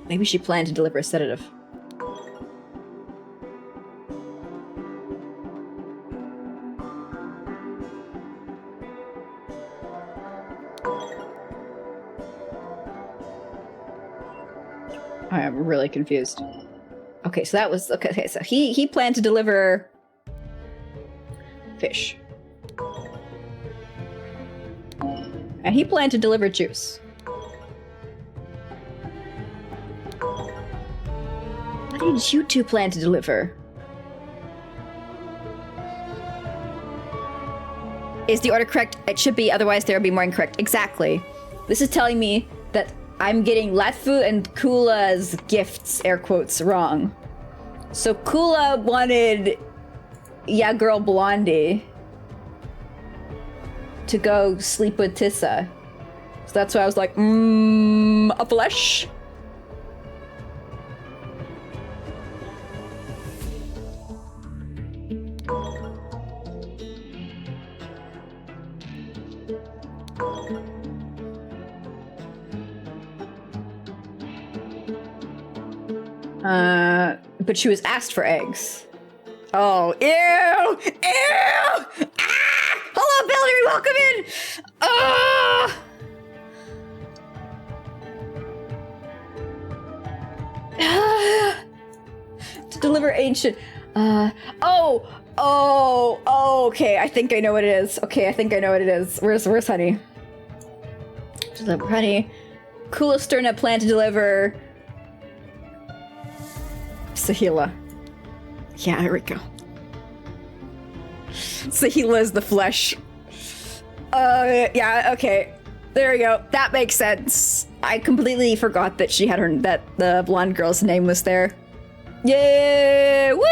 Speaker 1: Maybe she planned to deliver a sedative. I am really confused. Okay, so that was okay. So he planned to deliver fish, and he planned to deliver juice. What did you two plan to deliver? Is the order correct? It should be, otherwise there would be more incorrect. Exactly. This is telling me that I'm getting Latfu and Kula's gifts, air quotes, wrong. So Kula wanted Girl Blondie to go sleep with Tissa. So that's why I was like, a flesh? But she was asked for eggs. Oh, ew! Ah! Hello, Bellary, welcome in! To deliver ancient... okay, I think I know what it is. Where's honey? Deliver honey. Kula Sterna planned to deliver... Sahila. Yeah, there we go. Sahila is the flesh. Yeah, okay. There we go. That makes sense. I completely forgot that she had that the blonde girl's name was there. Yay! Woo!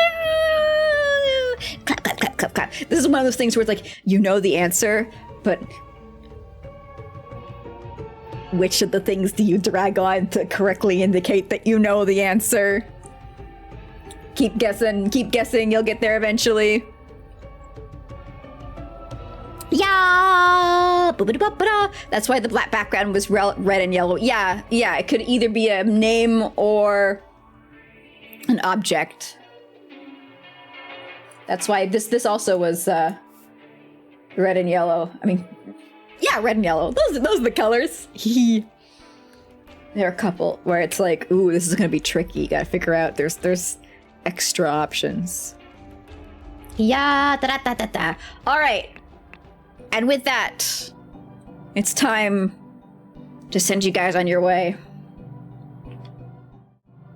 Speaker 1: Clap, clap, clap, clap, clap. This is one of those things where it's like, you know the answer, but which of the things do you drag on to correctly indicate that you know the answer? Keep guessing, you'll get there eventually. Yeah! That's why the black background was red and yellow. Yeah, it could either be a name or an object. That's why this also was red and yellow. I mean, yeah, red and yellow. Those are the colors. There are a couple where it's like, ooh, this is gonna be tricky. You gotta figure out there's extra options. Yeah, da. All right. And with that, it's time to send you guys on your way.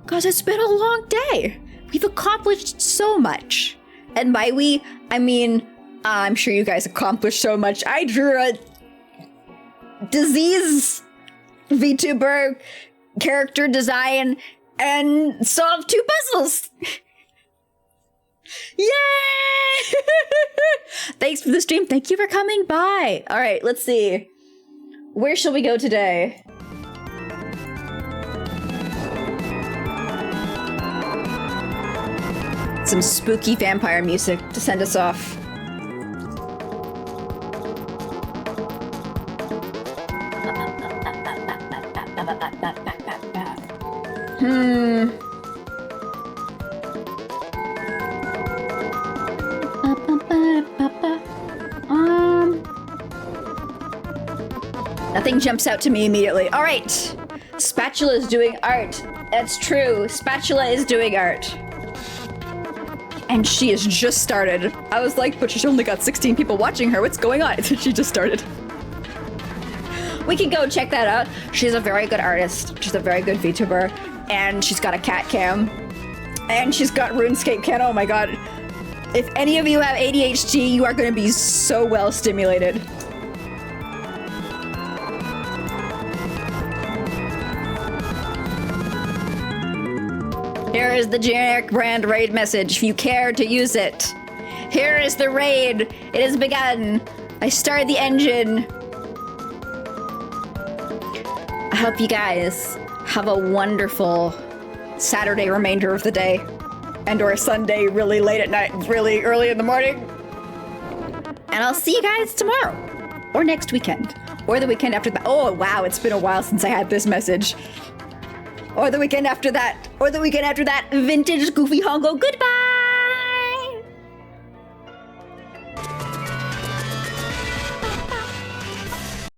Speaker 1: Because it's been a long day. We've accomplished so much. And by we, I mean, I'm sure you guys accomplished so much. I drew a disease VTuber character design and solved 2 puzzles. Yay! Thanks for the stream. Thank you for coming by. All right, let's see. Where shall we go today? Some spooky vampire music to send us off. Nothing jumps out to me immediately. All right. Spatula is doing art. That's true. Spatula is doing art. And she has just started. I was like, but she's only got 16 people watching her. What's going on? She just started. We can go check that out. She's a very good artist. She's a very good VTuber. And she's got a cat cam. And she's got RuneScape can. Oh my god. If any of you have ADHD, you are going to be so well stimulated. Here is the generic brand raid message if you care to use it. Here is the raid. It has begun. I started the engine. I hope you guys have a wonderful Saturday remainder of the day. And or Sunday really late at night, really early in the morning. And I'll see you guys tomorrow. Or next weekend. Or the weekend after that. Oh, wow, it's been a while since I had this message. Or the weekend after that. Or the weekend after that. Vintage Goofy Hongo. Goodbye!